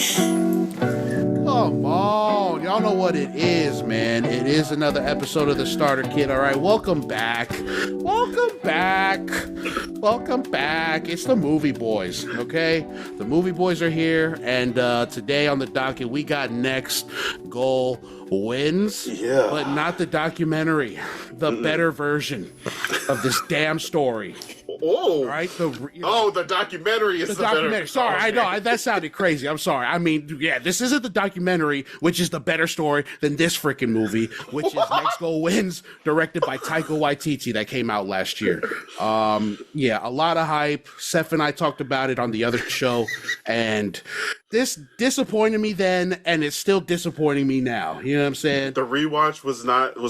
Come on. Y'all know what it is, man. It is another episode of the Starter Kit. All right, welcome back. Welcome back. Welcome back. It's the movie boys, okay? The movie boys are here, and today on the docket, we got Next Goal Wins, but not the documentary, the better version of this damn story. Oh, right. The documentary is the documentary. Better. Sorry, I know that sounded crazy. I'm sorry. I mean, yeah, this isn't the documentary, which is the better story than this freaking movie, which is Next Goal Wins, directed by Taika Waititi, that came out last year. Yeah, a lot of hype. Seth and I talked about it on the other show, and this disappointed me then, and it's still disappointing me now. You know what I'm saying? The rewatch was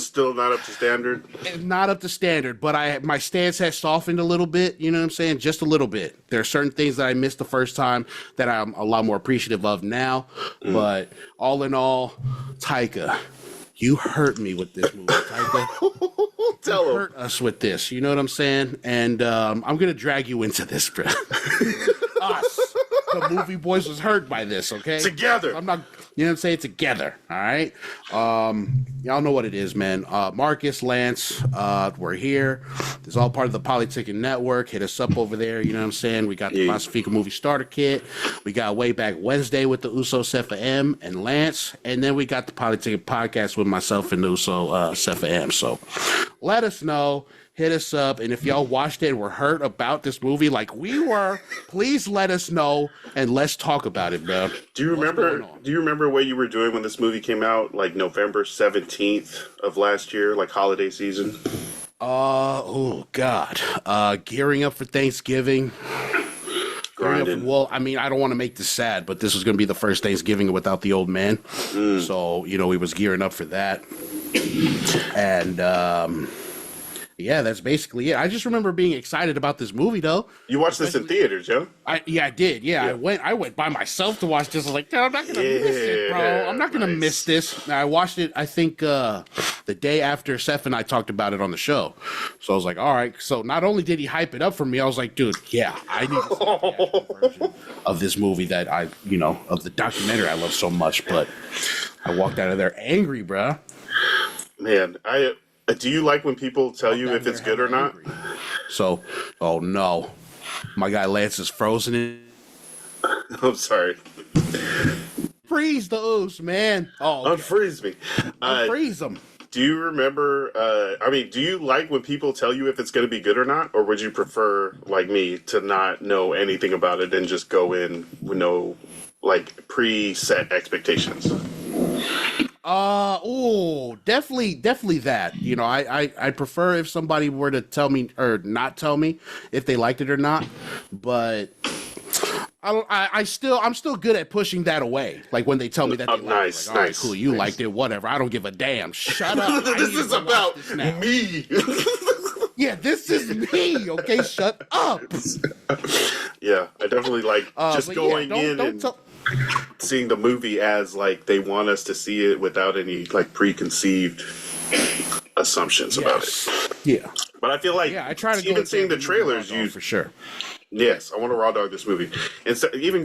still not up to standard. Not up to standard, but my stance has softened a little bit. You know what I'm saying? Just a little bit. There are certain things that I missed the first time that I'm a lot more appreciative of now. But all in all, Taika, you hurt me with this movie, Taika. Tell him. Hurt us with this. You know what I'm saying? And I'm gonna drag you into this, bro. Us. The movie boys was hurt by this, okay? Together. I'm not, you know what I'm saying? Together, all right? Y'all know what it is, man. Marcus, Lance, we're here. This is all part of the Politicking Network. Hit us up over there, you know what I'm saying? We got the Pasefika Movie Starter Kit. We got Way Back Wednesday with the Uso, Sefa M, and Lance. And then we got the Politicking Podcast with myself and the Uso, Sefa M. So let us know. Hit us up, and if y'all watched it and were hurt about this movie like we were, please let us know and let's talk about it, bro. Do you remember what you were doing when this movie came out, like November 17th of last year, like holiday season? Oh God. Gearing up for Thanksgiving. Well, I mean, I don't want to make this sad, but this was going to be the first Thanksgiving without the old man. So, you know, we was gearing up for that. And yeah, that's basically it. I just remember being excited about this movie, though. You watched this in theaters, Joe? I did. Yeah, I went by myself to watch this. I was like, I'm not gonna miss it, bro. I'm not gonna miss this. I watched it. I think the day after Seth and I talked about it on the show. So I was like, all right. So not only did he hype it up for me, I was like, dude, yeah, I need to see the version of this movie that of the documentary I love so much. But I walked out of there angry, bro. Man, do you like when people tell you if it's good or not? So, oh no. My guy Lance is frozen in. I'm sorry. Freeze those, man. Oh, okay. Unfreeze me. Unfreeze them. Do you remember, do you like when people tell you if it's going to be good or not? Or would you prefer, like me, to not know anything about it and just go in with no, preset expectations? Definitely that. You know, I prefer if somebody were to tell me or not tell me if they liked it or not, but I'm still good at pushing that away. Like when they tell me that they nice, like, all right, nice, cool, you nice. liked it, whatever. I don't give a damn. Shut up. This is about me. Yeah, this is me. Okay, shut up. Yeah, I definitely like just going in seeing the movie as like they want us to see it without any like preconceived assumptions about it. Yeah, but I feel like I try to even seeing the trailers, for sure. Yes, I want to raw dog this movie. And so even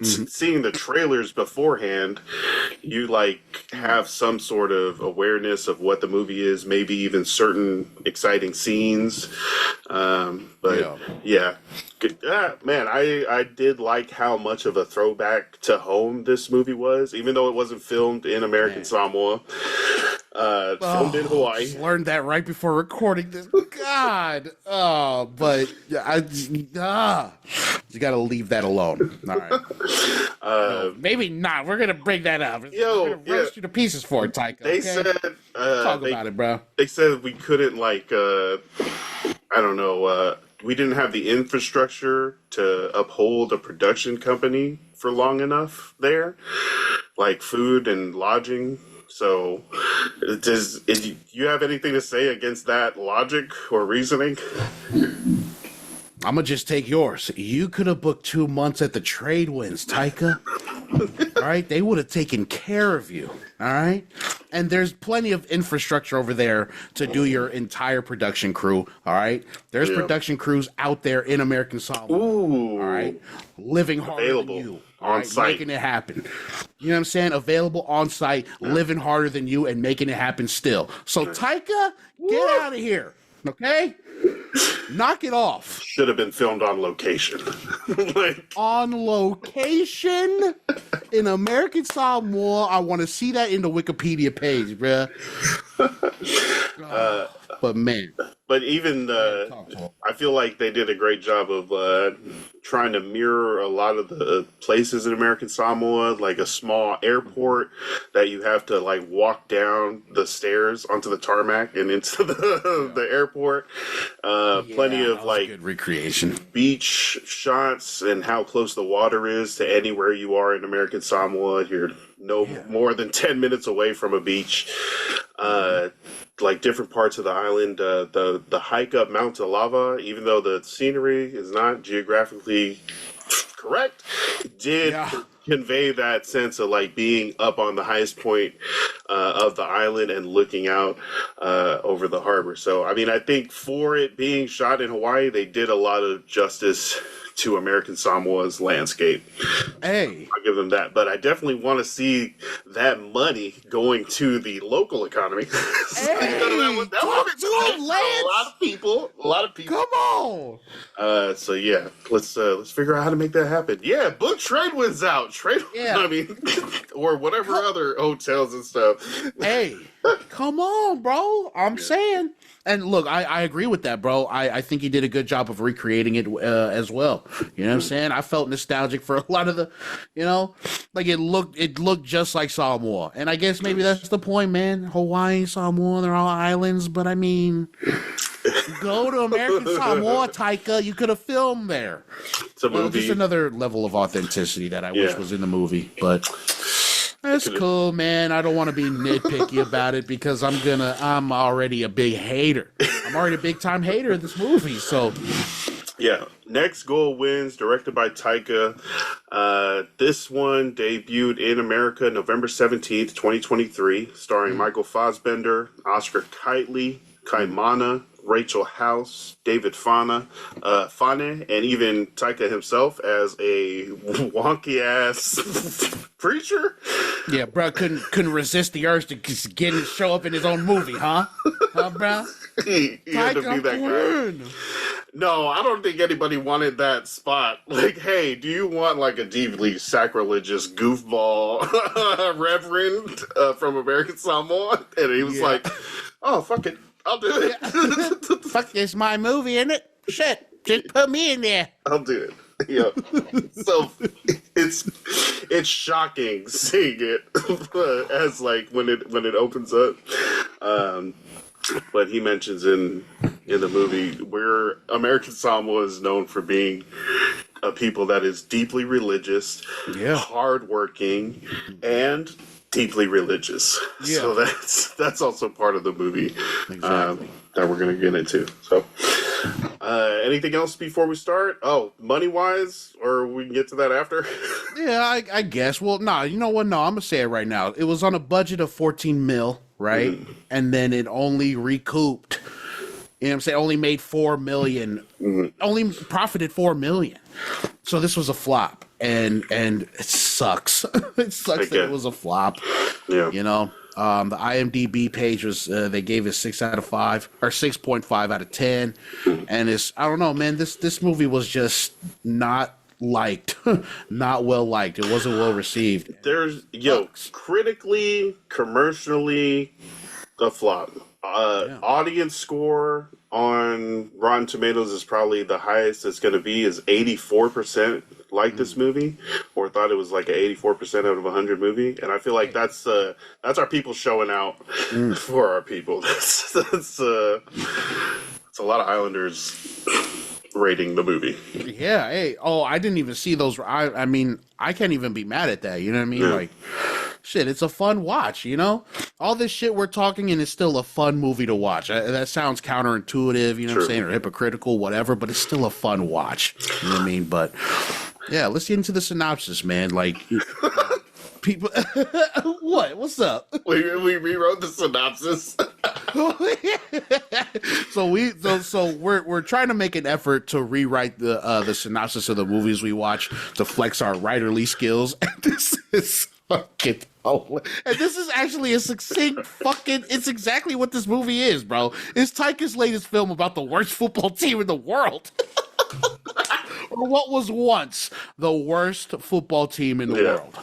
seeing the trailers beforehand, you have some sort of awareness of what the movie is, maybe even certain exciting scenes. But yeah. Man, I did like how much of a throwback to home this movie was, even though it wasn't filmed in American Samoa. Filmed in Hawaii. Just learned that right before recording this. God. But you got to leave that alone. All right. No, maybe not. We're gonna bring that up. We're gonna roast you to pieces for it, Taika. They said talk about it, bro. They said we couldn't we didn't have the infrastructure to uphold a production company for long enough there, like food and lodging. So, do you have anything to say against that logic or reasoning? I'm going to just take yours. You could have booked 2 months at the trade winds, Taika. All right? They would have taken care of you. All right? And there's plenty of infrastructure over there to do your entire production crew. All right? There's production crews out there in American Samoa. Ooh. All right? Living harder than you. On site. making it happen. You know what I'm saying? Available on site, living harder than you, and making it happen still. So Taika, get out of here, okay? Knock it off. Should have been filmed on location. Like, On location in American Samoa. I want to see that in the Wikipedia page, bruh. But man. but even I feel like they did a great job of trying to mirror a lot of the places in American Samoa, like a small airport that you have to like walk down the stairs onto the tarmac and into the airport. Plenty of like good recreation, beach shots, and how close the water is to anywhere you are in American Samoa. You're more than 10 minutes away from a beach. Like different parts of the island, the hike up Mount Lava, even though the scenery is not geographically correct, did convey that sense of like being up on the highest point of the island and looking out over the harbor. So, I mean, I think for it being shot in Hawaii, they did a lot of justice to American Samoa's landscape. Hey, I'll give them that. But I definitely want to see that money going to the local economy. Hey, talk to him, Lance. A lot of people. Come on. So yeah, let's figure out how to make that happen. Yeah, book Trade Winds out. I mean, or whatever other hotels and stuff. Hey, come on, bro. I'm saying. And look, I agree with that, bro. I think he did a good job of recreating it as well. You know what I'm saying? I felt nostalgic for a lot of the, like it looked just like Samoa. And I guess maybe that's the point, man. Hawaii, Samoa, they're all islands. But I mean, go to American Samoa, Taika. You could have filmed there. It's a movie. Just another level of authenticity that I wish was in the movie. But that's cool, man. I don't want to be nitpicky about it because I'm already a big hater. I'm already a big time hater of this movie. So yeah. Next Goal Wins, directed by Taika. This one debuted in America November 17th, 2023, starring Michael Fassbender, Oscar Kightley, Kaimana, Rachel House, David Fane, and even Taika himself as a wonky ass preacher. Yeah, bro, couldn't resist the urge to show up in his own movie, huh? Huh, bro? He had to be that guy. No, I don't think anybody wanted that spot. Like, hey, do you want like a deeply sacrilegious goofball reverend from American Samoa? And he was like, oh, fuck it. I'll do it. Fuck, it's my movie, isn't it? Shit, just put me in there. I'll do it. Yeah. So it's shocking seeing it as like when it opens up. But he mentions in the movie where American Samoa is known for being a people that is deeply religious, hardworking, and deeply religious. Yeah. So that's also part of the movie that we're going to get into. So anything else before we start? Oh, money-wise? Or we can get to that after? Yeah, I guess. Well, no, you know what? No, I'm going to say it right now. It was on a budget of 14 mil, right? Mm-hmm. And then it only recouped, you know what I'm saying? Only made 4 million. Mm-hmm. Only profited 4 million. So this was a flop. And it sucks. It sucks that it was a flop. Yeah. You know? The IMDb page was they gave it 6 out of 5 or 6.5 out of 10, and I don't know, man. This movie was just not liked, not well liked. It wasn't well received. There's critically, commercially, a flop. Audience score on Rotten Tomatoes is probably the highest it's going to be is 84%. Like this movie, or thought it was like an 84% out of 100 movie, and I feel like that's our people showing out for our people. That's a lot of Islanders rating the movie. Yeah. Hey. Oh, I didn't even see those. I mean, I can't even be mad at that. You know what I mean? Yeah. Like, shit, it's a fun watch. You know, all this shit we're talking, and it's still a fun movie to watch. That sounds counterintuitive. You know what I'm saying, or hypocritical, whatever. But it's still a fun watch. You know what I mean? But yeah, let's get into the synopsis, man. Like, people, what's up? We rewrote the synopsis. We're trying to make an effort to rewrite the synopsis of the movies we watch to flex our writerly skills, and this is fucking and this is actually a succinct fucking. It's exactly what this movie is, bro. It's Taika's latest film about the worst football team in the world. Or what was once the worst football team in the world.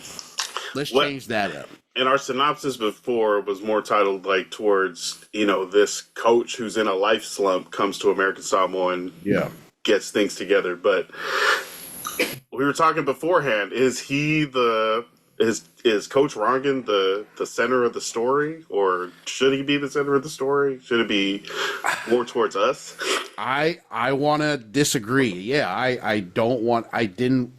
Let's change that up. And our synopsis before was more titled like towards, this coach who's in a life slump comes to American Samoa and gets things together. But we were talking beforehand, is Coach Rongan the center of the story, or should he be the center of the story? Should it be more towards us? I want to disagree. Yeah, I didn't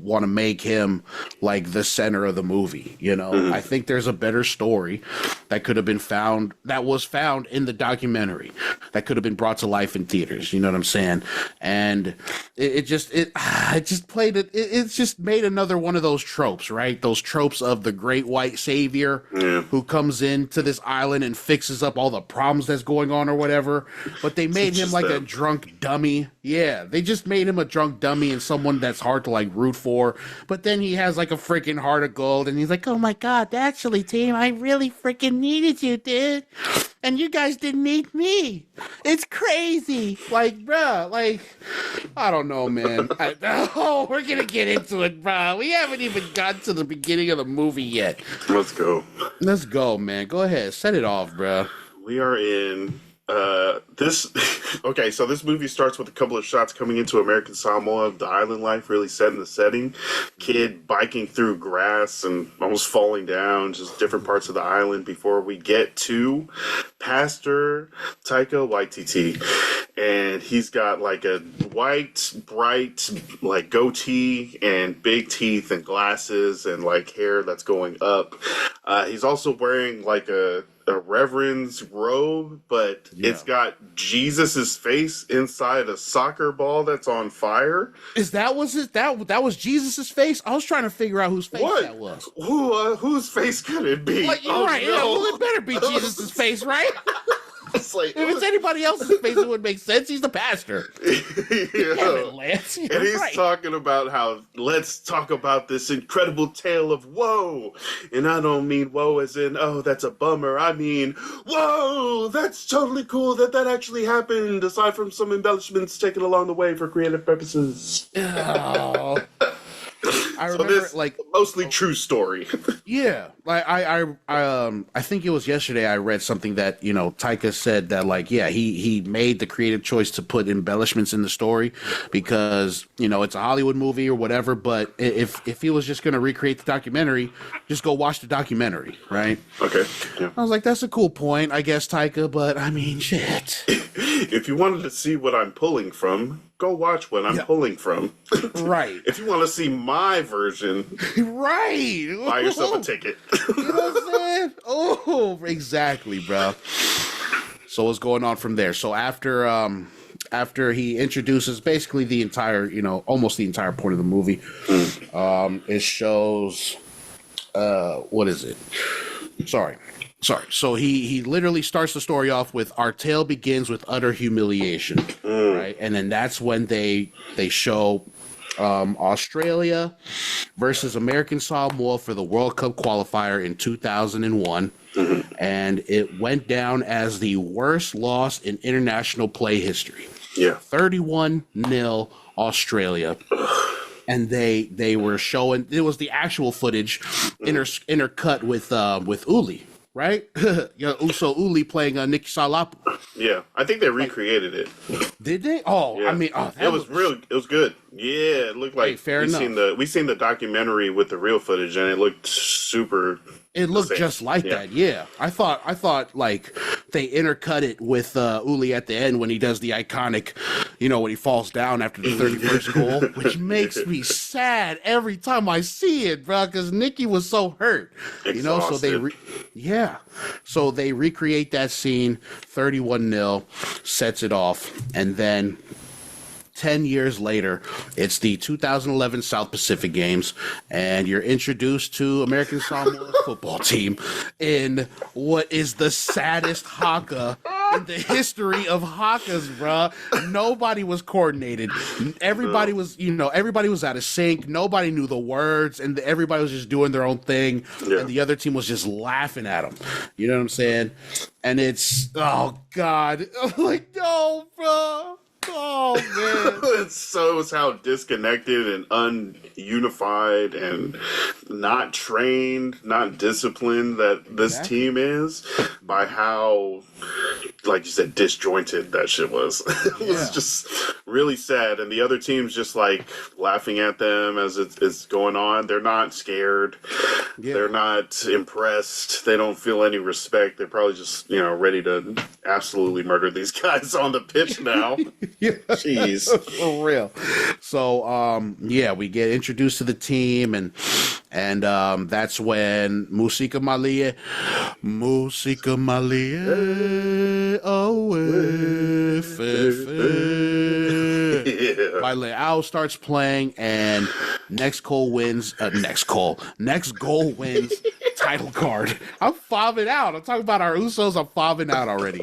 want to make him like the center of the movie. I think there's a better story that could have been found, that was found in the documentary, that could have been brought to life in theaters. You know what I'm saying? And it just made another one of those tropes, right? Those tropes of the great white savior who comes into this island and fixes up all the problems that's going on or whatever. But they made him like a drunk dummy. Yeah, they just made him a drunk dummy and someone that's hard to like root for. But then he has like a freaking heart of gold and he's like, oh my God, actually, team, I really freaking needed you, dude. And you guys didn't need me. It's crazy. Like, bruh, like, I don't know, man. We're going to get into it, bruh. We haven't even gotten to the beginning of the movie yet. Let's go. Let's go, man. Go ahead. Set it off, bruh. We are in this. Okay, so this movie starts with a couple of shots coming into American Samoa, the island life, really setting the setting. Kid biking through grass and almost falling down, just different parts of the island before we get to Pastor Taika Waititi. And he's got like a white, bright, like goatee and big teeth and glasses and like hair that's going up. He's also wearing like a reverend's robe, but it's got Jesus's face inside a soccer ball that's on fire. That was Jesus's face? I was trying to figure out whose face that was. Whose face could it be? Like, you're right. No. Yeah, well, it better be Jesus's face, right? It's like, if it's anybody else's face, it would make sense. He's the pastor. Damn it, Lance. And he's talking about how, let's talk about this incredible tale of woe. And I don't mean woe as in, oh, that's a bummer. I mean, whoa, that's totally cool that actually happened, aside from some embellishments taken along the way for creative purposes. Oh. I remember, this, like, mostly true story. Yeah, like I think it was yesterday I read something that Taika said that like he made the creative choice to put embellishments in the story because it's a Hollywood movie or whatever. But if he was just gonna recreate the documentary, just go watch the documentary, right? Okay. Yeah. I was like, that's a cool point, I guess, Taika. But I mean, shit. If you wanted to see what I'm pulling from, go watch what I'm pulling from. Right. If you want to see my version, right, buy yourself a ticket. You know what I'm saying? Oh, exactly, bro. So what's going on from there? So after he introduces basically the entire, almost the entire point of the movie, it shows, what is it? Sorry. So he literally starts the story off with our tale begins with utter humiliation, right? And then that's when they show Australia versus American Samoa for the World Cup qualifier in 2001. And it went down as the worst loss in international play history. Yeah. 31-0 Australia. And they were showing, it was the actual footage intercut with Uli. Right? So Uli playing Nicky Salapu. Yeah, I think they recreated it. Did they? Oh, yeah. I mean, it was real. It was good. Yeah, it looked like fair enough. We seen the documentary with the real footage, and it looked super. It looked just like that. Yeah, I thought like they intercut it with Uli at the end when he does the iconic, when he falls down after the 31st goal, which makes me sad every time I see it, bro, because Nicky was so hurt. Exhausted. So they recreate that scene, 31-0, sets it off, and then 10 years later. It's the 2011 South Pacific Games, and you're introduced to American Samoa football team in what is the saddest haka in the history of hakas, bruh. Nobody was coordinated. Everybody was, everybody was out of sync. Nobody knew the words, and everybody was just doing their own thing, and the other team was just laughing at them. You know what I'm saying? And it's, oh, God. Like, no, bro. Oh, man. It shows how disconnected and ununified and not trained, not disciplined that this team is, by how, like you said, disjointed that shit was. It was just really sad. And the other team's just like laughing at them as it's going on. They're not scared. They're not impressed. They don't feel any respect. They're probably just, ready to absolutely murder these guys on the pitch now. Jeez. For real. So, we get introduced to the team, and that's when Musika Malia, by Leao starts playing, and next goal wins title card. I'm fobbing out. I'm talking about our Usos. I'm fobbing out already.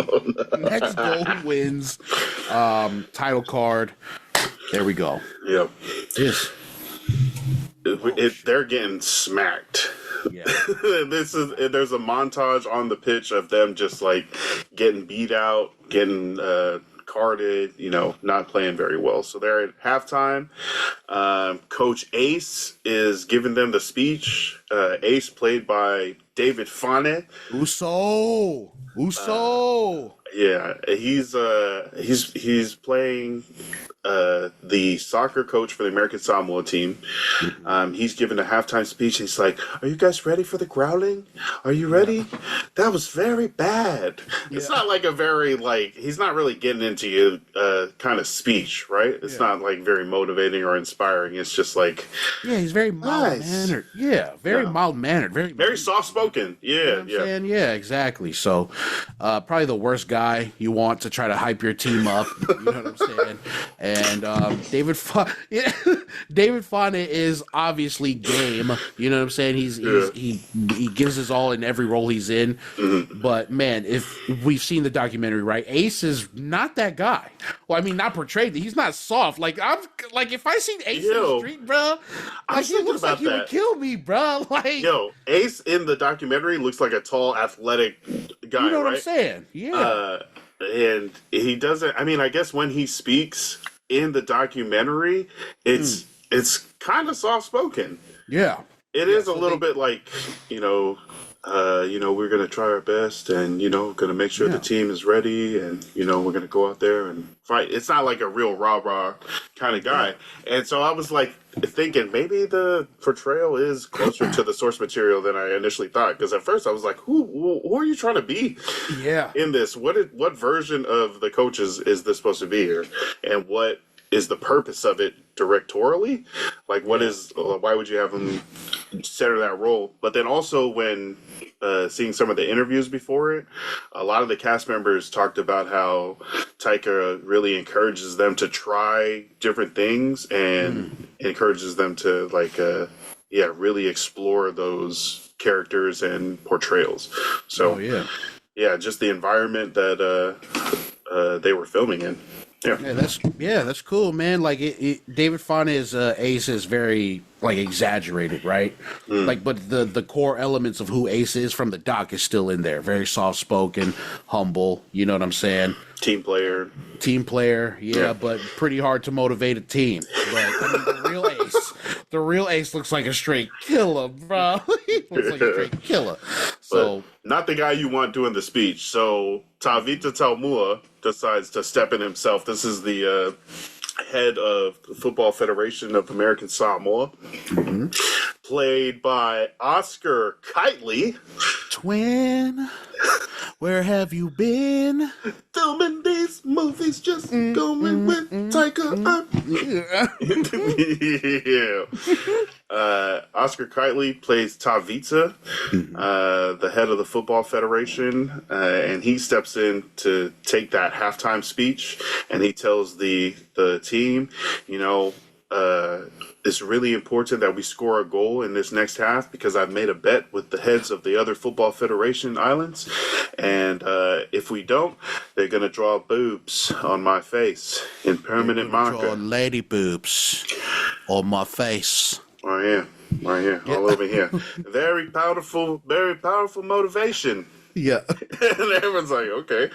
Next goal wins title card. There we go. Yep. Yes. They're getting smacked. Yeah. There's a montage on the pitch of them just like getting beat out, getting carded, not playing very well. So they're at halftime. Coach Ace is giving them the speech. Ace, played by David Fane. Uso. Yeah, he's playing the soccer coach for the American Samoa team. He's giving a halftime speech. He's like, "Are you guys ready for the growling? Are you ready? That was very bad." Yeah. It's not like a very he's not really getting into you kind of speech, right? It's not like very motivating or inspiring. It's just like, he's very mild mannered. Yeah, very mild mannered. Very soft spoken. Yeah, you know what I'm saying? Yeah, exactly. So, probably the worst guy you want to try to hype your team up. You know what I'm saying? And David Fane is obviously game. You know what I'm saying? He gives his all in every role he's in. Mm-hmm. But man, if we've seen the documentary, right? Ace is not that guy. Well, I mean, not portrayed. He's not soft. Like if I seen Ace in the street, bro, he looks like he would kill me, bro. Ace in the documentary looks like a tall, athletic guy. You know what I'm saying? Yeah. And he doesn't. I mean, I guess when he speaks in the documentary, it's kind of soft spoken. Yeah, it is a little bit like we're gonna try our best, and gonna make sure the team is ready, and we're gonna go out there and fight. It's not like a real rah-rah kind of guy. And so I was like thinking maybe the portrayal is closer to the source material than I initially thought, because at first I was like, who are you trying to be in this? What version of the coaches is this supposed to be here, and what is the purpose of it directorially? Like, why would you have him center that role? But then also when seeing some of the interviews before it, a lot of the cast members talked about how Taika really encourages them to try different things and encourages them to really explore those characters and portrayals. So just the environment that they were filming in. That's cool, man. Like David Fane's Ace is very exaggerated, right? But the core elements of who Ace is from the doc is still in there. Very soft spoken, humble. You know what I'm saying? Team player, but pretty hard to motivate a team. But I mean, the real Ace looks like a straight killer, bro. He looks like a straight killer. So, but not the guy you want doing the speech. So Tavita Taumua decides to step in himself. This is the head of the Football Federation of American Samoa, played by Oscar Kightley. Twin. Where have you been? Filming these movies, just going with Taika. Yeah. Oscar Kightley plays Taika, the head of the Football Federation, and he steps in to take that halftime speech, and he tells the team, it's really important that we score a goal in this next half because I've made a bet with the heads of the other Football Federation islands, and if we don't, they're gonna draw boobs on my face in permanent marker. Draw lady boobs on my face. Oh yeah, right here, all over here. Very powerful motivation. Yeah. And everyone's like, okay.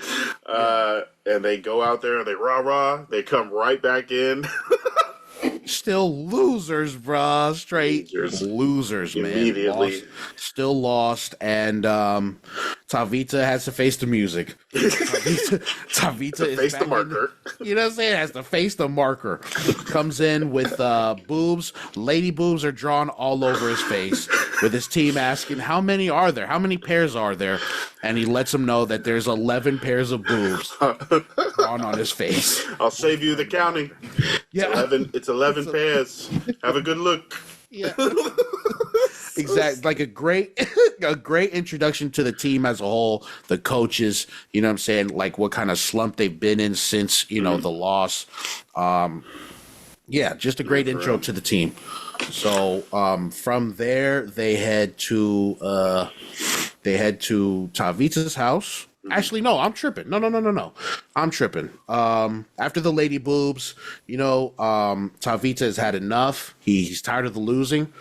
And they go out there and they rah-rah. They come right back in. Still losers, bruh. Straight losers, man. Immediately. Still lost. And Tavita has to face the music. Tavita is face the marker. You know what I'm saying? Has to face the marker. Comes in with boobs. Lady boobs are drawn all over his face. With his team asking, how many are there? How many pairs are there? And he lets them know that there's 11 pairs of boobs drawn on his face. I'll save you the counting. Yeah. It's 11 pairs. Have a good look. Yeah. Exactly. Like a great introduction to the team as a whole, the coaches, you know what I'm saying? Like what kind of slump they've been in since, the loss. Yeah, just a great intro to the team. So from there they head to Tavita's house. Actually, no, I'm tripping. No. I'm tripping. After the lady boobs, Tavita has had enough. He's tired of the losing.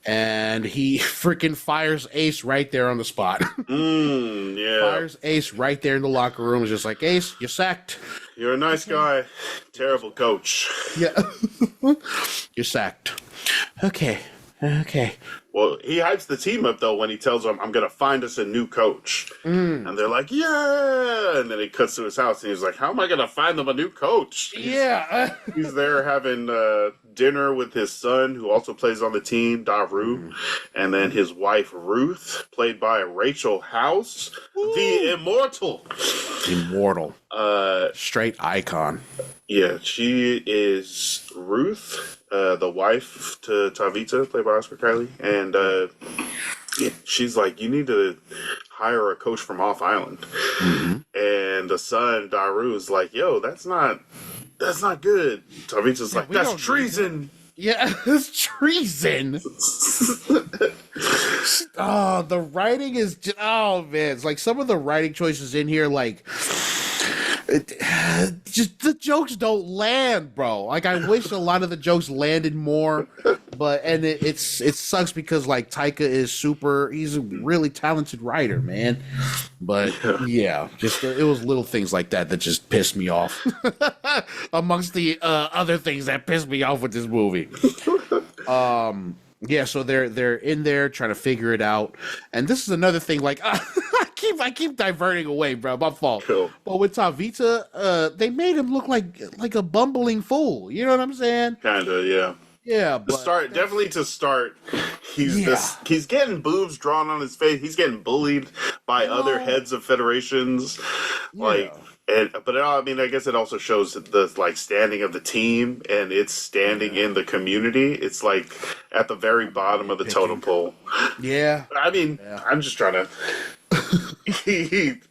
And he freaking fires Ace right there on the spot. Yeah. Fires Ace right there in the locker room. Is just like, Ace, you're sacked. You're a nice guy. Terrible coach. Yeah. You're sacked. Okay. Well, he hypes the team up, though, when he tells them, I'm going to find us a new coach. And they're like, yeah! And then he cuts to his house, and he's like, how am I going to find them a new coach? Yeah. He's there having dinner with his son, who also plays on the team, Daru. And then his wife, Ruth, played by Rachel House, the Immortal. Straight icon. Yeah, she is Ruth, the wife to Tavita, played by Oscar Kightley. And she's like, you need to hire a coach from off island. And the son, Daru, is like, yo, that's not good. Tavita's like, that's treason. Yeah, it's treason. Oh, the writing is just, oh man, it's like some of the writing choices in here, like just the jokes don't land, bro. Like I wish a lot of the jokes landed more, but it sucks because like Taika is he's a really talented writer, man. But yeah, just it was little things like that just pissed me off. Amongst the other things that pissed me off with this movie. Yeah, so they're in there trying to figure it out, and this is another thing. Like I keep diverting away, bro. My fault. Cool. But with Tavita, they made him look like a bumbling fool. You know what I'm saying? Kinda, yeah. Yeah, but to start, he's getting boobs drawn on his face. He's getting bullied by other heads of federations, I guess it also shows the standing of the team and its standing in the community. It's like at the very bottom of the totem pole. Yeah. I'm just trying to.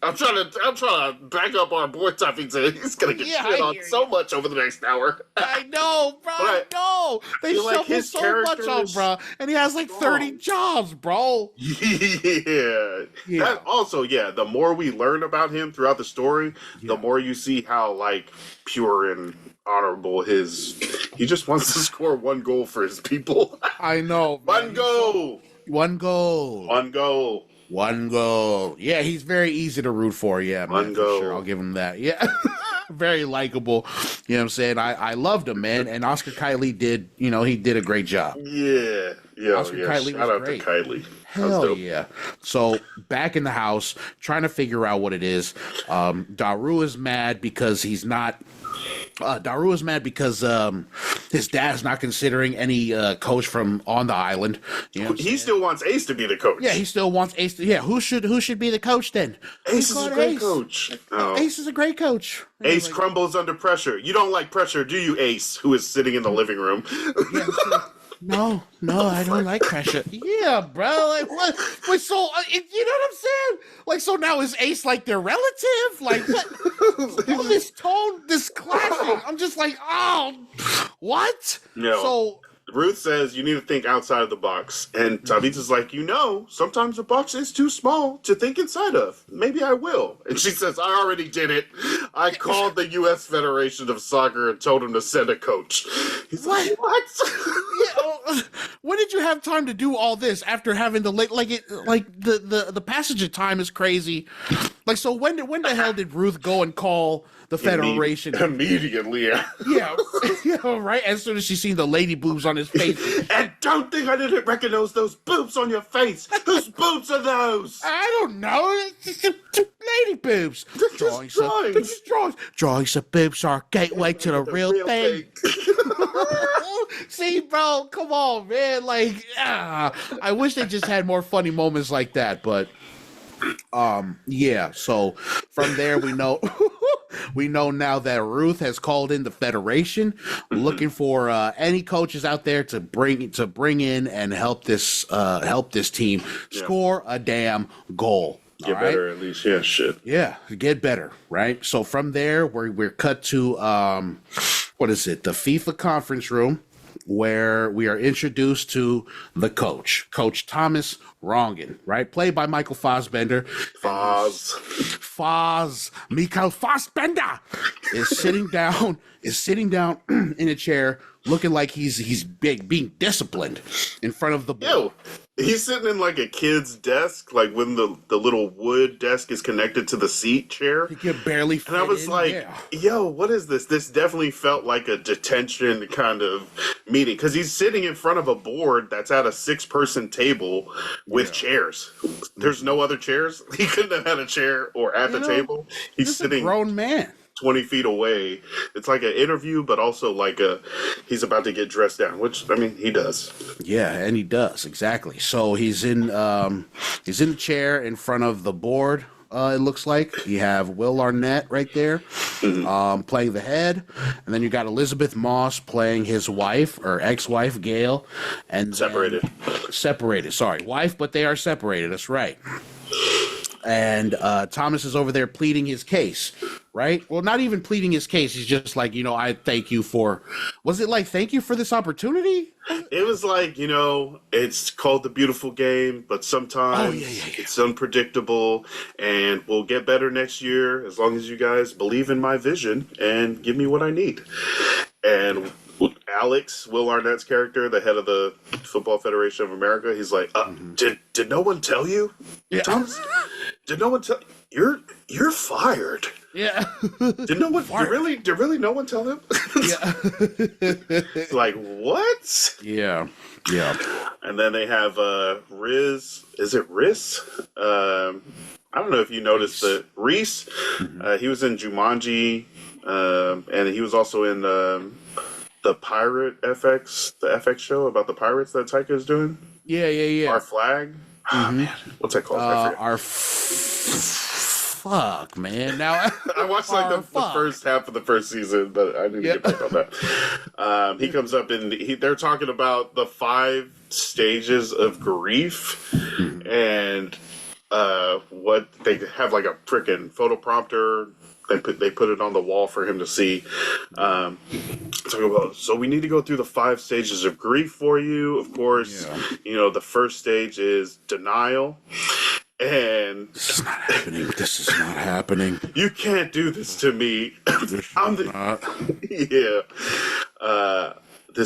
I'm trying to back up our boy Tavita. He's gonna get shit on so much over the next hour. I know, bro. I know. They shovel so much on, bro, and he has like 30 jobs, bro. Yeah. That also, the more we learn about him throughout the story, the more you see how pure and honorable he just wants to score one goal for his people. I know. One goal. Yeah, he's very easy to root for. Yeah, man, for sure. I'll give him that. Yeah. Very likable. You know what I'm saying? I loved him, man. And Oscar Kightley did a great job. Yeah. Oscar Kightley was great. Shout out to Kightley. Hell yeah. So back in the house, trying to figure out what it is. Daru is mad because he's not Daru is mad because his dad's not considering any coach from on the island. You know He still wants Ace to be the coach. yeah, he still wants Ace. Who should be the coach then? Ace is a great coach. Oh. Ace is a great coach. Ace crumbles under pressure. You don't like pressure, do you, Ace? Who is sitting in the living room? Yeah, no, I don't like pressure. Yeah, bro. Like what? Wait, so you know what I'm saying? Like, so now is Ace like their relative? Like what? All this tone, this clashing. I'm just like, oh, what? No. So Ruth says you need to think outside of the box. And Tabitha's like, sometimes the box is too small to think inside of. Maybe I will. And she says, I already did it. I called the U.S. Federation of Soccer and told him to send a coach. He's like, what? yeah, when did you have time to do all this after having the the passage of time is crazy. Like, so when the hell did Ruth go and call the Federation? Immediately. Yeah, right. As soon as she seen the lady boobs on his face. And don't think I didn't recognize those boobs on your face. Whose boobs are those? I don't know. It's just lady boobs. Drawings. Drawings of boobs are a gateway to the real thing. See, bro, come on, man. Like, I wish they just had more funny moments like that, but yeah. So from there, we know now that Ruth has called in the Federation, looking for any coaches out there to bring in and help this team score a damn goal. Get better, at least. Yeah, shit. Yeah, get better, right? So from there, we're cut to what is it? The FIFA conference room, where we are introduced to the coach, Coach Thomas Rongen, right? Played by Michael Fassbender. Michael Fassbender is sitting down in a chair, looking like he's being disciplined in front of the board. He's sitting in like a kid's desk, like when the little wood desk is connected to the seat chair. He could barely fit in. And I was like, yo, what is this? This definitely felt like a detention kind of meeting, because he's sitting in front of a board that's at a 6-person table with chairs. There's no other chairs. He couldn't have had a chair or at the table. He's sitting a grown man. 20 feet away. It's like an interview, but also like he's about to get dressed down, which, I mean, he does. Yeah, and he does, exactly. So he's in the chair in front of the board, it looks like. You have Will Arnett right there, playing the head, and then you got Elizabeth Moss playing his wife, or ex-wife, Gail. And separated, sorry. Wife, but they are separated, that's right. And Thomas is over there pleading his case, right? Well, not even pleading his case. He's just like, I thank you for... Was it like, thank you for this opportunity? It was like, it's called the beautiful game, but sometimes it's unpredictable, and we'll get better next year as long as you guys believe in my vision and give me what I need. And Alex, Will Arnett's character, the head of the Football Federation of America, he's like, did no one tell you? Yeah. Thomas? Did no one tell you're fired? Yeah. Did no one did really no one tell him? Yeah. Like, what? Yeah. And then they have Riz. Is it Riz? I don't know if you noticed that Reese. He was in Jumanji, and he was also in the Pirate FX, the FX show about the pirates that Taika is doing. Yeah. Our Flag. Oh, man. What's that called? Fuck, man. Now I watched like the first half of the first season, but I need to get back on that. He comes up and they're talking about the 5 stages of grief, and what they have like a freaking photo prompter. They put it on the wall for him to see. So we need to go through the 5 stages of grief for you. Of course, the first stage is denial. And this is not happening. You can't do this to me. This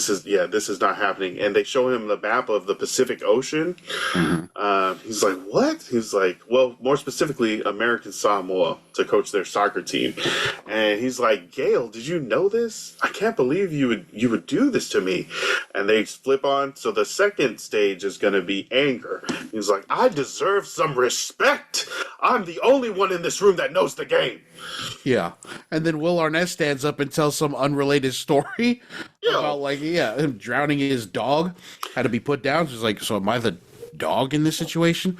is not happening. And they show him the map of the Pacific Ocean. He's like, what? He's like, well, more specifically, American Samoa to coach their soccer team. And he's like, Gail, did you know this? I can't believe you would do this to me. And they flip on. So the second stage is going to be anger. He's like, I deserve some respect. I'm the only one in this room that knows the game. Yeah. And then Will Arnett stands up and tells some unrelated story about, like, him drowning his dog, had to be put down. She's like, so am I the dog in this situation?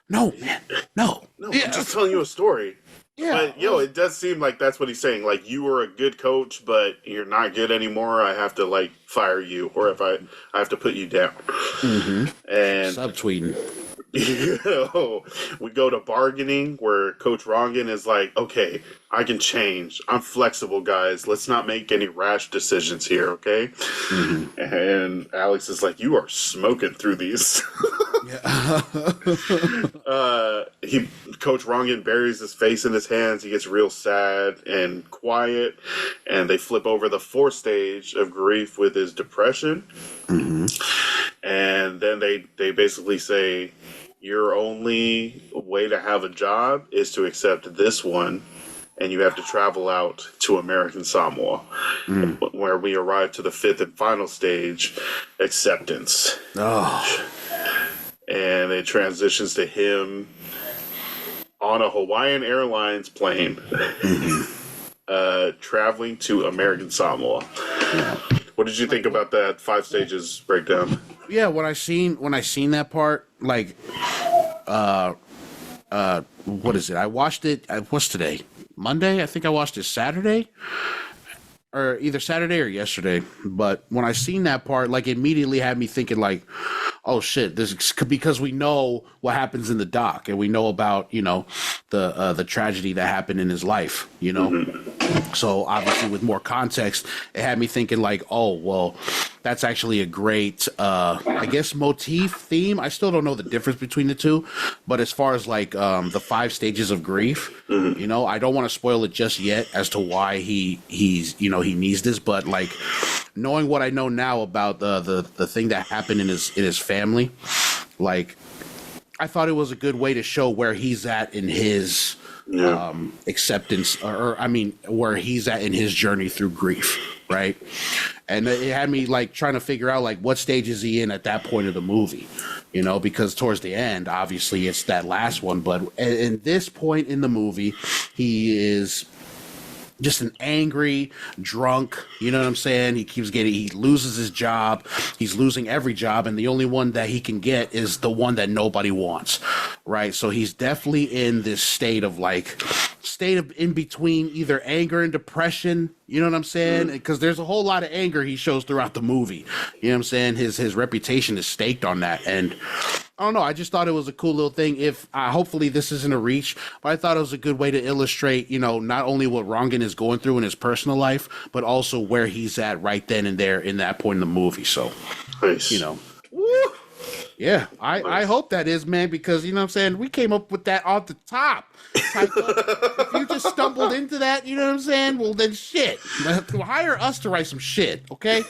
No, man. No. I'm just telling you a story. Yeah. But, it does seem like that's what he's saying. Like, you were a good coach, but you're not good anymore. I have to, like, fire you, or if I have to put you down. Mm-hmm. And subtweeting. We go to bargaining, where Coach Rongan is like, okay, I can change. I'm flexible, guys. Let's not make any rash decisions here, okay? Mm-hmm. And Alex is like, you are smoking through these. Coach Rongan buries his face in his hands. He gets real sad and quiet, and they flip over the fourth stage of grief with his depression. Mm-hmm. And then they basically say, your only way to have a job is to accept this one, and you have to travel out to American Samoa, where we arrive to the fifth and final stage, acceptance. Oh. And it transitions to him on a Hawaiian Airlines plane, traveling to American Samoa. Yeah. What did you think about that 5 stages breakdown? Yeah, when I seen that part, like, what is it? I watched it. What's today? Monday? I think I watched it Saturday, or either Saturday or yesterday. But when I seen that part, like, immediately had me thinking, like, oh shit, this is because we know what happens in the doc, and we know about, the tragedy that happened in his life, Mm-hmm. So obviously with more context, it had me thinking, like, oh, well, that's actually a great, I guess, motif, theme. I still don't know the difference between the two, but as far as, like, the 5 stages of grief, mm-hmm. I don't want to spoil it just yet as to why he needs this, but, like, knowing what I know now about the thing that happened in his family, like, I thought it was a good way to show where he's at in his acceptance, or where he's at in his journey through grief, right? And it had me, like, trying to figure out, like, what stage is he in at that point of the movie, because towards the end, obviously, it's that last one, but in this point in the movie, he is just an angry drunk, you know what I'm saying? He loses his job. He's losing every job, and the only one that he can get is the one that nobody wants, right? So he's definitely in this state of in between either anger and depression, you know what I'm saying? Because there's a whole lot of anger he shows throughout the movie, you know what I'm saying? His reputation is staked on that, and I don't know. I just thought it was a cool little thing. Hopefully this isn't a reach, but I thought it was a good way to illustrate, not only what Rongan is going through in his personal life, but also where he's at right then and there in that point in the movie. So, nice. Woo! Yeah, I hope that is, man, because, you know what I'm saying, we came up with that off the top. If you just stumbled into that, you know what I'm saying, well, then shit. Hire us to write some shit, okay?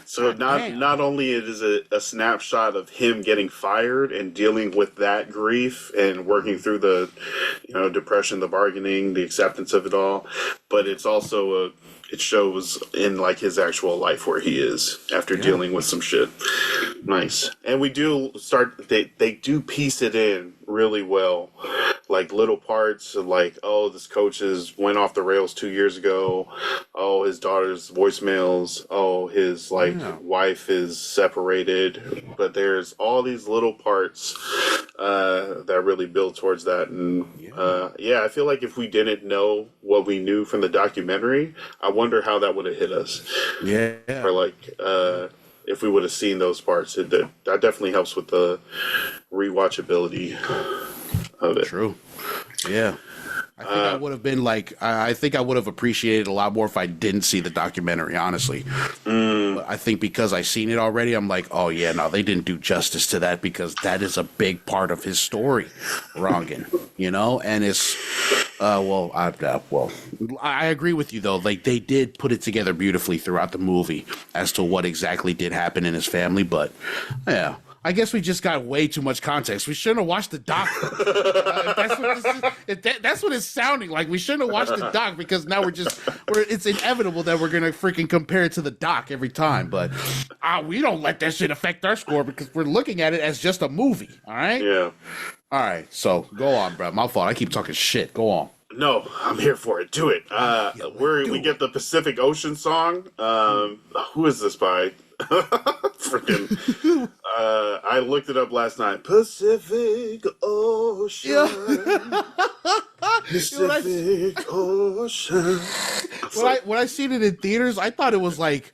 So not only is it a snapshot of him getting fired and dealing with that grief and working through the, depression, the bargaining, the acceptance of it all, but it's also it shows in, like, his actual life where he is after dealing with some shit. Nice. And we do they do piece it in really well, like little parts of, like, oh, this coach went off the rails 2 years ago, oh, his daughter's voicemails, oh, his wife is separated, but there's all these little parts that really build towards that. And I feel like if we didn't know what we knew from the documentary, I wonder how that would have hit us. Or, like, if we would have seen those parts, that definitely helps with the rewatchability of it. True. Yeah. I think I would have been like, I think I would have appreciated a lot more if I didn't see the documentary, honestly. But I think because I seen it already, I'm like, oh yeah, no, they didn't do justice to that, because that is a big part of his story, Rongan, and it's, I agree with you though. Like, they did put it together beautifully throughout the movie as to what exactly did happen in his family, but yeah. I guess we just got way too much context. We shouldn't have watched the doc. That's what it's sounding like. We shouldn't have watched the doc, because now it's inevitable that we're going to freaking compare it to the doc every time. But we don't let that shit affect our score, because we're looking at it as just a movie. All right? Yeah. All right, so go on, bro. My fault. I keep talking shit. Go on. No, I'm here for it. Do it. We get the Pacific Ocean song. Who is this by? Freaking. I looked it up last night. Pacific Ocean. Yeah. Pacific Ocean. When I seen it in theaters, I thought it was like,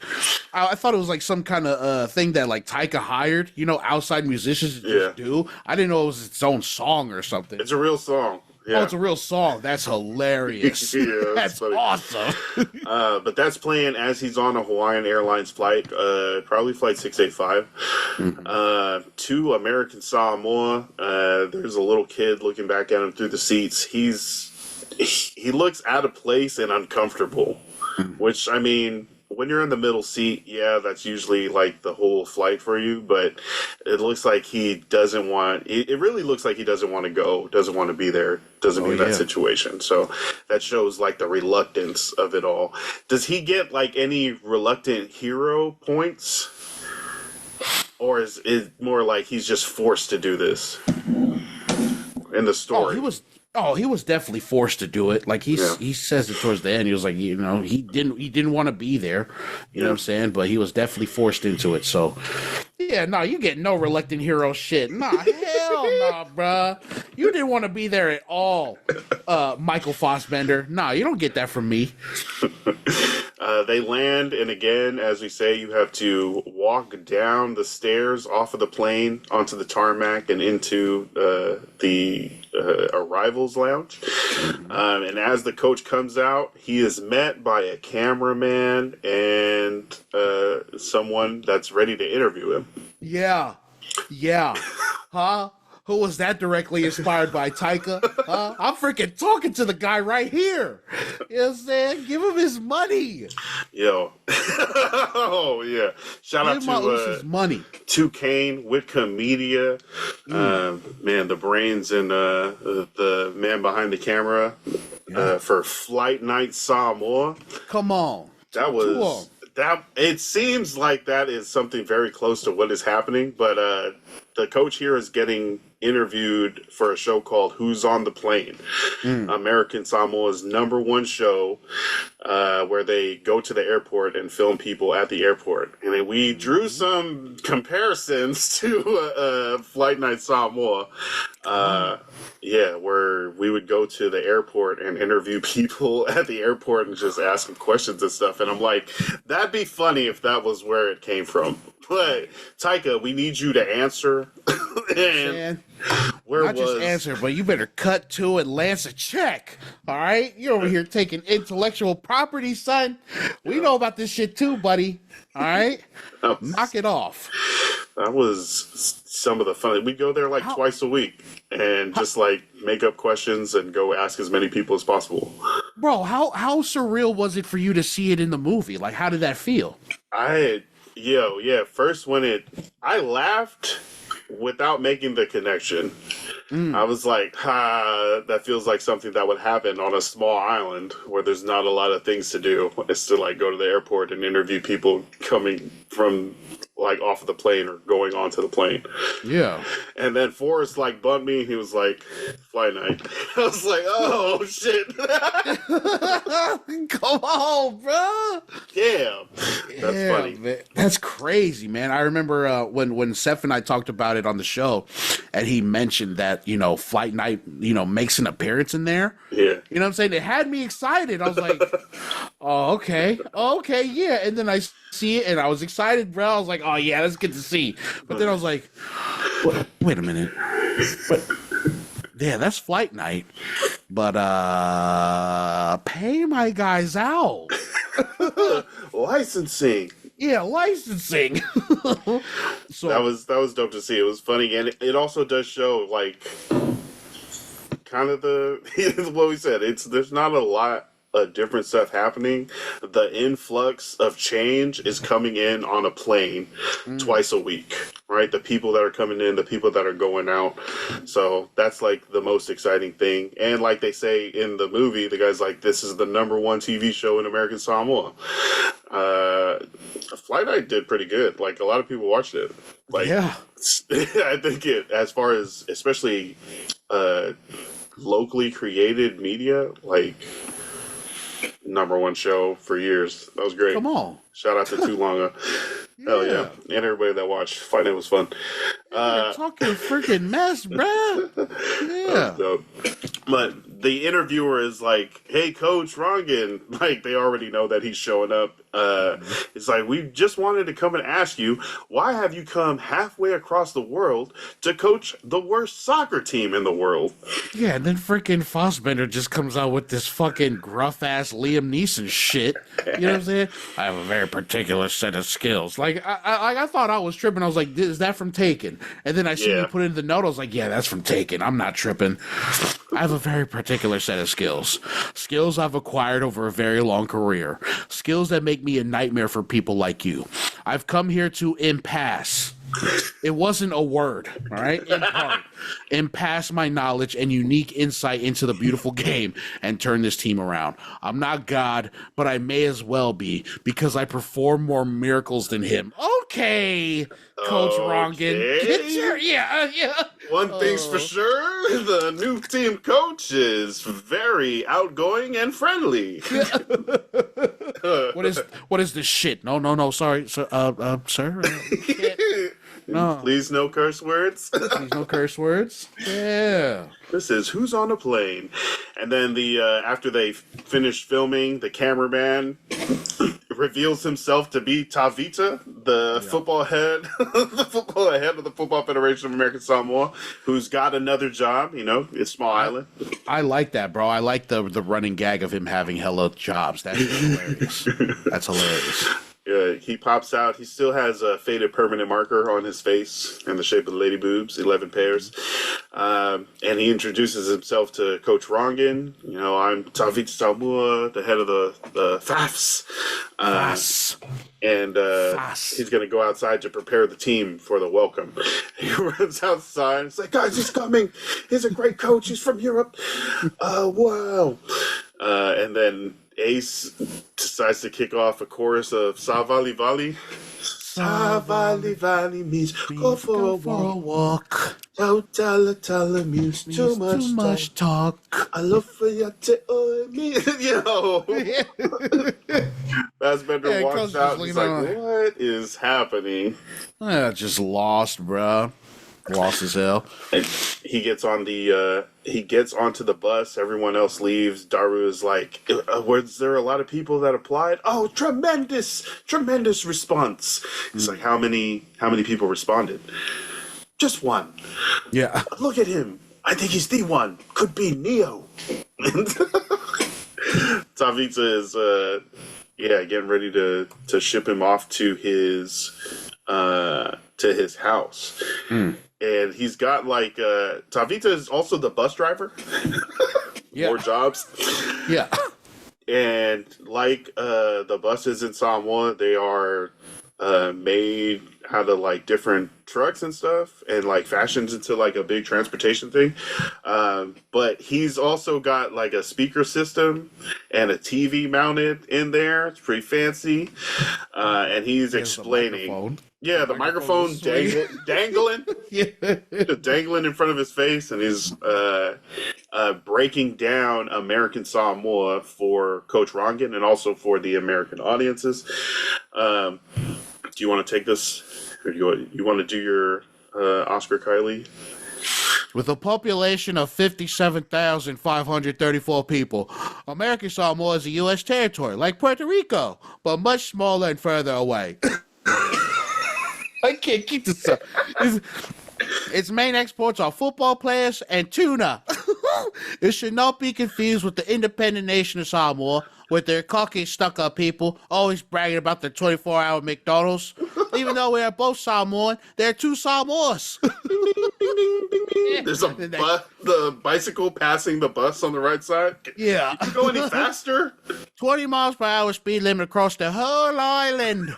I thought it was like some kind of thing that like Taika hired, outside musicians to just do. I didn't know it was its own song or something. It's a real song. Yeah. Oh, it's a real song. That's hilarious. Yeah, that's funny. Awesome. But that's playing as he's on a Hawaiian Airlines flight, probably flight 685, to American Samoa. There's a little kid looking back at him through the seats. He looks out of place and uncomfortable, which, I mean, when you're in the middle seat, yeah, that's usually like the whole flight for you, but it looks like he doesn't want, it really looks like he doesn't want to go, doesn't want to be there, doesn't be in that situation. So that shows like the reluctance of it all. Does he get like any reluctant hero points? Or is it more like he's just forced to do this in the story? He was definitely forced to do it. Like he says it towards the end. He was like, he didn't want to be there. You know what I'm saying? But he was definitely forced into it. So yeah, no, you get no reluctant hero shit. Nah, hell nah, bruh. You didn't want to be there at all, Michael Fassbender. Nah, you don't get that from me. They land, and again, as we say, you have to walk down the stairs off of the plane onto the tarmac and into the arrivals lounge. And as the coach comes out, he is met by a cameraman and someone that's ready to interview him. Yeah. Huh? Who was that directly inspired by, Taika? I'm freaking talking to the guy right here. You know what I'm saying? Give him his money. Yo. Oh, yeah. Shout out to money. Kane, Whitcomb Media. Man, the brains and the man behind the camera for Flight Night Samoa. Come on. That was... It seems like that is something very close to what is happening, but the coach here is getting interviewed for a show called Who's on the Plane? American Samoa's #1 show, where they go to the airport and film people at the airport. And then we drew some comparisons to Flight Night Samoa. Where we would go to the airport and interview people at the airport and just ask them questions and stuff. And I'm like, that'd be funny if that was where it came from. But Taika, we need you to answer. And just answer, but you better cut to it, lance a check. All right, you're over here taking intellectual property, son. We know about this shit too, buddy. All right, knock it off. That was some of the fun. We'd go there like twice a week and just like make up questions and go ask as many people as possible. Bro, how surreal was it for you to see it in the movie? Like, how did that feel? First I laughed without making the connection. I was like, that feels like something that would happen on a small island where there's not a lot of things to do. It's to like go to the airport and interview people coming from like off of the plane or going onto the plane. Yeah. And then Forrest like bumped me. He was like, Flight Night. I was like, oh shit. Come on, bro. Damn. That's funny. Man. That's crazy, man. I remember when Seth and I talked about it on the show, and he mentioned that, Flight Night, makes an appearance in there. Yeah. You know what I'm saying? It had me excited. I was like, oh, okay, yeah. And then I see it, and I was excited, bro. I was like, oh, yeah, that's good to see. But then I was like, wait a minute. Yeah, that's Flight Night. But pay my guys out. Licensing. Yeah, licensing. So that was dope to see. It was funny, and it also does show like kind of what we said. There's not a lot of different stuff happening. The influx of change is coming in on a plane twice a week, right? The people that are coming in, the people that are going out. So that's like the most exciting thing. And like they say in the movie, the guy's like, this is the #1 TV show in American Samoa. Flight Night did pretty good. Like a lot of people watched it. Like, yeah. I think as far as especially locally created media, like #1 show for years. That was great. Come on. Shout out to Tulonga. Hell yeah. And everybody that watched. Fane was fun. You're talking freaking mess, bruh. Yeah. Dope. But the interviewer is like, hey, Coach Rongan. Like, they already know that he's showing up. It's like, we just wanted to come and ask you, why have you come halfway across the world to coach the worst soccer team in the world? Yeah, and then freaking Fassbender just comes out with this fucking gruff-ass Liam Neeson shit. You know what I'm saying? I have a very particular set of skills. Like, I thought I was tripping. I was like, is that from Taken? And then I see you put it in the note. I was like, yeah, that's from Taken. I'm not tripping. I have a very particular set of skills. Skills I've acquired over a very long career. Skills that make me a nightmare for people like you. I've come here to impasse. It wasn't a word, all right? Impasse my knowledge and unique insight into the beautiful game and turn this team around. I'm not God, but I may as well be because I perform more miracles than him. Okay, Coach Rongan. Get your, yeah. One thing's for sure, the new team coach is very outgoing and friendly. What is this shit? No, sorry, sir. No. Please no curse words. Please no curse words. Yeah. This is Who's on a Plane. And then after they finish filming, the cameraman reveals himself to be Tavita, the football head, the football head of the Football Federation of American Samoa, who's got another job. You know, it's Small Island. I like that, bro. I like the running gag of him having hella jobs. That's hilarious. That's hilarious. He pops out. He still has a faded permanent marker on his face in the shape of the lady boobs, 11 pairs. And he introduces himself to Coach Rongan. You know, I'm Tavita Samoa, the head of the FAFs. And he's going to go outside to prepare the team for the welcome. He runs outside. It's like, guys, he's coming. He's a great coach. He's from Europe. Wow. And then Ace decides to kick off a chorus of Savali Vali. Savali Vali means go for a walk. Don't tell muse too much talk. I love for you to me. You know. Fassbender walks out and he's like, what is happening? Just lost, bro. Lost as hell. And he gets on onto the bus. Everyone else leaves. Daru is like, was there a lot of people that applied? Oh, tremendous response. He's like, how many people responded? Just one. Yeah. Look at him. I think he's the one. Could be Neo. Tavita is getting ready to ship him off to his house. And he's got like Tavita is also the bus driver. More jobs. Yeah. And like the buses in Samoa, they are made out of like different trucks and stuff, and like fashions into like a big transportation thing. But he's also got like a speaker system and a TV mounted in there. It's pretty fancy. And he's explaining. Yeah, the microphone dangling. Dangling in front of his face, and he's breaking down American Samoa for Coach Rongan and also for the American audiences. Do you want to take this? Or do you want to do your Oscar Kightley? With a population of 57,534 people, American Samoa is a U.S. territory, like Puerto Rico, but much smaller and further away. I can't keep this up. Its main exports are football players and tuna. It should not be confused with the independent nation of Samoa, with their cocky, stuck-up people always bragging about their 24-hour McDonald's. Even though we are both Samoan, there are two Samoas. There's the bicycle passing the bus on the right side. Yeah. You can go any faster? 20 miles per hour speed limit across the whole island.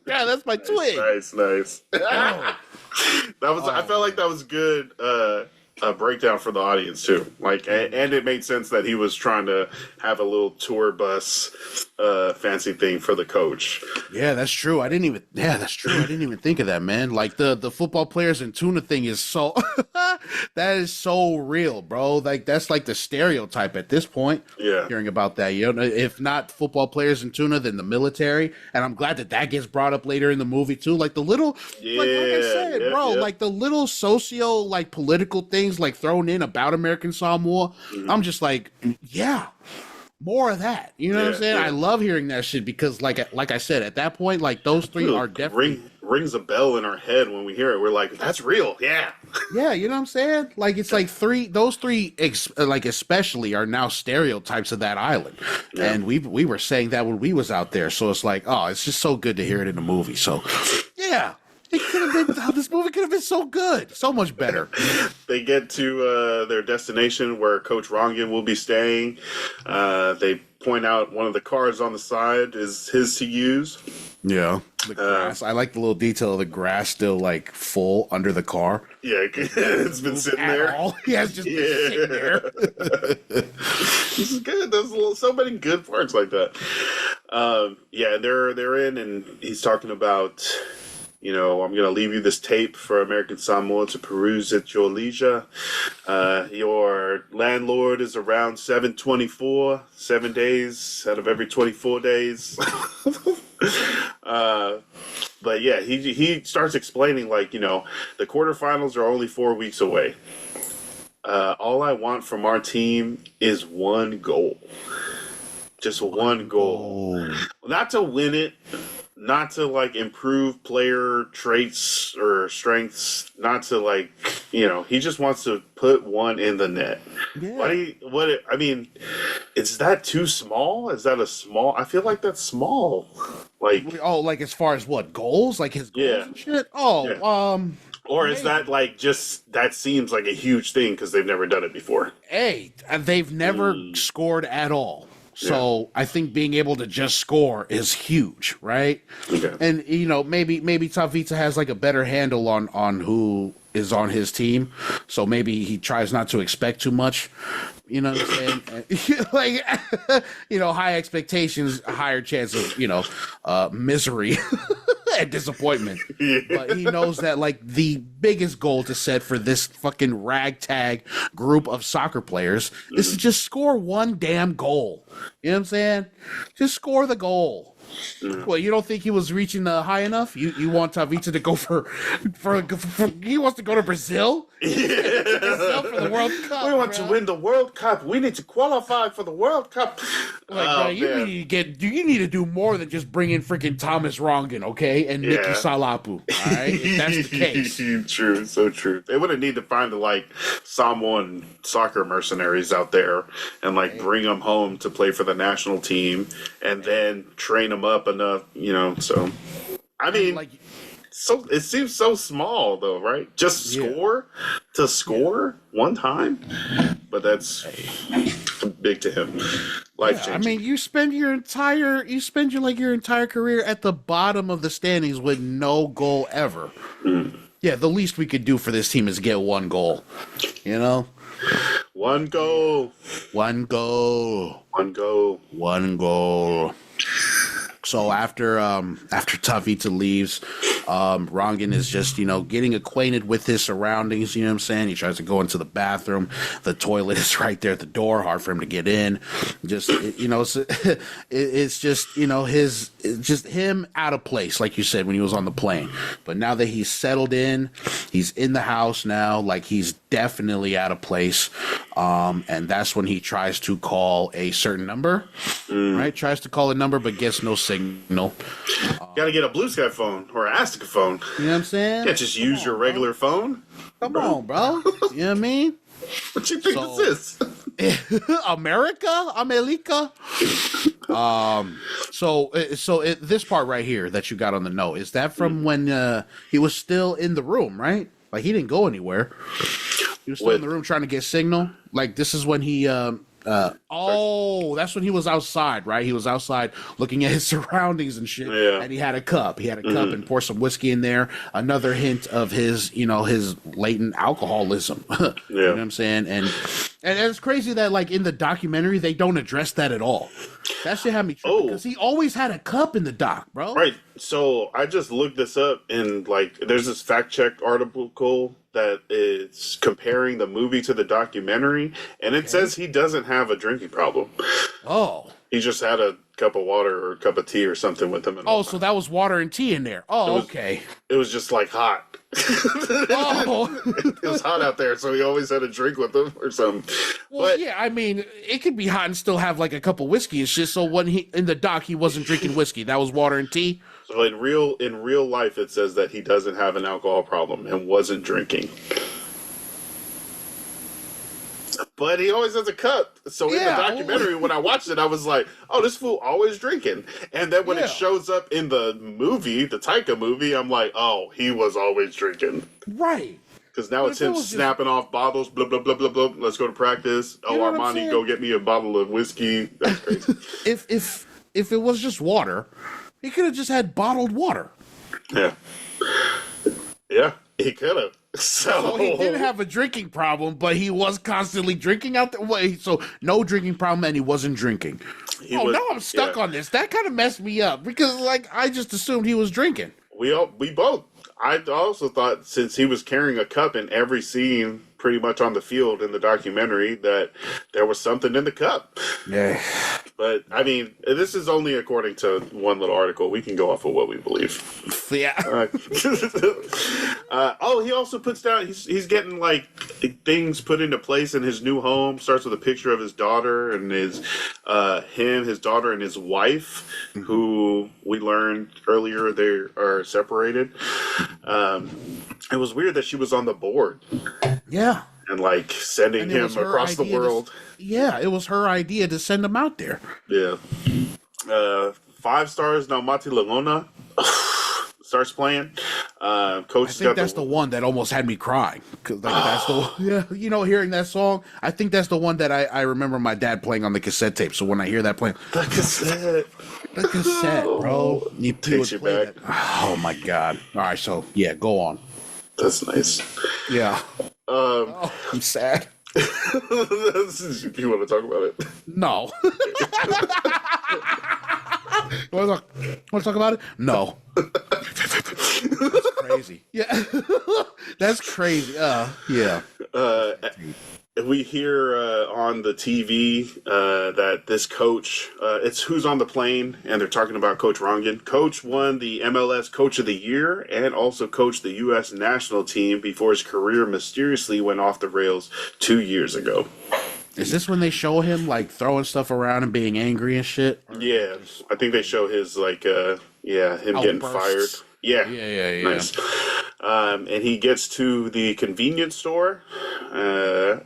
Yeah, that's my twin. Nice. I felt like that was good a breakdown for the audience too. Like, and it made sense that he was trying to have a little tour bus, fancy thing for the coach. Yeah, that's true. That's true. I didn't even think of that, man. Like the football players and tuna thing is so that is so real, bro. Like that's like the stereotype at this point. Yeah. Hearing about that, you know, if not football players and tuna, then the military. And I'm glad that gets brought up later in the movie too. Like the little, like I said, bro, like the little socio, like political things like thrown in about American Samoa. I'm just like, yeah. More of that, you know what I'm saying? I love hearing that shit because, like I said, at that point, like those three are definitely rings a bell in our head when we hear it. We're like, "That's real, yeah." Yeah, you know what I'm saying? Like it's like those three, like especially, are now stereotypes of that island, and we were saying that when we was out there. So it's like, oh, it's just so good to hear it in the movie. So, yeah. It could have been. This movie could have been so good, so much better. They get to their destination where Coach Rongan will be staying. They point out one of the cars on the side is his to use. Yeah, the grass. I like the little detail of the grass still like full under the car. Yeah, it's been sitting there. Yeah, it's just been sitting there. This is good. There's so many good parts like that. Yeah, they're in, and he's talking about. You know, I'm going to leave you this tape for American Samoa to peruse at your leisure. Your landlord is around 7/24, 7 days out of every 24 days. But yeah, he starts explaining, like, you know, the quarterfinals are only 4 weeks away. All I want from our team is one goal. Just one goal. Not to win it. Not to like improve player traits or strengths, not to like, you know, he just wants to put one in the net. Yeah. I mean, is that too small? Is that a small? I feel like that's small. Like, like as far as what goals, like his goals and shit. Or is that like just that seems like a huge thing because they've never done it before? Hey, they've never scored at all. So I think being able to just score is huge, right? Okay. And you know, maybe Tavita has like a better handle on who is on his team, so maybe he tries not to expect too much. You know what I'm saying? Like, you know, high expectations, higher chance of, you know, misery and disappointment. Yeah. But he knows that, like, the biggest goal to set for this fucking ragtag group of soccer players is to just score one damn goal. You know what I'm saying? Just score the goal. Well, you don't think he was reaching high enough? You want Tavita to go for he wants to go to Brazil? Yeah. For the World Cup. We want to win the World Cup. We need to qualify for the World Cup. Like, bro, you need to do more than just bring in freaking Thomas Rongan, okay, and Nicky Salapu. All right, if that's the case. True, so true. They wouldn't need to find the like Samoan soccer mercenaries out there and like bring them home to play for the national team and then train them up enough, you know. So, I mean, like, so it seems so small though, right? Just score one time, but that's big to him. Life changing. I mean, you spend your entire career at the bottom of the standings with no goal ever. Yeah, the least we could do for this team is get one goal. You know, one goal. So after Tavita leaves, Rongan is just, you know, getting acquainted with his surroundings, you know what I'm saying? He tries to go into the bathroom. The toilet is right there at the door, hard for him to get in. Just, you know, it's just, you know, it's just him out of place, like you said, when he was on the plane. But now that he's settled in, he's in the house now, like he's definitely out of place. And that's when he tries to call a certain number, right? Tries to call a number, but gets no signal. Gotta get a Blue Sky phone or an Astica phone. You know what I'm saying? You can't just use your regular phone. Come on, bro. You know what I mean? What you think this is? America. This part right here that you got on the note, is that from when he was still in the room, right? Like he didn't go anywhere. He was still in the room trying to get signal. Like this is when he That's when he was outside, right? He was outside looking at his surroundings and shit. Yeah. And he had a cup. He had a cup and poured some whiskey in there. Another hint of his, his latent alcoholism. You know what I'm saying? And it's crazy that, like, in the documentary, they don't address that at all. That shit had me tripping because he always had a cup in the doc, bro. Right. So I just looked this up, and like, there's this fact check article that is comparing the movie to the documentary, and it says he doesn't have a drinking problem. Oh. He just had a cup of water or a cup of tea or something with him. So that was water and tea in there. Oh, okay. It was just like hot. It was hot out there, so he always had a drink with him or something. Well, but, yeah, I mean, it could be hot and still have like a cup of whiskey and shit. So when he in the doc, he wasn't drinking whiskey. That was water and tea. So in real life, it says that he doesn't have an alcohol problem and wasn't drinking. But he always has a cup. So in the documentary, when I watched it, I was like, oh, this fool always drinking. And then when it shows up in the movie, the Taika movie, I'm like, oh, he was always drinking. Right. Because now it's him snapping off bottles, blah, blah, blah, blah, blah. Let's go to practice. Oh, Armani, go get me a bottle of whiskey. That's crazy. If it was just water, he could have just had bottled water. Yeah. Yeah, he could have. So he didn't have a drinking problem, but he was constantly drinking out there. So no drinking problem, and he wasn't drinking. Now I'm stuck on this. That kind of messed me up because, like, I just assumed he was drinking. We both. I also thought, since he was carrying a cup in every scene, pretty much on the field in the documentary, that there was something in the cup. Yeah. But I mean, this is only according to one little article. We can go off of what we believe. Yeah. He also puts down. He's getting like things put into place in his new home. Starts with a picture of his daughter and his daughter and his wife, who we learned earlier they are separated. It was weird that she was on the board. Yeah. And like sending him across the world. It was her idea to send him out there. Yeah. 5 stars now. Mati Lagona starts playing. Coach, I think that's the one that almost had me crying. Cause that's the hearing that song. I think that's the one that I remember my dad playing on the cassette tape. So when I hear that playing, the cassette, bro, takes you back. Oh my god! All right, so yeah, go on. That's nice. Yeah. I'm sad. You want to talk about it? No. You want to talk about it? No. That's crazy. Yeah. That's crazy. Yeah. We hear on the TV that this coach, it's Who's on the Plane, and they're talking about Coach Rongen. Coach won the MLS Coach of the Year and also coached the U.S. national team before his career mysteriously went off the rails 2 years ago. Is this when they show him, like, throwing stuff around and being angry and shit? Yeah, I think they show his, like, him getting fired. Yeah. Nice. And he gets to the convenience store, and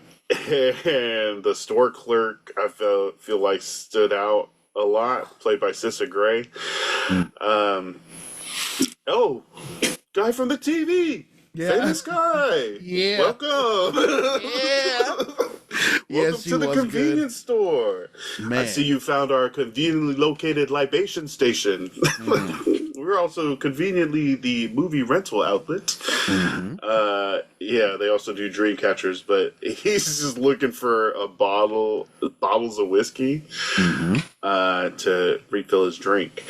the store clerk, I feel like, stood out a lot, played by Sissa Gray. Guy from the TV. Famous guy. Yeah. Welcome. Yeah. Welcome to the convenience store. Man. I see you found our conveniently located libation station. We're also conveniently the movie rental outlet. They also do dream catchers, but he's just looking for bottles of whiskey to refill his drink.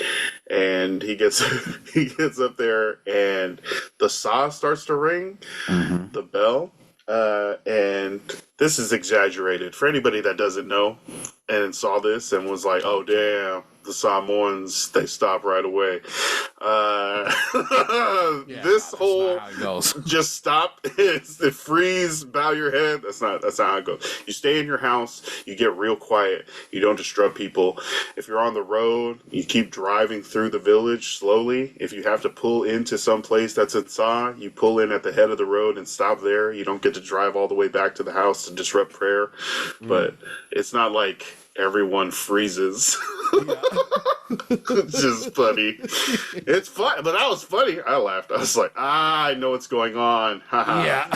And he gets up there, and the saw starts to ring, the bell. And this is exaggerated for anybody that doesn't know and saw this and was like, oh, damn, the Samoans, they stop right away. This whole just stop, it freeze, bow your head. That's not how it goes. You stay in your house, you get real quiet, you don't disrupt people. If you're on the road, you keep driving through the village slowly. If you have to pull into some place that's in Sa, you pull in at the head of the road and stop there. You don't get to drive all the way back to the house to disrupt prayer. But it's not like everyone freezes. It's just funny. It's fun, but that was funny. I laughed. I was like, I know what's going on. Yeah.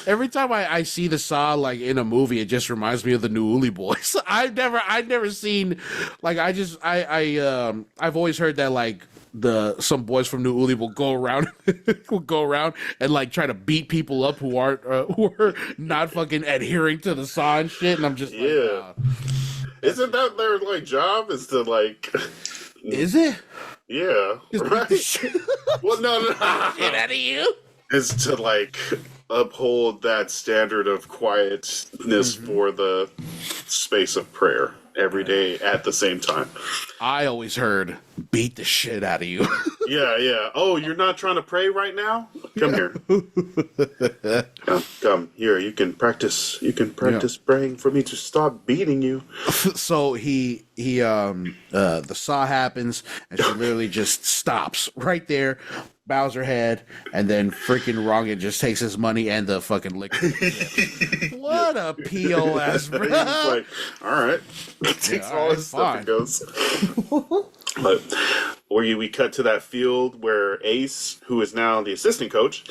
Every time I see the Saw like in a movie, it just reminds me of the New Uli Boys. I've never seen like I've always heard that like some boys from New Uli will go around and like try to beat people up who are not fucking adhering to the Saw and shit. And I'm just like, Yeah. Isn't that their like job? Is to like is it? Yeah. Just beat Right. the shit Well, no. get out of you. Is to like uphold that standard of quietness for the space of prayer every day at the same time. I always heard beat the shit out of you. Yeah. Oh, you're not trying to pray right now? Come here. Come here. You can practice praying for me to stop beating you. So the Saw happens and she literally just stops right there, bows her head, and then freaking Rongan just takes his money and the fucking liquor. What a POS, bro. He's like, all right. Takes all his stuff and goes. But we cut to that field where Ace, who is now the assistant coach,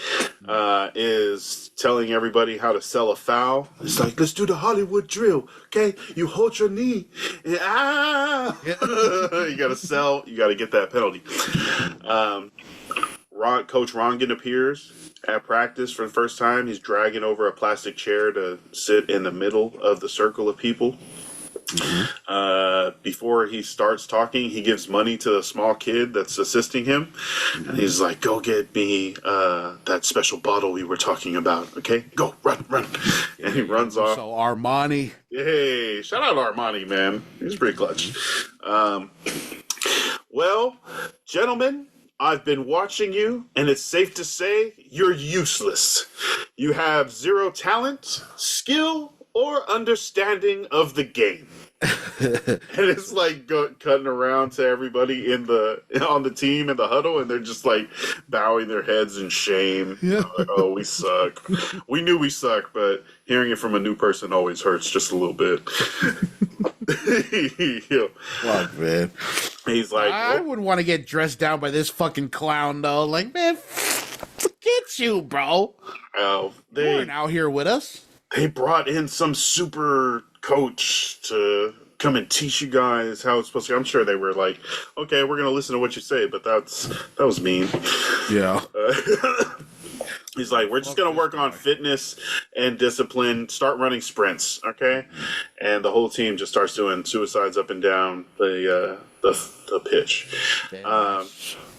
is telling everybody how to sell a foul. It's like, let's do the Hollywood drill, okay? You hold your knee, and you gotta get that penalty. Coach Rongan appears at practice for the first time. He's dragging over a plastic chair to sit in the middle of the circle of people. Before he starts talking, he gives money to the small kid that's assisting him, and he's like, "Go get me that special bottle we were talking about. Okay, go run!" And he runs off. So Armani, Hey, shout out Armani, man. He's pretty clutch. Well, gentlemen, I've been watching you, and it's safe to say you're useless. You have zero talent, skill, or understanding of the game. And it's like cutting around to everybody on the team in the huddle, and they're just like bowing their heads in shame. Yeah. Like, oh, we suck. We knew we suck, but hearing it from a new person always hurts just a little bit. fuck, man. He's like, I wouldn't want to get dressed down by this fucking clown though. Like, man, forget you, bro. oh, You weren't out here with us. they brought in some super coach to come and teach you guys how it's supposed to go. I'm sure they were like, okay, we're gonna listen to what you say, but that was mean. Yeah. He's like, we're just gonna work on fitness and discipline. Start running sprints, okay? And the whole team just starts doing suicides up and down the pitch.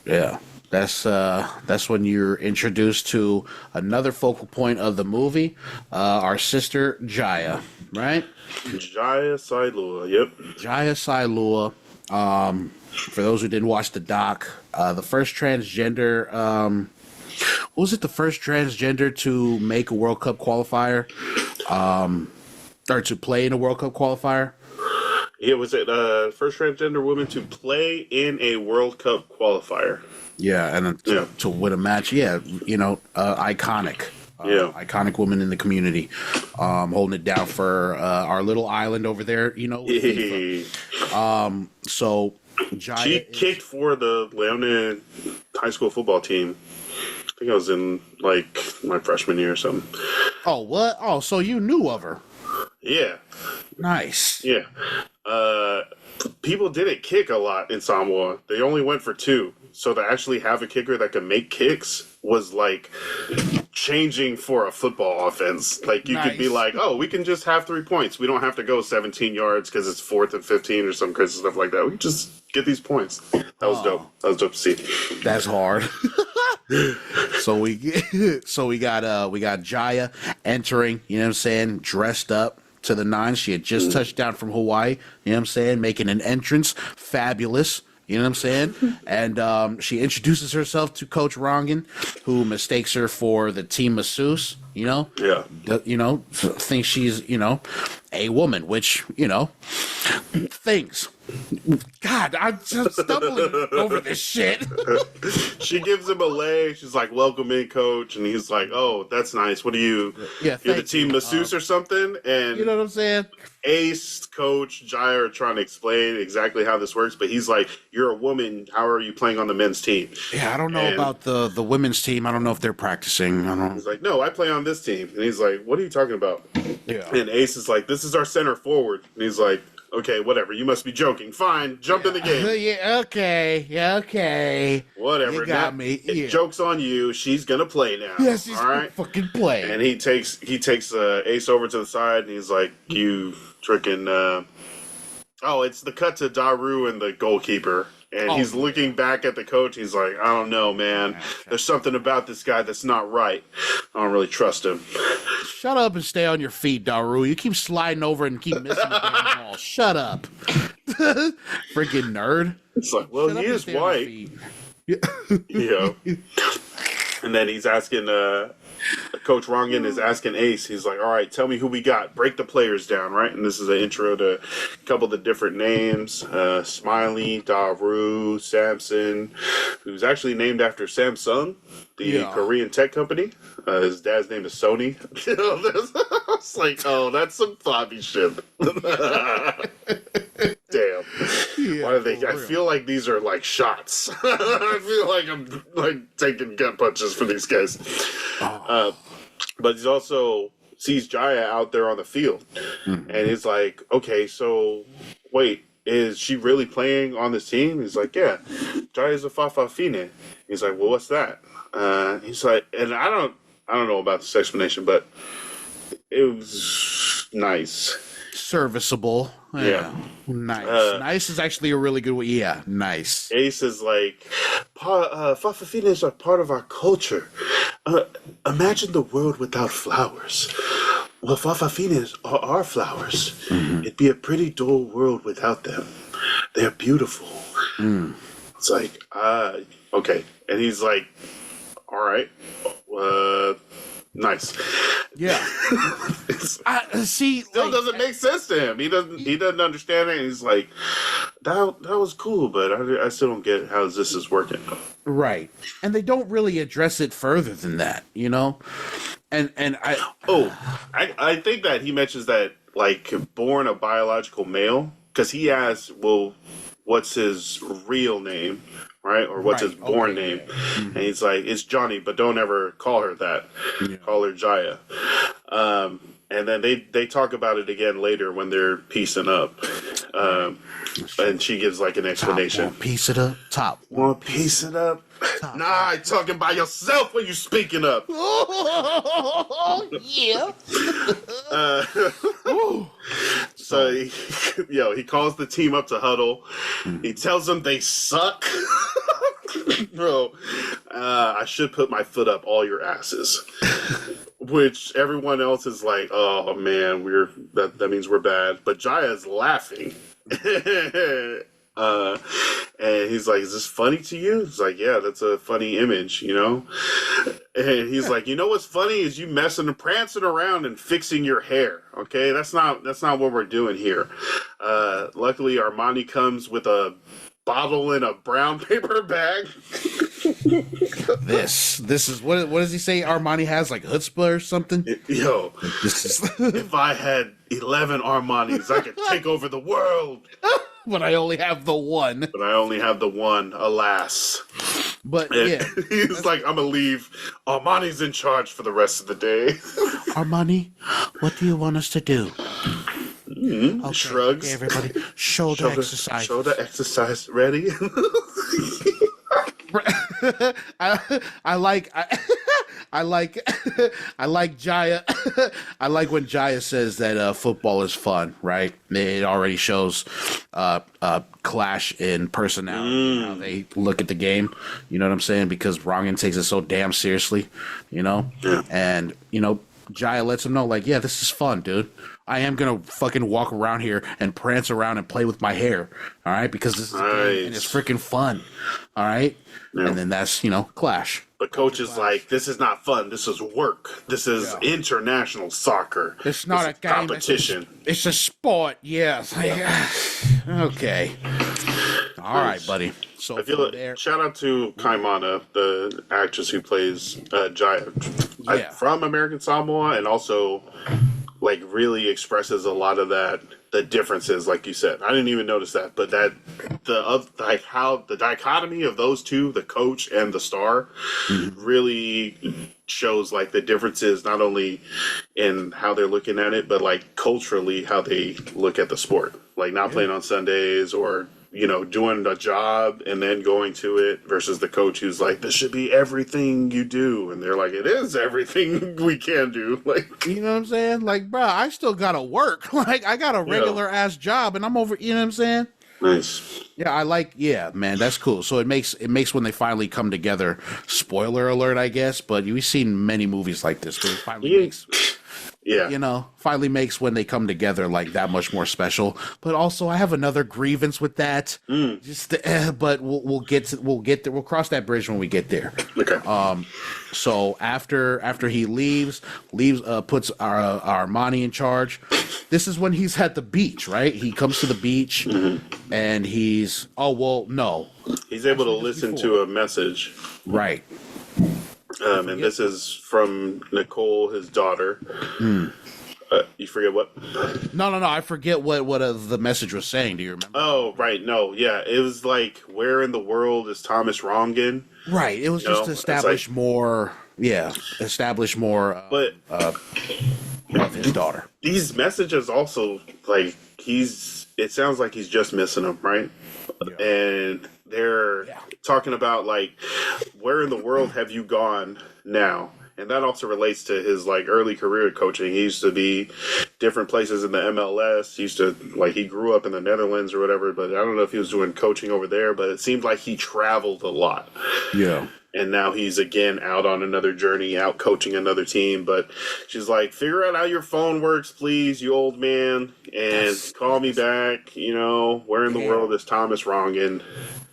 Yeah. That's when you're introduced to another focal point of the movie, our sister Jaya, right? Jaya Sailua, yep. Jaya Sailua. For those who didn't watch the doc, the first transgender. Was it the first transgender to make a World Cup qualifier, or to play in a World Cup qualifier? It was the first transgender woman to play in a World Cup qualifier. Yeah, and then to win a match. Yeah, iconic. Iconic woman in the community, holding it down for our little island over there. So she kicked for the Leone high school football team. I think I was in like my freshman year or something. Oh, what? Oh, so you knew of her? Yeah. Nice. Yeah. People didn't kick a lot in Samoa. They only went for 2. So to actually have a kicker that could make kicks was like changing for a football offense. Like you could be like, oh, we can just have 3 points. We don't have to go 17 yards because it's 4th and 15 or some crazy stuff like that. We can just get these points. That was dope. That was dope to see. That's hard. So we got Jaya entering, you know what I'm saying, dressed up to the nines. She had just touched down from Hawaii, you know what I'm saying, making an entrance. Fabulous. You know what I'm saying? And she introduces herself to Coach Rongan, who mistakes her for the team masseuse, you know? Yeah. Thinks she's, a woman, which, things. God, I'm just stumbling over this shit. She gives him a lei. She's like, "Welcome in, coach," and he's like, "Oh, that's nice. What are you? Yeah, You're the thank team you. masseuse or something?" And You know what I'm saying? Ace, Coach, Jaya are trying to explain exactly how this works, but he's like, "You're a woman. How are you playing on the men's team?" Yeah, I don't know And about the women's team. I don't know if they're practicing. I don't. he's like, "No, I play on this team." And he's like, "What are you talking about?" Yeah. And Ace is like, "This is our center forward." And he's like, "Okay, whatever. You must be joking. Fine, jump in the game. Yeah. Okay. Yeah. Okay. Whatever. You got me. Yeah. Joke's on you. She's gonna play now. Yeah, she's all right." fucking play. And he takes Ace over to the side, and he's like, "You freaking." Oh, it's the cut to Daru and the goalkeeper. And he's looking back at the coach. He's like, "I don't know, man. There's something about this guy that's not right. I don't really trust him." Shut up and stay on your feet, Daru. You keep sliding over and keep missing the damn ball. Shut up. Freaking nerd. It's like, well, Shut he up and is stay on your white. feet. You know. And then he's asking, Coach Rongan is asking Ace, he's like, "All right, tell me who we got. Break the players down," right? And this is an intro to a couple of the different names. Smiley, Daru, Samson, who's actually named after Samsung, the Korean tech company. His dad's name is Sony. It's like, oh, that's some floppy shit. Damn. Yeah, Why are they? I feel like these are like shots. I feel like I'm like taking gut punches for these guys. But he's also sees Jaya out there on the field, and he's like, "Okay, so wait, is she really playing on this team?" He's like, "Yeah, Jaya's a Fane." He's like, "Well, what's that?" He's like, and I don't know about this explanation, but it was nice. Serviceable. Yeah. Nice. Nice is actually a really good one. Yeah, nice. Ace is like, Fafafinas are part of our culture. Imagine the world without flowers. Well, Fafafinas are our flowers. It'd be a pretty dull world without them. They're beautiful. It's like, okay. And he's like, all right. Nice. Yeah. See, still doesn't make sense to him. He doesn't understand it. And he's like, that was cool, but I still don't get how this is working. Right. And they don't really address it further than that, you know? And I think that he mentions that, like, born a biological male, because he asks, well, what's his real name? Right? Or what's his born name? And he's like, it's Johnny, but don't ever call her that. Yeah. Call her Jaya. And then they talk about it again later when they're piecing up. And she gives like an explanation. Top, piece it up. Top. Want to piece it up? Top. Nah, you're talking by yourself when you speaking up. Oh, yeah. So, he calls the team up to huddle. He tells them they suck. Bro, I should put my foot up all your asses. Which everyone else is like, oh man, that means we're bad. But Jaya's laughing. And he's like, is this funny to you? He's like, yeah, that's a funny image, you know? And he's like, you know what's funny is you messing and prancing around and fixing your hair. Okay, that's not what we're doing here. Luckily Armani comes with a bottle in a brown paper bag. This is what does he say Armani has, like chutzpah or something? Yo, if I had 11 Armanis, I could take over the world. But I only have the one. Alas. But and yeah. He's like, I'm gonna leave. Armani's in charge for the rest of the day. Armani, what do you want us to do? Okay, shrugs. Okay, everybody, shoulder exercise. Shoulder exercise. Ready? I like Jaya. I like when Jaya says that football is fun, right? It already shows clash in personality, how they look at the game. You know what I'm saying? Because Rongan takes it so damn seriously, you know? Yeah. And, Jaya lets him know, like, yeah, this is fun, dude. I am going to fucking walk around here and prance around and play with my hair, all right? Because this is a game and it's freaking fun, all right? Yeah. And then that's, clash. But coach is like, this is not fun. This is work. This is international soccer. It's not a game. Competition. It's a sport, yes. Okay. All right, buddy. So I feel from like there, shout out to Kaimana, the actress who plays yeah. from American Samoa, and also like really expresses a lot of that the differences, like you said. I didn't even notice that, but that like how the dichotomy of those two, the coach and the star, really shows like the differences not only in how they're looking at it, but like culturally how they look at the sport, like not playing on Sundays or doing a job and then going to it versus the coach who's like, this should be everything you do. And they're like, it is everything we can do. Like, You know what I'm saying? Like, bro, I still gotta work. Like, I got a regular ass job, and I'm over. You know what I'm saying? nice. Yeah, yeah, man, that's cool. So it makes when they finally come together. Spoiler alert, I guess, but we've seen many movies like this where it finally makes. Yeah. Finally makes when they come together like that much more special. But also, I have another grievance with that. But we'll get there. We'll cross that bridge when we get there. Okay. So after he leaves, puts our Armani in charge. This is when he's at the beach, right? He comes to the beach, and he's no, He's able to listen to a message. right. And this is from Nicole, his daughter. You forget what? No. I forget what the message was saying. Do you remember? Oh, right. No, yeah. It was like, where in the world is Thomas Rongen? Right. It was just to establish more. Yeah, establish more. But of his daughter. These messages also, like, it sounds like he's just missing them, right? Yeah. And they're talking about, like, where in the world have you gone now? And that also relates to his, like, early career coaching. He used to be different places in the MLS. He grew up in the Netherlands or whatever, but I don't know if he was doing coaching over there, but it seemed like he traveled a lot. Yeah. And now he's again out on another journey, out coaching another team. But she's like, figure out how your phone works, please, you old man, and call me back. Where in the world is Thomas Rongen?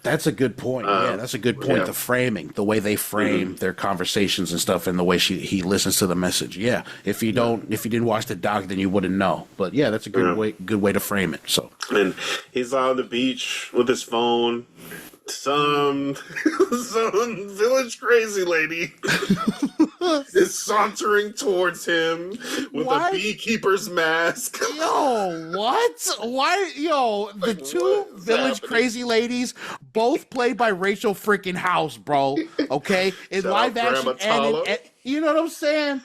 That's a good point. That's a good point. Yeah. The framing, the way they frame their conversations and stuff, and the way he listens to the message. Yeah. If you didn't watch the doc, then you wouldn't know. But yeah, that's a good way to frame it. So. And he's on the beach with his phone. Some village crazy lady is sauntering towards him with a beekeeper's mask. Yo, what? Why? Yo, the two village crazy ladies, both played by Rachel freaking House, bro. Okay, in live action and you know what I'm saying?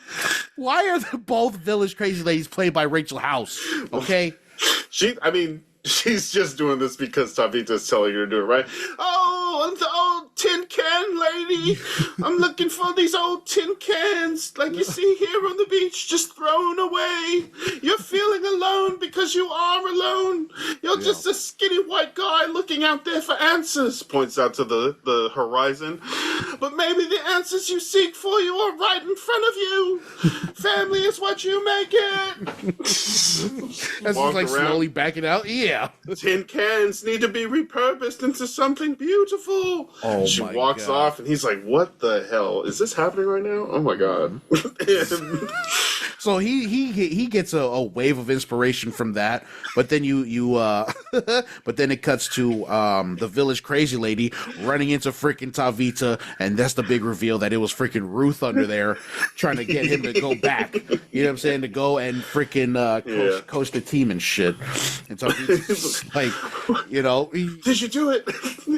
Why are both village crazy ladies played by Rachel House? Okay, she's just doing this because Tavita's telling her to do it, right? Oh, the old tin can lady. I'm looking for these old tin cans like you see here on the beach, just thrown away. You're feeling alone because you are alone. You're just a skinny white guy looking out there for answers, points out to the horizon. But maybe the answers you seek for you are right in front of you. Family is what you make it. that's just like slowly backing out. Yeah. Tin cans need to be repurposed into something beautiful. Oh, she my walks God. off, and he's like, "What the hell is this happening right now? Oh my God!" So he gets a wave of inspiration from that, but then but then it cuts to the village crazy lady running into freaking Tavita, and that's the big reveal that it was freaking Ruth under there trying to get him to go back. You know what I'm saying? To go and freaking coach the team and shit. And Tavita's like, Did you do it?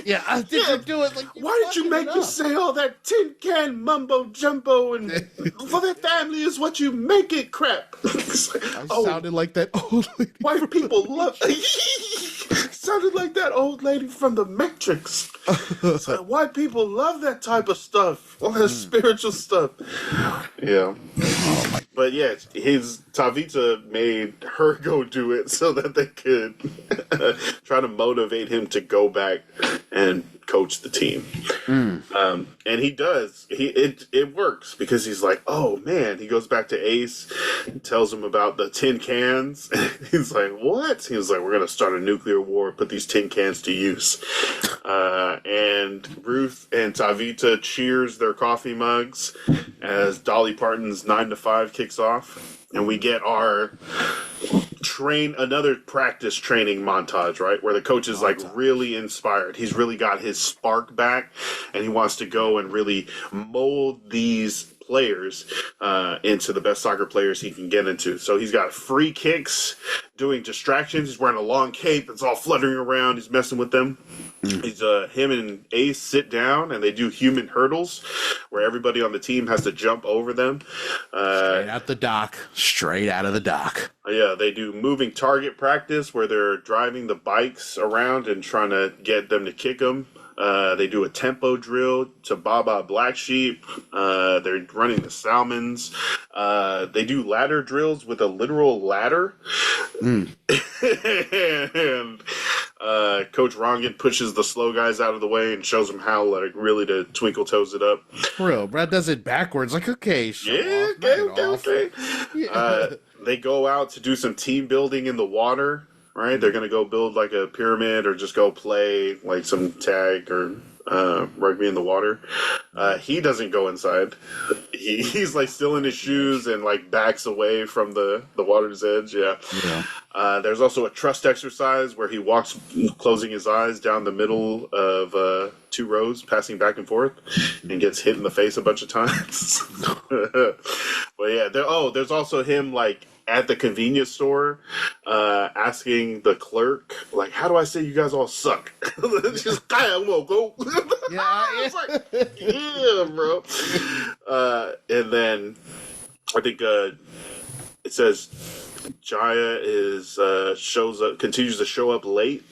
yeah, did you do it? Like, why did you make me say all that tin can mumbo jumbo and for the family is what you make it crap? I sounded like that old lady. White people love. Sounded like that old lady from The Matrix. So white people love that type of stuff, all that spiritual stuff. Yeah. But yeah, his Tavita made her go do it so that they could try to motivate him to go back and coach the team. And he does. It works because he's like, oh man. He goes back to Ace and tells him about the tin cans. He's like, what? He was like, we're gonna start a nuclear war, put these tin cans to use. And Ruth and Tavita cheers their coffee mugs as Dolly Parton's 9 to 5 kicks off. And we get our another practice training montage, right? Where the coach is like really inspired. He's really got his spark back, and he wants to go and really mold these players into the best soccer players he can get into. So he's got free kicks, doing distractions. He's wearing a long cape. It's all fluttering around. He's messing with them. He's him and Ace sit down and they do human hurdles where everybody on the team has to jump over them. Straight out the dock. Straight out of the dock. Yeah, they do moving target practice where they're driving the bikes around and trying to get them to kick them. They do a tempo drill to Baba Black Sheep. They're running the Salmons. They do ladder drills with a literal ladder. And Coach Rongan pushes the slow guys out of the way and shows them how, like, really to twinkle toes it up. For real, Brad does it backwards. Like, okay, okay. Yeah. They go out to do some team building in the water. Right, they're gonna go build like a pyramid, or just go play like some tag or rugby in the water. He doesn't go inside. He's like still in his shoes and like backs away from the water's edge. Yeah. There's also a trust exercise where he walks, closing his eyes down the middle of 2 rows, passing back and forth, and gets hit in the face a bunch of times. But yeah, there's also him like at the convenience store, asking the clerk, like, how do I say you guys all suck? Just, I'm gonna go. It's like, yeah, bro. And then I think it says Jaya continues to show up late.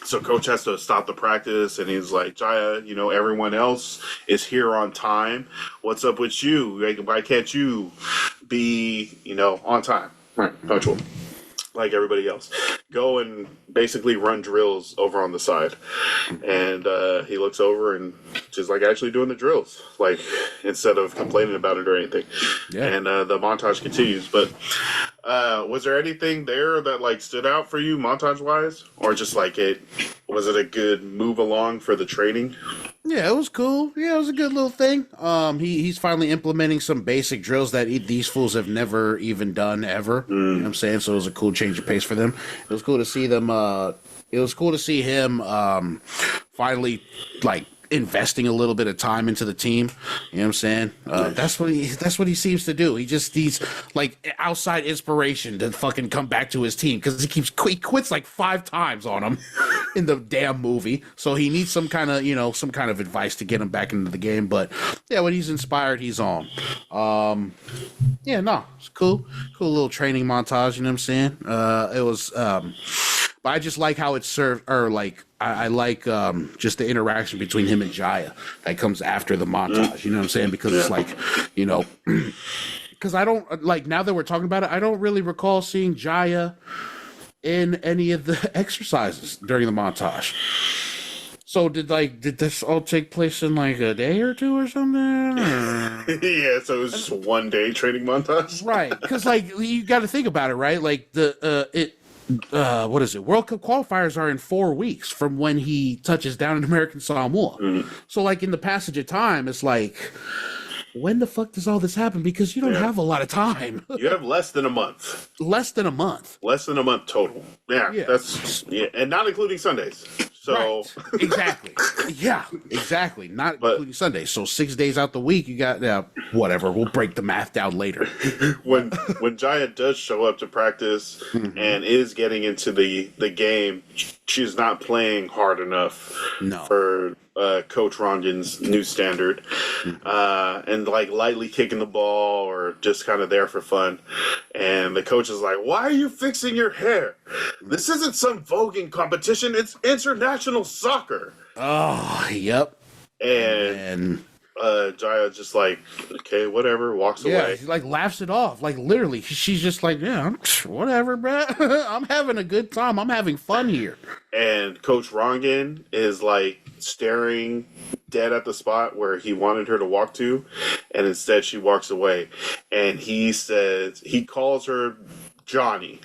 So coach has to stop the practice, and he's like, Jaya, everyone else is here on time. What's up with you? Why can't you be, on time? Right, punctual, like everybody else. Go and basically run drills over on the side. And he looks over and just like actually doing the drills, like instead of complaining about it or anything. Yeah. And the montage continues. But was there anything there that like stood out for you montage wise, or just like was it a good move along for the training? Yeah, it was cool. Yeah, it was a good little thing. He's finally implementing some basic drills that these fools have never even done ever. You know what I'm saying? So it was a cool change of pace for them. It was cool to see them. It was cool to see him finally like investing a little bit of time into the team. You know what I'm saying? That's what he seems to do. He's like outside inspiration to fucking come back to his team, because he quits like 5 times on him in the damn movie. So he needs some kind of advice to get him back into the game. But yeah, when he's inspired, he's on. It's cool little training montage. You know what I'm saying? It was. But I just like how it's served, or like I like just the interaction between him and Jaya that comes after the montage. You know what I'm saying? Because it's like, because I don't like, now that we're talking about it, I don't really recall seeing Jaya in any of the exercises during the montage. So did this all take place in like a day or 2 or something? Yeah, so it was just 1 day training montage, right? Because like you got to think about it, right? Like what is it? World Cup qualifiers are in 4 weeks from when he touches down in American Samoa. So like in the passage of time, it's like, when the fuck does all this happen? Because you don't have a lot of time. You have less than a month. Less than a month total. Yeah. That's and not including Sundays. So right. Exactly. Yeah, exactly. Not including Sundays. So 6 days out the week, you got whatever. We'll break the math down later. when Jaya does show up to practice and is getting into the game, she's not playing hard enough for Coach Rongan's new standard, and like lightly kicking the ball or just kind of there for fun. And the coach is like, "Why are you fixing your hair? This isn't some voguing competition. It's international soccer." Oh, yep. And Jaya just like, okay, whatever, walks away. She like laughs it off. Like literally, she's just like, yeah, whatever, bro. I'm having a good time. I'm having fun here. And Coach Rongan is like staring dead at the spot where he wanted her to walk to, and instead she walks away. And he calls her Johnny,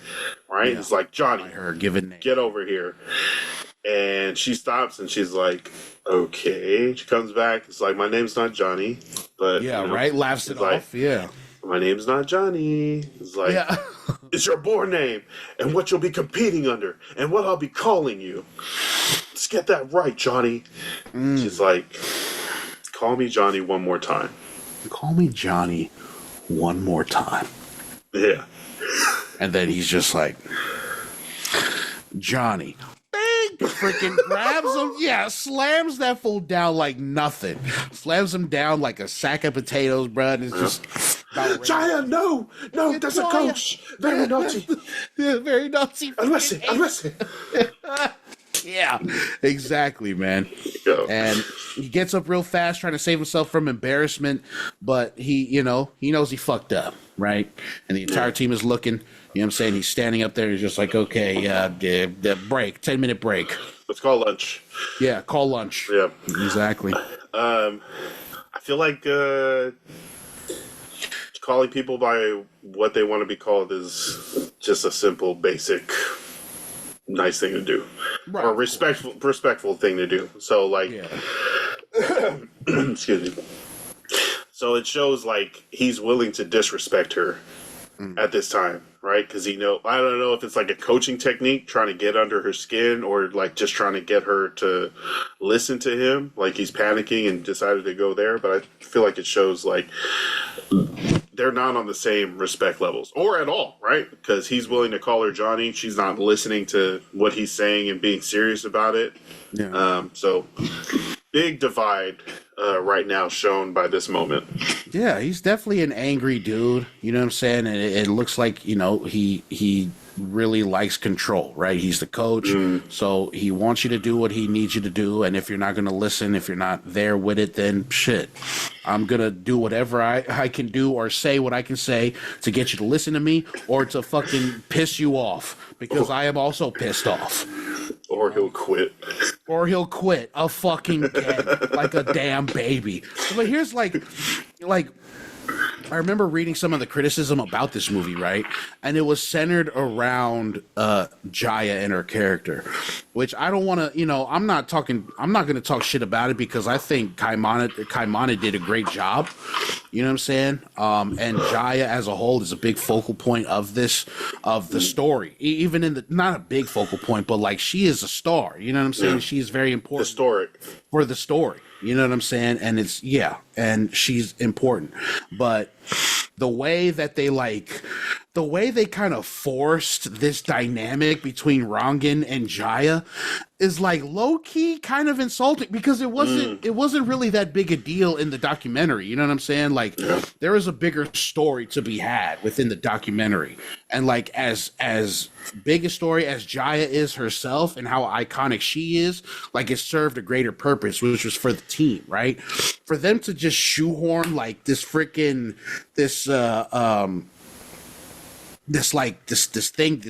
right? It's like, Johnny, her given name, get over here. And she stops and she's like, okay. She comes back. It's like, my name's not Johnny. But right? Laughs it off. Yeah. My name's not Johnny. It's like, is your born name and what you'll be competing under and what I'll be calling you. Let's get that right, Johnny. She's like, call me Johnny one more time. Call me Johnny one more time. Yeah. And then he's just like, Johnny. Big freaking grabs him. Yeah, slams that fool down like nothing. Slams him down like a sack of potatoes, bro. And it's just Jaya, no, there's a coach. Very naughty. Yeah, very naughty. Listen. Yeah, exactly, man. And he gets up real fast trying to save himself from embarrassment, but he knows he fucked up, right? And the entire team is looking, you know what I'm saying? He's standing up there, he's just like, okay, the break, 10-minute break. Let's call lunch. Yeah, call lunch. Yeah. Exactly. I feel like calling people by what they want to be called is just a simple, basic, nice thing to do, right, or respectful thing to do. So like, excuse me. So it shows like he's willing to disrespect her at this time, right? Because I don't know if it's like a coaching technique, trying to get under her skin, or like just trying to get her to listen to him. Like he's panicking and decided to go there, but I feel like it shows like they're not on the same respect levels, or at all, right? Because he's willing to call her Johnny. She's not listening to what he's saying and being serious about it. Yeah. So big divide right now shown by this moment. Yeah, he's definitely an angry dude. You know what I'm saying? And it looks like, he really likes control, right? He's the coach, so he wants you to do what he needs you to do, and if you're not going to listen, if you're not there with it, then shit, I'm going to do whatever I can do or say what I can say to get you to listen to me or to fucking piss you off, because I am also pissed off. Or he'll quit. Or he'll quit a fucking kid like a damn baby. But here's like I remember reading some of the criticism about this movie, right? And it was centered around Jaya and her character, which I don't want to, I'm not going to talk shit about it, because I think Kaimana did a great job. You know what I'm saying? And Jaya as a whole is a big focal point of the story. Even in not a big focal point, but like she is a star. You know what I'm saying? Yeah. She is very important. Historic. For the story. You know what I'm saying? And and she's important. But the way they kind of forced this dynamic between Rangan and Jaya is like low key kind of insulting, because it wasn't really that big a deal in the documentary. You know what I'm saying? Like there is a bigger story to be had within the documentary. And like as big a story as Jaya is herself and how iconic she is, like it served a greater purpose, which was for the team, right? For them to just shoehorn like this thing,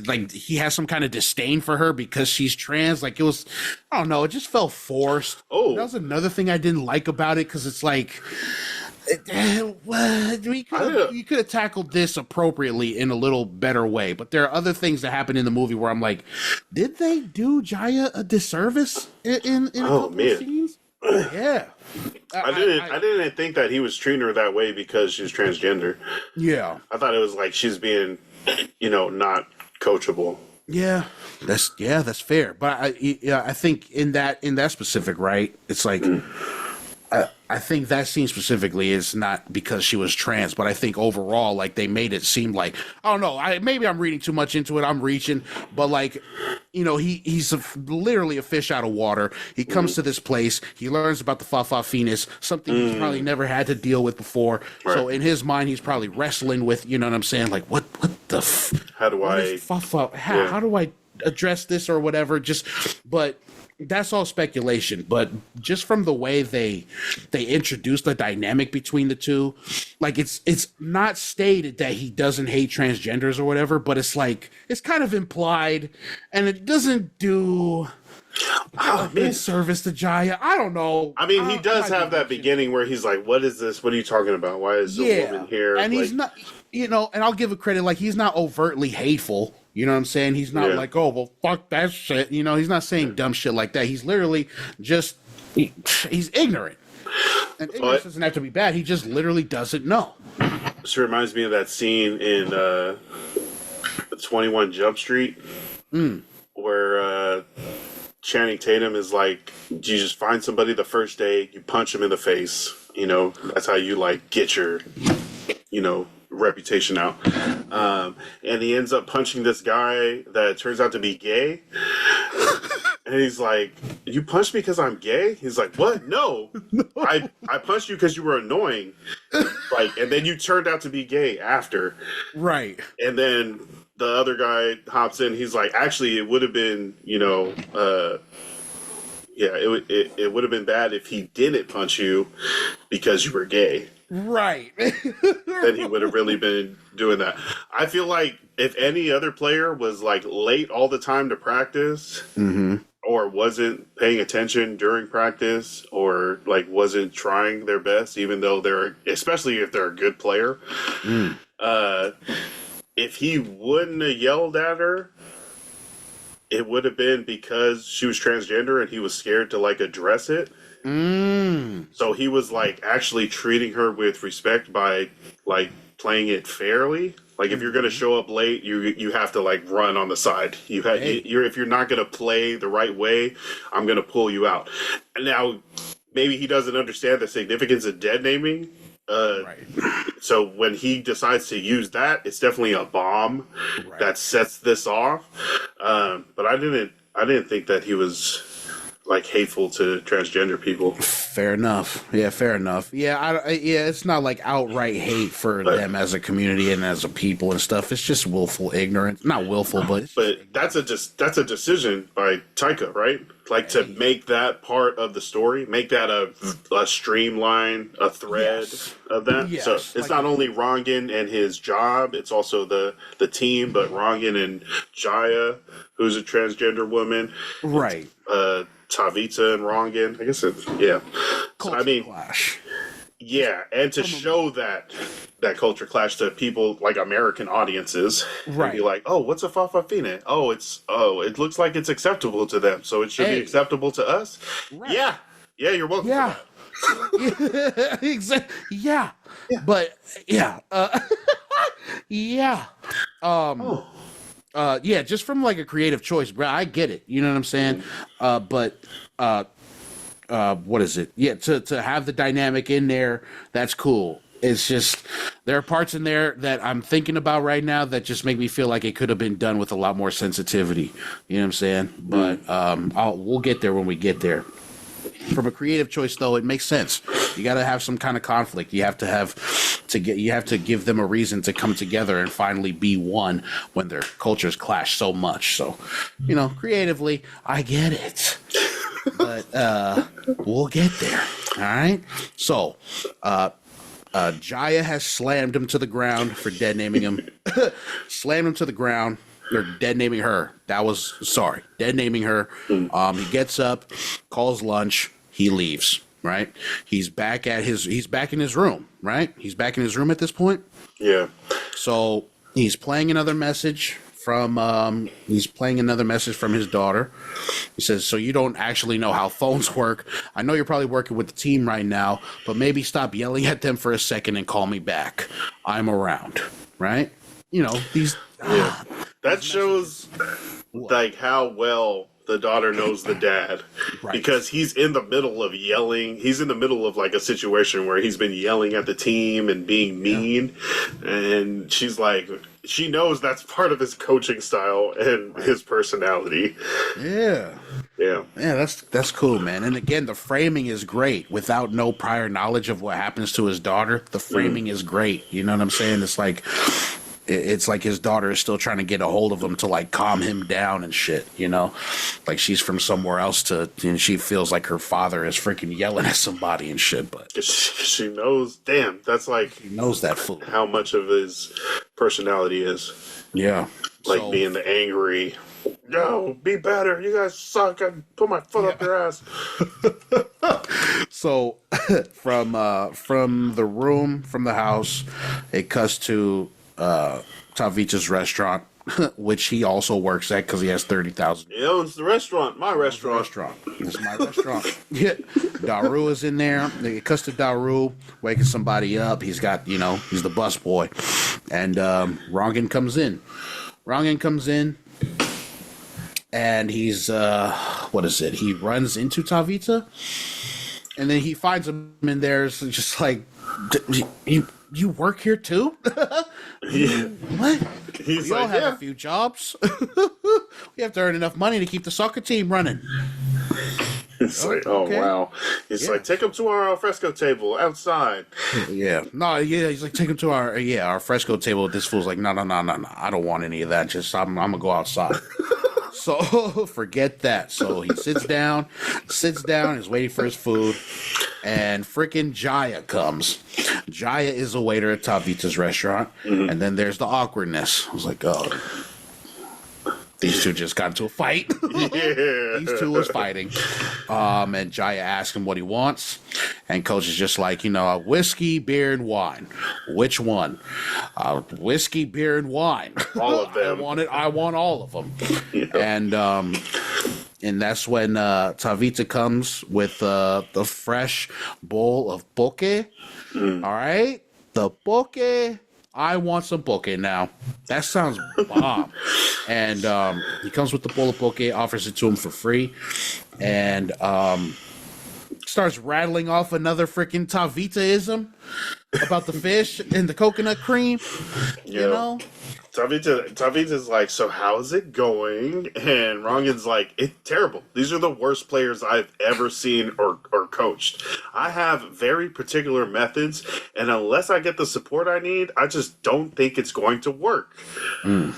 like he has some kind of disdain for her because she's trans. Like it was, I don't know, it just felt forced. Oh, that was another thing I didn't like about it, because it's like you could have tackled this appropriately in a little better way. But there are other things that happen in the movie where I'm like, did they do Jaya a disservice in a couple of scenes? Yeah. I didn't think that he was treating her that way because she's transgender. Yeah. I thought it was like she's being, not coachable. Yeah, that's fair. But I think in that specific, right, it's like I think that scene specifically is not because she was trans, but I think overall, like, they made it seem like, I don't know, maybe I'm reading too much into it, I'm reaching, but like, he's literally a fish out of water. He comes to this place, he learns about the Fafafines, something he's probably never had to deal with before. Right. So in his mind, he's probably wrestling with, you know what I'm saying? Like, what the how do I address this or whatever? But that's all speculation. But just from the way they introduced the dynamic between the two, like it's not stated that he doesn't hate transgenders or whatever, but it's like it's kind of implied, and it doesn't do good service to Jaya. I don't know. I mean, he does have that beginning where he's like, "What is this? What are you talking about? Why is the woman here?" And he's not, and I'll give a credit, like he's not overtly hateful. You know what I'm saying? He's not like, oh, well, fuck that shit. He's not saying dumb shit like that. He's literally just, he's ignorant. And ignorance doesn't have to be bad. He just literally doesn't know. This reminds me of that scene in 21 Jump Street, where Channing Tatum is like, you just find somebody the first day, you punch him in the face. You know, that's how you like get your, reputation out. And he ends up punching this guy that turns out to be gay. And he's like, "You punched me because I'm gay?" He's like, "What? No. I punched you because you were annoying." Like, and then you turned out to be gay after. Right. And then the other guy hops in. He's like, "Actually, it would have been, it would have been bad if he didn't punch you because you were gay." Right. Then he would have really been doing that. I feel like if any other player was like late all the time to practice, or wasn't paying attention during practice, or like wasn't trying their best, even though especially if they're a good player, if he wouldn't have yelled at her, it would have been because she was transgender and he was scared to like address it. So he was like actually treating her with respect by like playing it fairly. Like if you're gonna show up late, you have to like run on the side. If you're not gonna play the right way, I'm gonna pull you out. And now maybe he doesn't understand the significance of dead naming. Right. So when he decides to use that, it's definitely a bomb that sets this off. But I didn't think that he was like hateful to transgender people. Fair enough. Yeah, fair enough. Yeah, it's not like outright hate for them as a community and as a people and stuff. It's just willful ignorance. Not willful, but that's a decision by Taika, right? Like to make that part of the story, make that a streamline, a thread of that. Yes. So it's like, not only Rangan and his job, it's also the team, but Rangan and Jaya, who's a transgender woman. Right. Tavita and Rangan. I guess so, clash. Yeah, and to show that culture clash to people like American audiences, right? And be like, "Oh, what's a Fane? Oh, it looks like it's acceptable to them, so it should be acceptable to us." Right. Yeah, you're welcome. Yeah, exactly. Yeah, but just from like a creative choice, bro. I get it. You know what I'm saying? What is it? Yeah, to have the dynamic in there, that's cool. It's just there are parts in there that I'm thinking about right now that just make me feel like it could have been done with a lot more sensitivity. You know what I'm saying? But we'll get there when we get there. From a creative choice, though, it makes sense. You got to have some kind of conflict. You have to give them a reason to come together and finally be one when their cultures clash so much. So, creatively, I get it. But we'll get there. All right. So, Jaya has slammed him to the ground for dead naming him. Slammed him to the ground. Or dead naming her. Dead naming her. He gets up, calls lunch. He leaves. Right. He's back in his room. Right. He's back in his room at this point. Yeah. So he's playing another message from his daughter. He says, "So you don't actually know how phones work. I know you're probably working with the team right now, but maybe stop yelling at them for a second and call me back. I'm around." Right? These that shows like how well the daughter knows the dad, because he's in the middle of yelling. He's in the middle of like a situation where he's been yelling at the team and being mean, and she's like, she knows that's part of his coaching style and his personality. Yeah, that's cool, man. And again, the framing is great. Without no prior knowledge of what happens to his daughter, the framing is great. You know what I'm saying? It's like his daughter is still trying to get a hold of him to like calm him down and shit, like she's from somewhere else and she feels like her father is freaking yelling at somebody and shit, but she knows, damn, that's like, she knows that fool, how much of his personality is. Yeah. Like being the angry, "No, be better. You guys suck. I put my foot up your ass." So from the house, it cuts to Tavita's restaurant, which he also works at because he has 30,000. He owns the restaurant. My restaurant. It's my restaurant. Yeah. Daru is in there. It cuts to Daru waking somebody up. He's got, he's the bus boy. And Rangan comes in. Rangan comes in, and he's what is it? He runs into Tavita, and then he finds him in there. It's just like, you work here too? Yeah. What? He's We all like, have yeah. a few jobs. We have to earn enough money to keep the soccer team running. It's like, oh, okay. wow. He's Yeah. like, take him to our alfresco table outside. Yeah. No, yeah, he's like, take him to our fresco table. This fool's like, no. I don't want any of that. Just, I'm going to go outside. So, forget that. So, he sits down, is waiting for his food, and freaking Jaya comes. Jaya is a waiter at Tavita's restaurant, and then there's the awkwardness. I was like, oh, these two just got into a fight. Yeah. These two was fighting. And Jaya asks him what he wants. And Coach is just like, whiskey, beer, and wine. Which one? Whiskey, beer, and wine. All of them. I want all of them. Yeah. And that's when Tavita comes with the fresh bowl of poke. All right? The poke. I want some poke now. That sounds bomb. And he comes with the bowl of poke, offers it to him for free, and starts rattling off another freaking Tavita-ism about the fish and the coconut cream. You know? Tavita's like, so how's it going? And Rangan's like, it's terrible. These are the worst players I've ever seen or coached. I have very particular methods, and unless I get the support I need, I just don't think it's going to work. And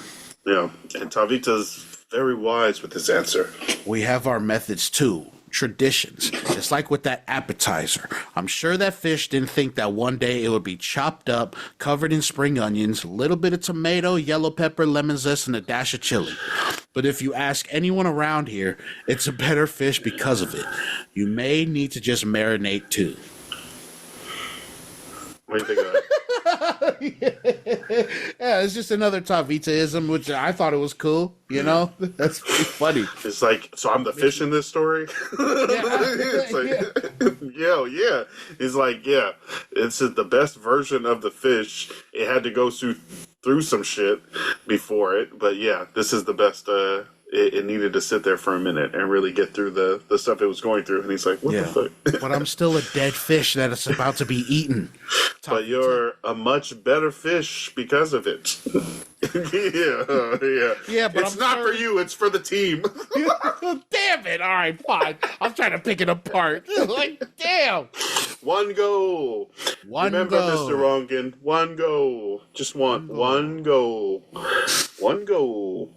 Tavita's very wise with his answer. We have our methods too. Traditions, just like with that appetizer. I'm sure that fish didn't think that one day it would be chopped up, covered in spring onions, a little bit of tomato, yellow pepper, lemon zest, and a dash of chili. But if you ask anyone around here, it's a better fish because of it. You may need to just marinate too. What do you think of that? Yeah, it's just another Tavita-ism, which I thought it was cool, That's pretty funny. It's like, so I'm the fish in this story? It's like, yeah. It's like, yeah, it's the best version of the fish. It had to go through some shit before it, but yeah, this is the best. It needed to sit there for a minute and really get through the stuff it was going through. And he's like, what the fuck? But I'm still a dead fish that is about to be eaten. But you're a much better fish because of it. Yeah. Yeah, but it's not for you, it's for the team. Damn it. All right, fine. I'm trying to pick it apart. Like, damn. One goal. Remember, goal. Mr. Rangan, one goal. Just one goal. One goal.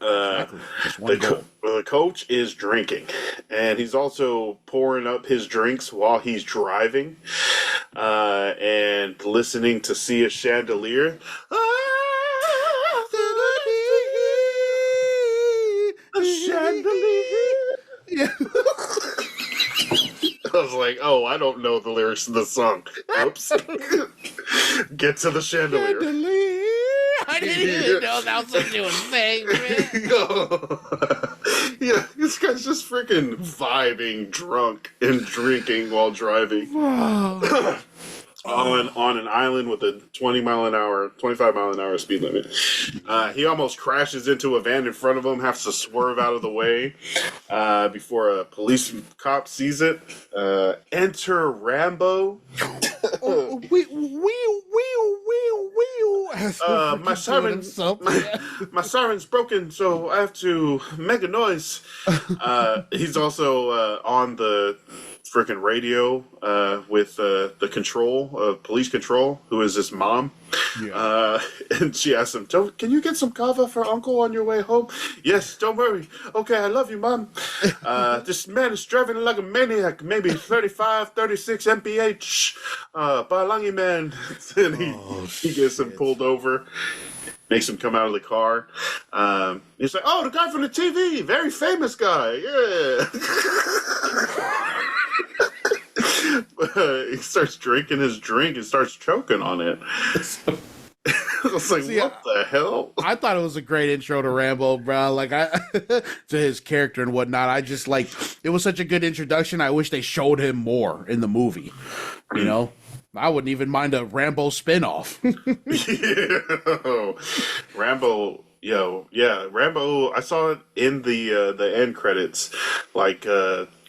Exactly. Just one goal. The coach is drinking, and he's also pouring up his drinks while he's driving, and listening to See a Chandelier. A chandelier. Yeah. I was like, oh, I don't know the lyrics of the song. Oops. Get to the chandelier. I didn't even know that was what you were saying, man. Yeah, this guy's just freaking vibing, drunk, and drinking while driving. On an island with a 25 mile an hour speed limit. He almost crashes into a van in front of him, has to swerve out of the way before a police cop sees it. Enter Rambo. My siren's broken, so I have to make a noise. He's also on the freaking radio with the police control, who is his mom. Yeah. And she asks him, can you get some kava for Uncle on your way home? Yes, don't worry. Okay, I love you, Mom. This man is driving like a maniac, maybe 35, 36 mph. Balangi man. And he gets him pulled over. Makes him come out of the car. He's like, oh, the guy from the TV, very famous guy. Yeah. He starts drinking his drink and starts choking on it. I was like, what the hell? I thought it was a great intro to Rambo, bro. Like, to his character and whatnot. I just, like, it was such a good introduction. I wish they showed him more in the movie, I wouldn't even mind a Rambo spinoff. Rambo, Rambo. I saw it in the end credits, like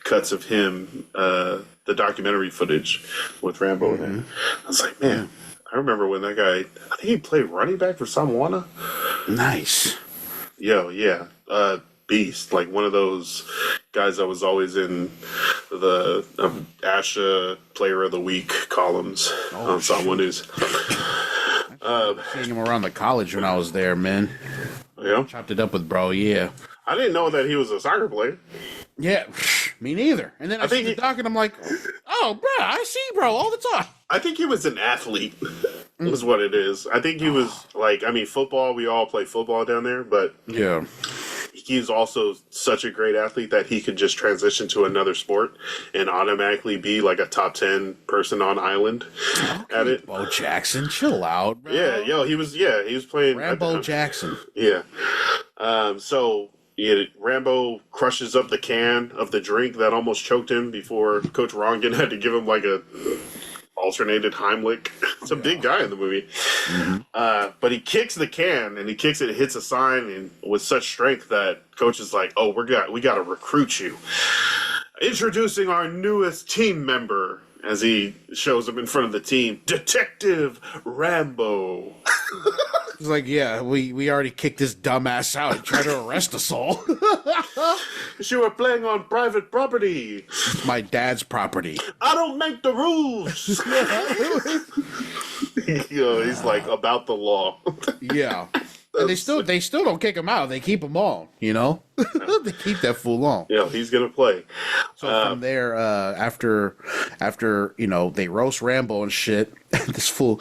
cuts of him, the documentary footage with Rambo in it. I was like, man, I remember when that guy. I think he played running back for Samoana. Nice. Beast, like one of those guys that was always in the Asha Player of the Week columns on Someone News. Seeing him around the college when I was there, man. Yeah, Chopped it up with bro. Yeah. I didn't know that he was a soccer player. Yeah, me neither. And then I see the doc and I'm like, oh, bro, I see bro all the time. I think he was an athlete, is what it is. I think he was like, I mean, football, we all play football down there, but yeah, he's also such a great athlete that he could just transition to another sport and automatically be like a top 10 person on island at it. Bo Jackson, chill out, bro. Yeah, he was playing Rambo Jackson. Yeah. Rambo crushes up the can of the drink that almost choked him before Coach Rongan had to give him like a alternated Heimlich. It's a big guy in the movie. But he kicks the can and he kicks it, hits a sign, and with such strength that Coach is like, oh, we got to recruit you. Introducing our newest team member, as he shows him in front of the team, Detective Rambo. He's like, yeah, we already kicked this dumbass out and tried to arrest us all. You were playing on private property. It's my dad's property. I don't make the rules. He's like about the law. Yeah. And they still don't kick him out. They keep him on, you know? They keep that fool on. Yeah, he's going to play. So from there, after they roast Rambo and shit, this fool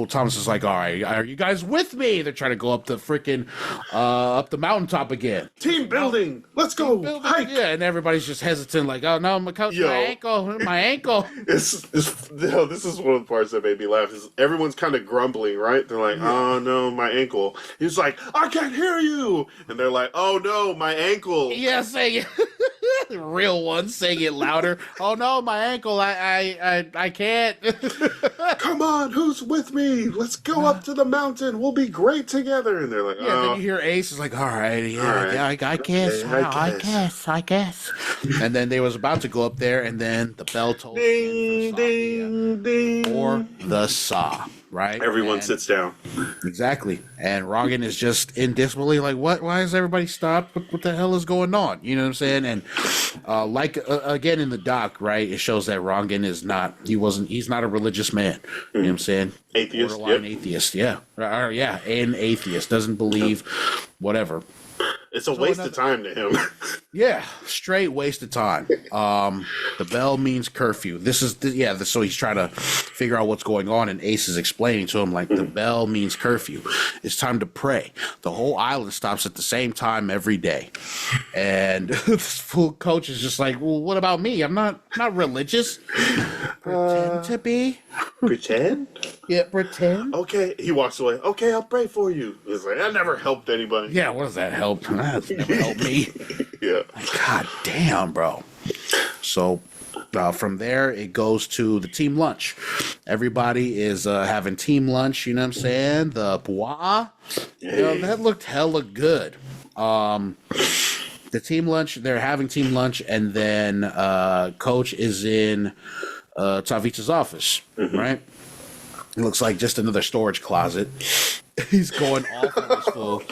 Thomas is like, all right, are you guys with me? They're trying to go up the freaking up the mountaintop again. Team building. Let's go. Hike. Yeah, and everybody's just hesitant, like, oh no, my ankle. This is one of the parts that made me laugh. Is everyone's kind of grumbling, right? They're like, oh no, my ankle. He's like, I can't hear you, and they're like, oh no, my ankle. Yeah, say it. Real one saying it louder. Oh no, my ankle. I can't. Come on, who's with me? Let's go up to the mountain. We'll be great together. And they're like, yeah. Then you hear Ace is like, all right, I guess. And then they was about to go up there, and then the bell tolled. Ding, ding, ding. Or the saw. Right? Everyone sits down. Exactly. And Rongan is just in disbelief, like, what? Why is everybody stopped? What the hell is going on? You know what I'm saying? And again in the doc, right, it shows that Rongan is he's not a religious man. You know what I'm saying? Atheist. Borderline atheist, yeah. An atheist. Doesn't believe whatever. It's a waste of time to him. Yeah, straight waste of time. The bell means curfew. So he's trying to figure out what's going on, and Ace is explaining to him, like, the bell means curfew. It's time to pray. The whole island stops at the same time every day. And this fool coach is just like, well, what about me? I'm not religious. Pretend to be. Pretend? Yeah, pretend. Okay, he walks away. Okay, I'll pray for you. He's like, that never helped anybody. Yeah, what does that help? That's never helped me. Yeah. God damn, bro. So from there, it goes to the team lunch. Everybody is having team lunch, you know what I'm saying? The pois. That looked hella good. The team lunch, they're having team lunch, and then Coach is in Tavita's office, right? It looks like just another storage closet. He's going off on this fool.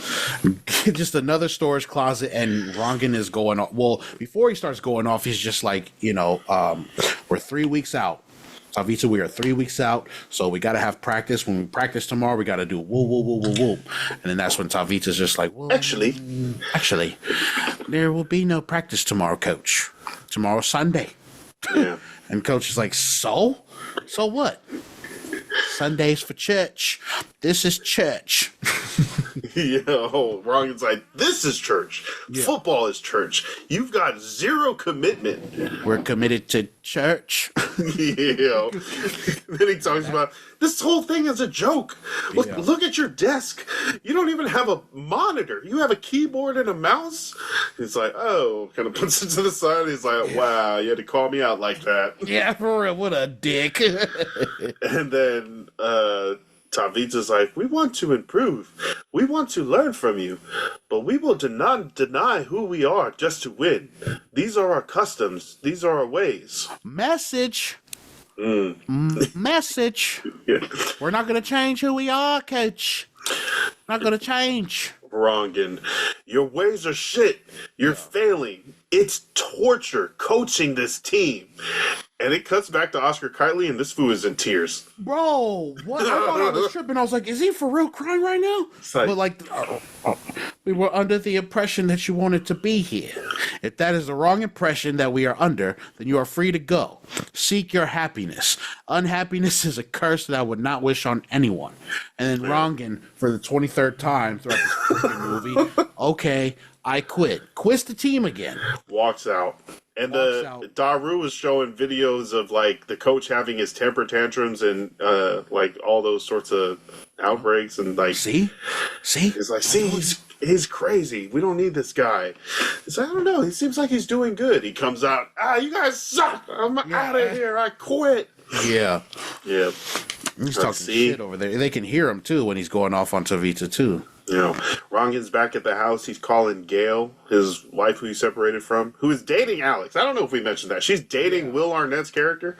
Just another storage closet, and Rongan is going off. Well, before he starts going off, he's just like, we're 3 weeks out. Tavita, we are 3 weeks out, so we got to have practice. When we practice tomorrow, we got to do woo, woo, woo, woo, woo. And then that's when Tavita's just like, well, actually, there will be no practice tomorrow, Coach. Tomorrow's Sunday. Yeah. And Coach is like, so what? Sundays for church. This is church. Rongen's like, this is church. Yeah. Football is church. You've got zero commitment. We're committed to church. Then he talks about this whole thing is a joke. Look at your desk. You don't even have a monitor. You have a keyboard and a mouse. He's like, oh, kind of puts it to the side. He's like, wow, you had to call me out like that. Yeah, for real. What a dick. And then Tavita's like, we want to improve. We want to learn from you. But we will not deny who we are just to win. These are our customs. These are our ways. Message. Message. Yeah. We're not going to change who we are, coach. Not going to change. Rongen, your ways are shit. You're failing. It's torture coaching this team. And it cuts back to Oscar Kightley, and this fool is in tears. Bro, what? I thought I was tripping. I was like, is he for real crying right now? But we were under the impression that you wanted to be here. If that is the wrong impression that we are under, then you are free to go. Seek your happiness. Unhappiness is a curse that I would not wish on anyone. And then Rongen, for the 23rd time throughout this movie, okay, I quit. Quits the team again. Walks out. And Daru was showing videos of like the coach having his temper tantrums and like all those sorts of outbreaks and like see he's like he's crazy. We don't need this guy. He's like, I don't know. He seems like he's doing good. He comes out. You guys suck. I'm out of here. I quit. Yeah. He's talking see? shit over there. They can hear him too when he's going off on Tavita too. Rongen's back at the house. He's calling Gail, his wife who he separated from, who is dating Alex. I don't know if we mentioned that. She's dating Will Arnett's character.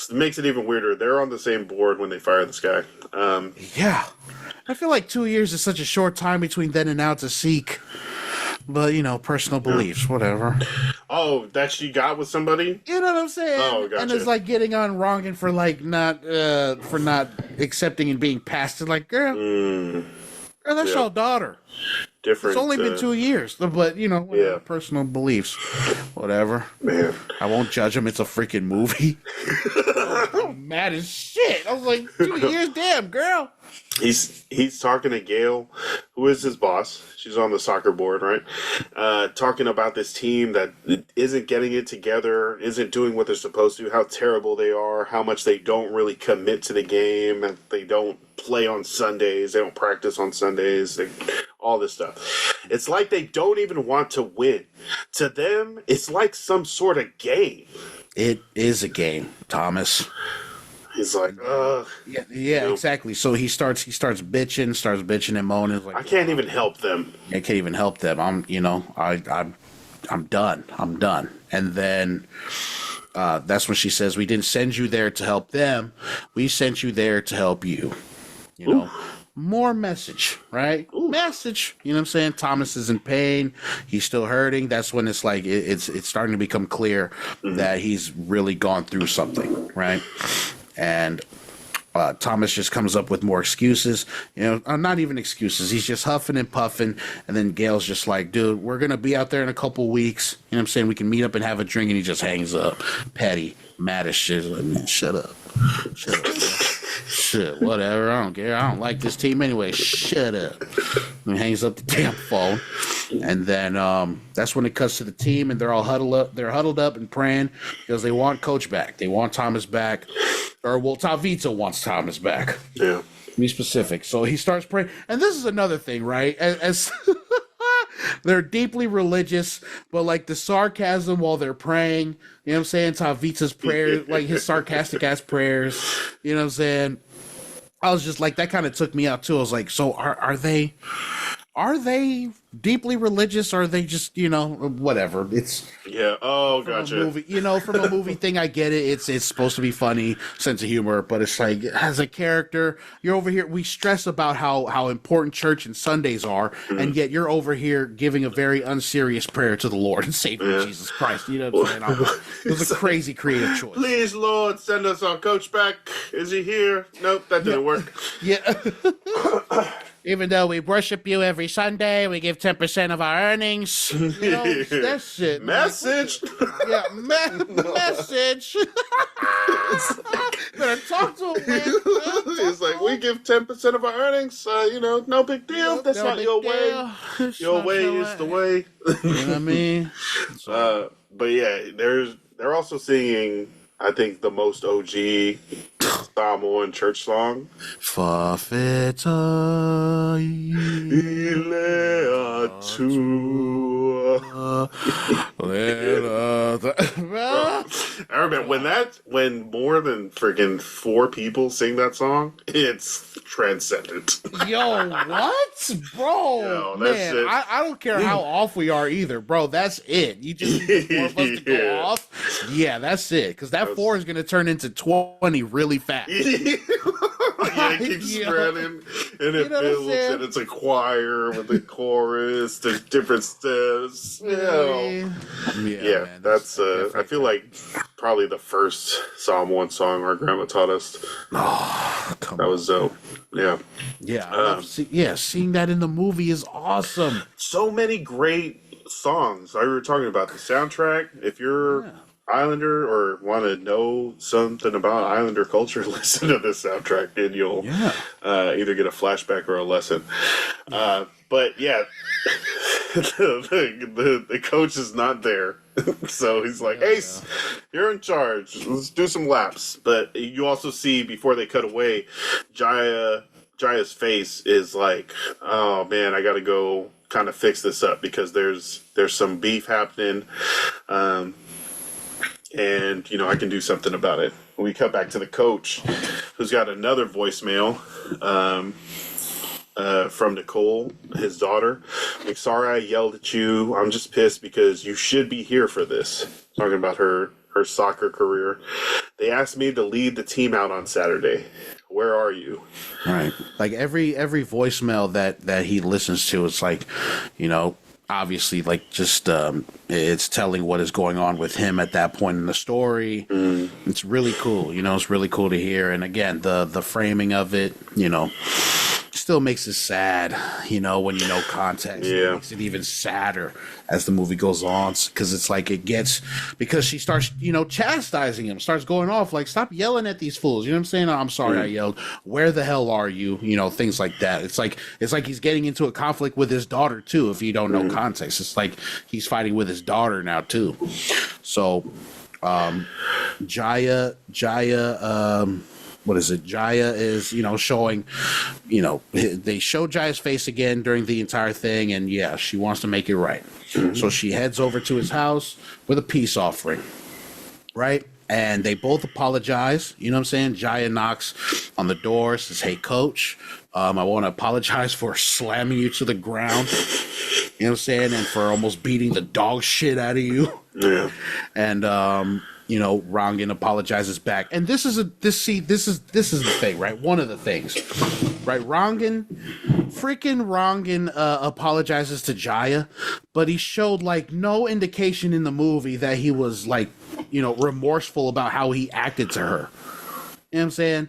It makes it even weirder. They're on the same board when they fire this guy. I feel like 2 years is such a short time between then and now to seek, but personal beliefs, whatever. Oh, that she got with somebody? You know what I'm saying? Oh, gotcha. And it's like getting on Rongen for like not accepting and being passed. It's like, girl, that's your daughter. Different. It's only been 2 years, but personal beliefs, whatever. Man, I won't judge him. It's a freaking movie. I'm mad as shit. I was like, 2 years, damn girl. He's talking to Gail, who is his boss. She's on the soccer board, right? Talking about this team that isn't getting it together, isn't doing what they're supposed to, how terrible they are, how much they don't really commit to the game, and they don't play on Sundays, they don't practice on Sundays, all this stuff. It's like they don't even want to win. To them, it's like some sort of game. It is a game, Thomas. He's like, exactly. So he starts bitching and moaning. Like, I can't even help them. I can't even help them. I'm done. I'm done. And then that's when she says, "We didn't send you there to help them. We sent you there to help you." More message, right? Message. You know what I'm saying? Thomas is in pain. He's still hurting. That's when it's like it's starting to become clear that he's really gone through something, right? And Thomas just comes up with more excuses, not even excuses. He's just huffing and puffing. And then Gail's just like, dude, we're going to be out there in a couple weeks. You know what I'm saying? We can meet up and have a drink. And he just hangs up. Petty, mad as shit. Like, man, shut up. Shit, whatever. I don't care. I don't like this team anyway. Shut up. And he hangs up the damn phone. And then that's when it cuts to the team, and they're all huddled up. They're huddled up and praying because they want Coach back. They want Thomas back. Tavita wants Thomas back. Yeah. Be specific. So he starts praying. And this is another thing, right? As they're deeply religious, but like the sarcasm while they're praying, you know what I'm saying? Tavita's prayers, like his sarcastic ass prayers, you know what I'm saying? I was just like, that kind of took me out too. I was like, so are they deeply religious, or are they just, whatever? It's gotcha. Movie, from a movie thing, I get it. It's supposed to be funny, sense of humor, but it's like, as a character, you're over here. We stress about how important church and Sundays are, and yet you're over here giving a very unserious prayer to the Lord and Savior Jesus Christ. You know what I'm saying? It was a crazy creative choice. Please, Lord, send us our coach back. Is he here? Nope, that didn't work. Yeah. Even though we worship you every Sunday, we give 10% of our earnings. You know, that shit. Message. Yeah, message. Better talk to him, man. It's like, we give 10% of our earnings. No big deal. That's not your way. Your way is the way. You know what I mean? But yeah, they're also singing, I think, the most OG Samoan church song. Fafeta Ilea tua. I remember when more than freaking 4 people sing that song, it's transcendent. Yo, what? Bro, Yo, that's man, it. I don't care how off we are either, bro. That's it. You just need 4 of us to go off. Yeah, that's it. Because that 4 is going to turn into 20 really fast. Yeah, it keeps spreading, and it builds, and it's a choir with a chorus. There's different steps. Yeah, man, that's. I feel like probably the first Psalm 1 song our grandma taught us. Oh, come that on. was dope. Yeah, seeing that in the movie is awesome. So many great songs. We were talking about the soundtrack. If you're Islander or want to know something about Islander culture, listen to this soundtrack, and you'll either get a flashback or a lesson. But yeah, the coach is not there, so he's like, Ace, you're in charge. Let's do some laps. But you also see, before they cut away, Jaya's face is like, oh man, I got to go kind of fix this up because there's some beef happening. And, I can do something about it. We cut back to the coach, who's got another voicemail from Nicole, his daughter. Like, sorry I yelled at you. I'm just pissed because you should be here for this. Talking about her soccer career. They asked me to lead the team out on Saturday. Where are you? Right. Like, every voicemail that he listens to, it's like, obviously, like, just it's telling what is going on with him at that point in the story. It's really cool. It's really cool to hear. And again, the framing of it, still makes it sad, when you know context. It makes it even sadder as the movie goes on, because it's like because she starts, chastising him, starts going off like, stop yelling at these fools. You know what I'm saying? I'm sorry I yelled. Where the hell are you? Things like that. It's like he's getting into a conflict with his daughter too, if you don't know context. It's like he's fighting with his daughter now too. So Jaya what is it? Jaya is, showing, they show Jaya's face again during the entire thing, and she wants to make it right. So she heads over to his house with a peace offering, right? And they both apologize. You know what I'm saying? Jaya knocks on the door, says, hey, coach, I want to apologize for slamming you to the ground. You know what I'm saying? And for almost beating the dog shit out of you. Yeah. And, Rangan apologizes back. And this is the thing, right? One of the things, right? Rangan apologizes to Jaya, but he showed like no indication in the movie that he was like, remorseful about how he acted to her. You know what I'm saying?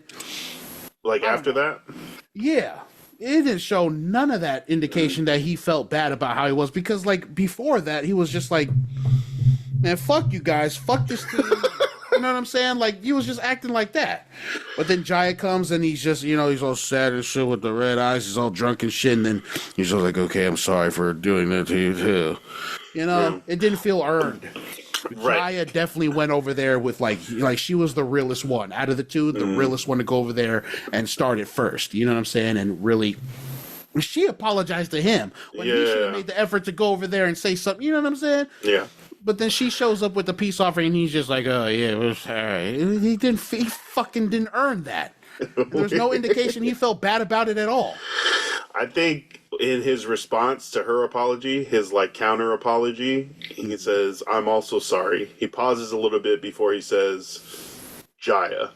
Like after that? Yeah. It didn't show none of that indication that he felt bad about how he was, because like before that, he was just like, man, fuck you guys, fuck this team. You know what I'm saying? Like, he was just acting like that. But then Jaya comes and he's just, he's all sad and shit with the red eyes. He's all drunk and shit. And then he's all like, okay, I'm sorry for doing that to you too. It didn't feel earned. Right. Jaya definitely went over there with like she was the realest one. Out of the two, the realest one to go over there and start it first. You know what I'm saying? And really... she apologized to him when he should have made the effort to go over there and say something. You know what I'm saying? Yeah. But then she shows up with the peace offering, and he's just like, "Oh yeah, it was all right." He fucking didn't earn that. There's no indication he felt bad about it at all. I think in his response to her apology, his like counter apology, he says, "I'm also sorry." He pauses a little bit before he says, "Jaya."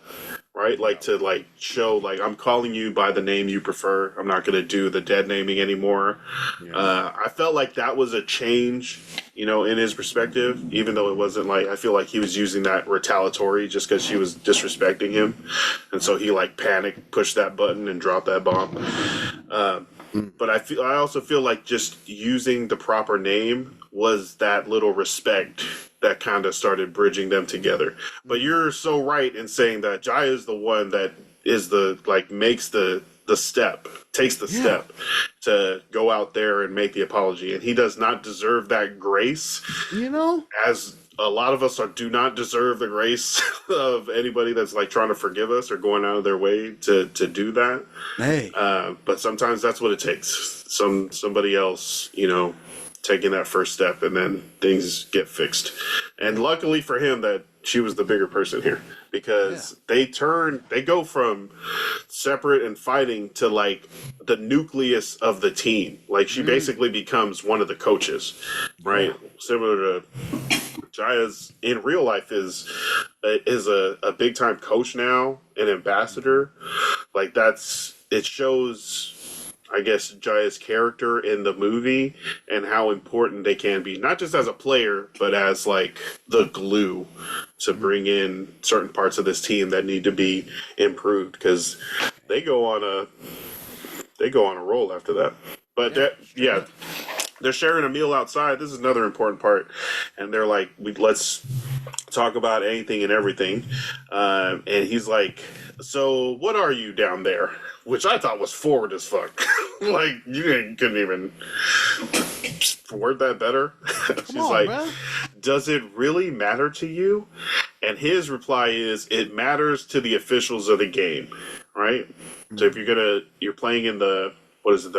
Right? Like to like show like, I'm calling you by the name you prefer. I'm not going to do the dead naming anymore. Yeah. I felt like that was a change, in his perspective, even though it wasn't like, I feel like he was using that retaliatory just because she was disrespecting him. And so he like panicked, pushed that button and dropped that bomb. But I also feel like just using the proper name was that little respect that kind of started bridging them together. But you're so right in saying that Jaya is the one that is makes the step, takes the step to go out there and make the apology. And he does not deserve that grace. As a lot of us do not deserve the grace of anybody that's like trying to forgive us or going out of their way to do that. Hey. But sometimes that's what it takes. Somebody else, taking that first step, and then things get fixed. And luckily for him that she was the bigger person here, because they go from separate and fighting to like the nucleus of the team. Like she basically becomes one of the coaches, right? Similar to Jaya's in real life is a big time coach now, an ambassador. Like it shows, I guess, Jaya's character in the movie and how important they can be, not just as a player, but as like the glue to bring in certain parts of this team that need to be improved, because they go on a roll after that. But they're sharing a meal outside. This is another important part, and they're like, let's talk about anything and everything. And he's like, so what are you down there? Which I thought was forward as fuck. Like, you couldn't even word that better. She's like, bro, does it really matter to you? And his reply is, it matters to the officials of the game, right? Mm-hmm. So if you're playing in the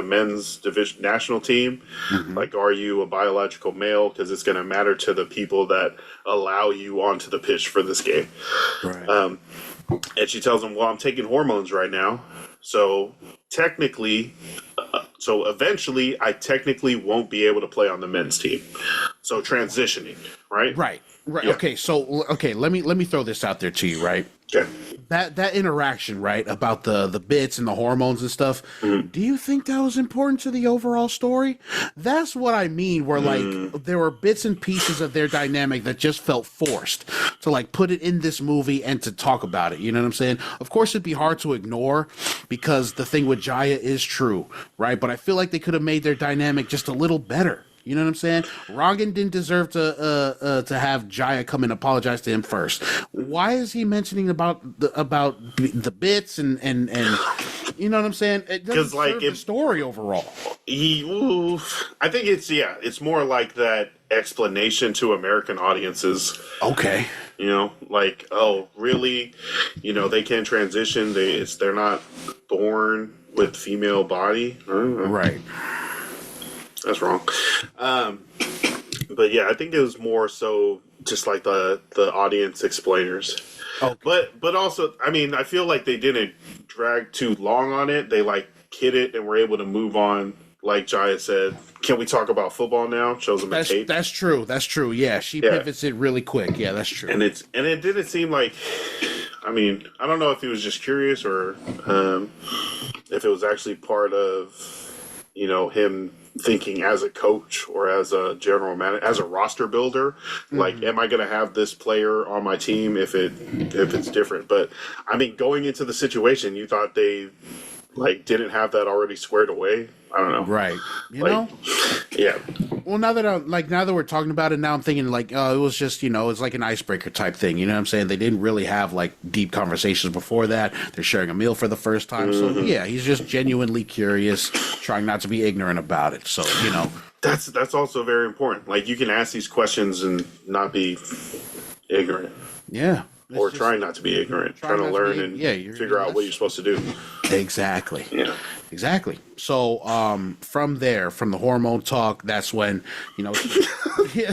men's division national team, like, are you a biological male? Because it's going to matter to the people that allow you onto the pitch for this game. Right. And she tells him, well, I'm taking hormones right now. So eventually I technically won't be able to play on the men's team. So transitioning, right? Right. Yeah. Okay. Let me throw this out there to you, right? Okay. That interaction, right, about the bits and the hormones and stuff, do you think that was important to the overall story? That's what I mean, where like there were bits and pieces of their dynamic that just felt forced to like put it in this movie and to talk about it. You know what I'm saying? Of course, it'd be hard to ignore because the thing with Jaya is true, right? But I feel like they could have made their dynamic just a little better. You know what I'm saying? Rangan didn't deserve to have Jaya come and apologize to him first. Why is he mentioning about the bits and you know what I'm saying? It doesn't serve the story overall. I think it's more like that explanation to American audiences. Okay. Like, oh, really? They can transition. They're not born with female body. Right. That's wrong. But yeah, I think it was more so just like the audience explainers. Okay. But also, I mean, I feel like they didn't drag too long on it. They like hit it and were able to move on. Like Jaya said, can we talk about football now? Shows them a tape. That's true. Yeah, she pivots it really quick. Yeah, that's true. And it didn't seem like, I mean, I don't know if he was just curious or if it was actually part of, him thinking as a coach or as a general manager, as a roster builder, like, am I going to have this player on my team if it's different? But I mean, going into the situation, you thought they like didn't have that already squared away. I don't know. Right. Yeah. Well, now that we're talking about it, now I'm thinking like, it was just, it's like an icebreaker type thing. You know what I'm saying? They didn't really have like deep conversations before that. They're sharing a meal for the first time. So yeah, he's just genuinely curious, trying not to be ignorant about it. So, That's also very important. Like, you can ask these questions and not be ignorant. Yeah. Or trying not to be ignorant, trying to learn and figure out what you're supposed to do. Exactly. Yeah. Exactly. So from the hormone talk, that's when,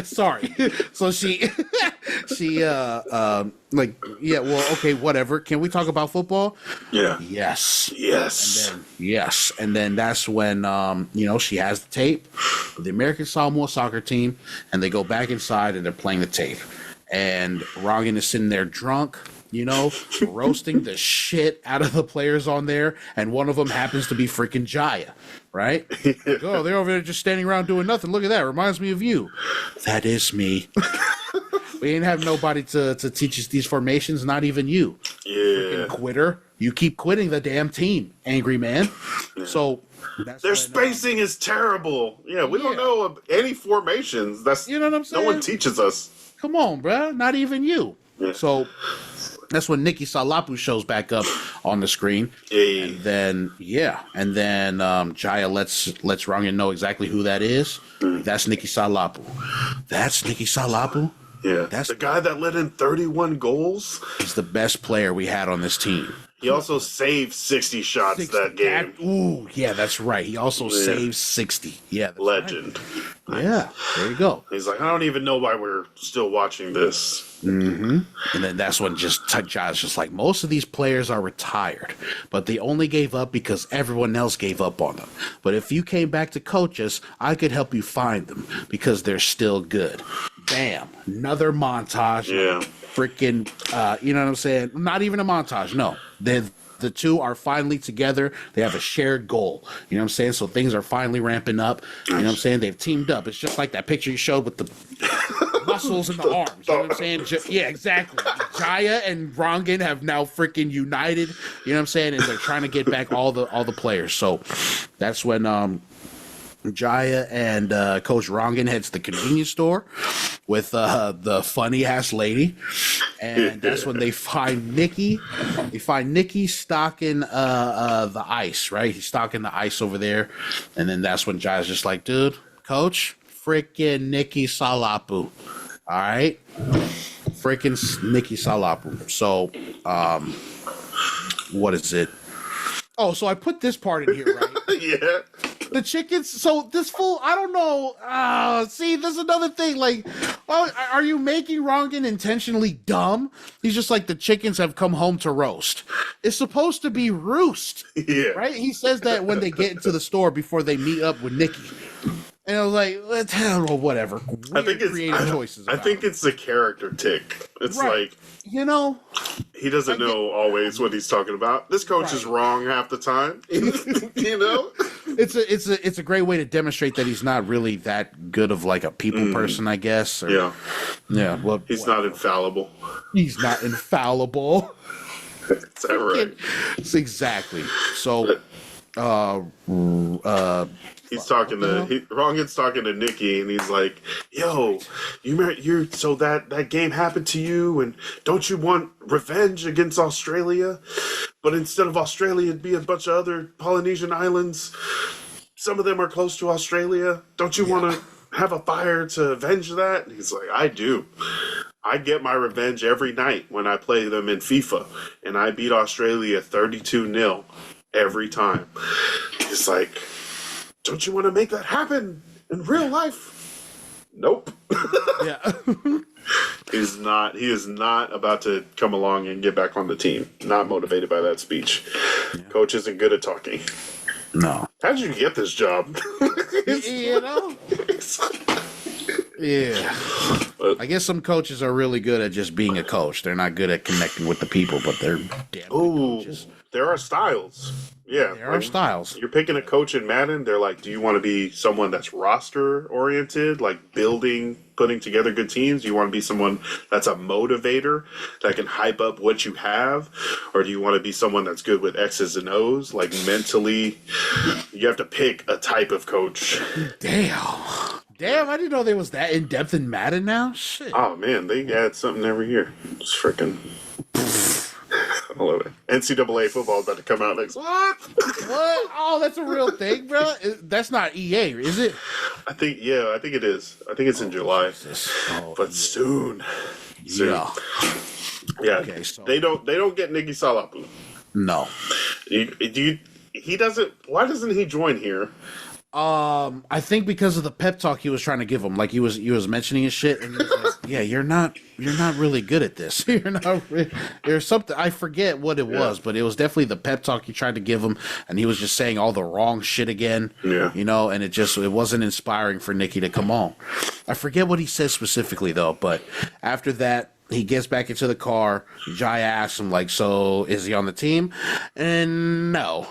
sorry. So she okay, whatever. Can we talk about football? Yeah. Yes. And then that's when she has the tape of the American Samoa soccer team, and they go back inside and they're playing the tape. And Rangan is sitting there drunk, roasting the shit out of the players on there. And one of them happens to be freaking Jaya, right? Like, oh, they're over there just standing around doing nothing. Look at that. Reminds me of you. That is me. We ain't have nobody to teach us these formations, not even you. Yeah. Freaking quitter. You keep quitting the damn team, angry man. Yeah. So That's Their when, spacing is terrible. Yeah, we don't yeah. know of any formations. That's You know what I'm no one saying? teaches us. Come on, bruh. Not even you. Yeah. So that's when Nikki Salapu shows back up on the screen. Hey. And then Jaya lets Rangan know exactly who that is. That's Nikki Salapu. That's Nikki Salapu. Yeah, That's the guy that let in 31 goals. He's the best player we had on this team. He also saved 60 shots that game. Ooh, yeah, that's right. He also saved 60. Yeah, that's Legend. Right. Yeah, there you go. He's like, I don't even know why we're still watching this. Mm-hmm. And then that's when Ja's just like, most of these players are retired, but they only gave up because everyone else gave up on them. But if you came back to coach us, I could help you find them because they're still good. Bam. Another montage. Yeah. Freaking, you know what I'm saying? Not even a montage. No. The two are finally together. They have a shared goal. You know what I'm saying? So things are finally ramping up. You know what I'm saying? They've teamed up. It's just like that picture you showed with the muscles in the arms. You know what I'm saying? Yeah, exactly. Jaya and Rangan have now freaking united. You know what I'm saying? And they're trying to get back all the players. So that's when Jaya and Coach Rangan heads to the convenience store with the funny ass lady, and that's when they find Nikki. They find Nikki stocking the ice, right? He's stocking the ice over there, and then that's when Jaya's just like, dude, Coach, freaking Nikki Salapu, all right, freaking Nikki Salapu. So, what is it? Oh, so I put this part in here, right? Yeah. The chickens. So this fool, I don't know. See, there's another thing. Like, are you making Rangan intentionally dumb? He's just like, the chickens have come home to roast. It's supposed to be roost. Yeah. Right? He says that when they get into the store before they meet up with Nikki. And I was like, let's handle whatever. Weird I think it's creative choices. I think it's the character tick. It's like, you know, he doesn't know always what he's talking about. This coach is wrong half the time. You know? It's a great way to demonstrate that he's not really that good of like a people person, I guess. Or, yeah. Well, he's not infallible. He's not infallible. Is that right? It's exactly. So, he's talking to Rangan's talking to Nikki, and he's like, "Yo, you're so that game happened to you, and don't you want revenge against Australia? But instead of Australia, it'd be a bunch of other Polynesian islands. Some of them are close to Australia. Don't you want to have a fire to avenge that?" And he's like, "I do. I get my revenge every night when I play them in FIFA, and I beat Australia 32-0 every time." He's like, "Don't you want to make that happen in real life?" Nope. Yeah. He is not about to come along and get back on the team. Not motivated by that speech. Yeah. Coach isn't good at talking. No. How did you get this job? You know? Yeah. But I guess some coaches are really good at just being a coach. They're not good at connecting with the people, but they're damn good coaches. There are styles. Yeah. There are styles. You're picking a coach in Madden, they're like, do you want to be someone that's roster oriented, like building, putting together good teams? Do you want to be someone that's a motivator that can hype up what you have? Or do you want to be someone that's good with X's and O's, like mentally? You have to pick a type of coach. Damn, I didn't know there was that in depth in Madden now. Shit. Oh man, they add something every year. It's freaking. I love it. NCAA football is about to come out next. What? Oh, that's a real thing, bro. That's not EA, is it? I think it is. I think it's in July, but EA. soon. Yeah. Okay, so they don't get Nikki Salapu. No. He doesn't. Why doesn't he join here? I think because of the pep talk he was trying to give him, like he was mentioning his shit, and he was like, "Yeah, you're not really good at this. You're not. There's something I forget what it was, but it was definitely the pep talk he tried to give him, and he was just saying all the wrong shit again. Yeah, you know, and it wasn't inspiring for Nikki to come on. I forget what he says specifically though, but after that. He gets back into the car. Jaya asks him, like, so is he on the team? And no.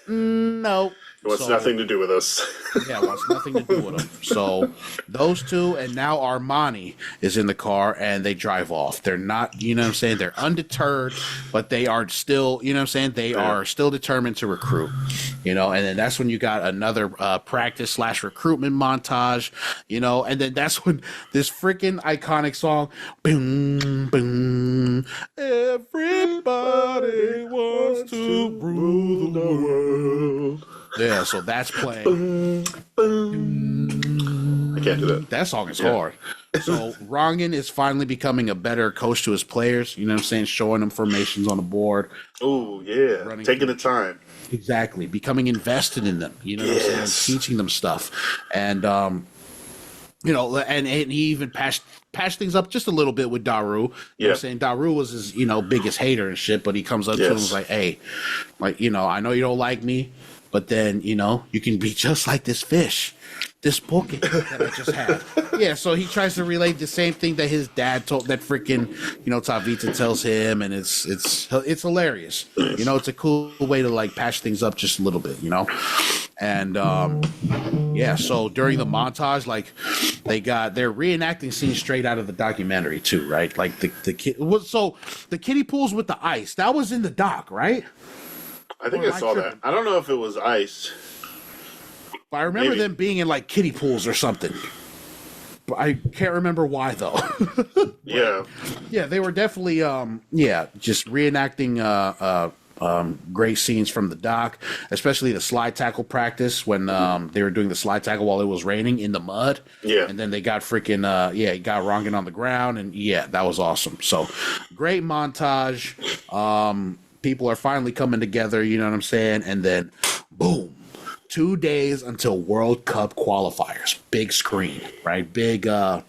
No. It wants nothing to do with us. Yeah, wants nothing to do with them. So those two, and now Armani is in the car, and they drive off. They're not, you know what I'm saying? They're undeterred, but they are still, you know what I'm saying? They are still determined to recruit, you know. And then that's when you got another practice / recruitment montage, you know. And then that's when this freaking iconic song, boom, boom, everybody wants to rule the world. Yeah, so that's playing. I can't do that. That song is hard. So Rangan is finally becoming a better coach to his players. You know what I'm saying? Showing them formations on the board. Oh, yeah. Taking the time. Exactly. Becoming invested in them. You know what I'm saying? Teaching them stuff. And, you know, and he even patched things up just a little bit with Daru. You know what I'm saying? Daru was his, you know, biggest hater and shit, but he comes up to him and is like, hey, like, you know, I know you don't like me, but then, you know, you can be just like this fish, this poke that I just had. Yeah, so he tries to relate the same thing that his dad told, that freaking, you know, Tavita tells him, and it's hilarious. You know, it's a cool way to, like, patch things up just a little bit, you know? And, yeah, so during the montage, like, they're reenacting scenes straight out of the documentary, too, right? Like, the kid, so the kiddie pools with the ice, that was in the doc, right? I think I saw that. I don't know if it was ice. But I remember them being in like kiddie pools or something. But I can't remember why though. Yeah. Yeah, they were definitely just reenacting great scenes from the doc, especially the slide tackle practice when they were doing the slide tackle while it was raining in the mud. Yeah. And then they got freaking he got Rangan on the ground, and that was awesome. So great montage. People are finally coming together, you know what I'm saying? And then boom. 2 days until World Cup qualifiers. Big screen, right? Big words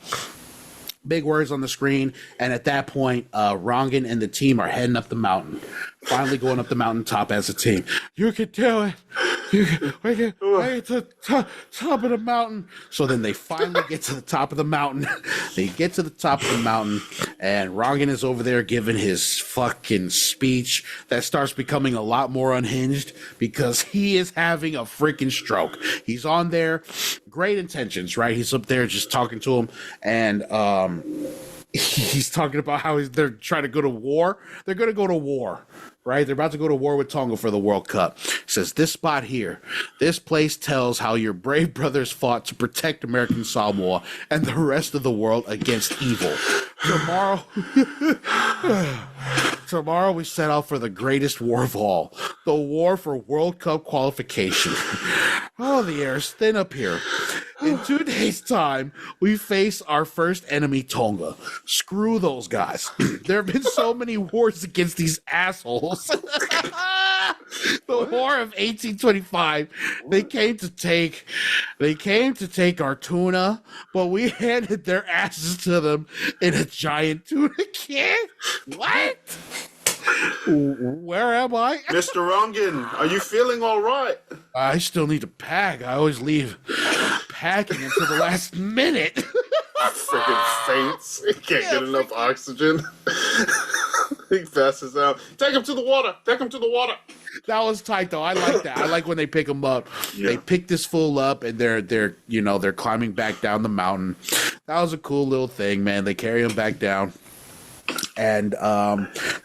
on the screen. And at that point, Rangan and the team are heading up the mountain. Finally going up the mountaintop as a team. You can do it. We get to the top of the mountain. So then they finally get to the top of the mountain. They get to the top of the mountain, and Rangan is over there giving his fucking speech that starts becoming a lot more unhinged because he is having a freaking stroke. He's on there, great intentions, right? He's up there just talking to him, and he's talking about how they're trying to go to war. They're going to go to war, right? They're about to go to war with Tonga for the World Cup. He says, this spot here, this place tells how your brave brothers fought to protect American Samoa and the rest of the world against evil. Tomorrow we set out for the greatest war of all, the war for World Cup qualification. Oh, the air is thin up here. In 2 days' time, we face our first enemy, Tonga. Screw those guys. There have been so many wars against these assholes. The War of 1825. They came to take our tuna, but we handed their asses to them in a giant tuna can. What? Where am I? Mr. Rangan, are you feeling all right? I still need to pack. I always leave packing until the last minute. Freaking faints. He can't get enough oxygen. He passes out. Take him to the water. Take him to the water. That was tight though. I like that. I like when they pick him up. Yeah. They pick this fool up and they're climbing back down the mountain. That was a cool little thing, man. They carry him back down. And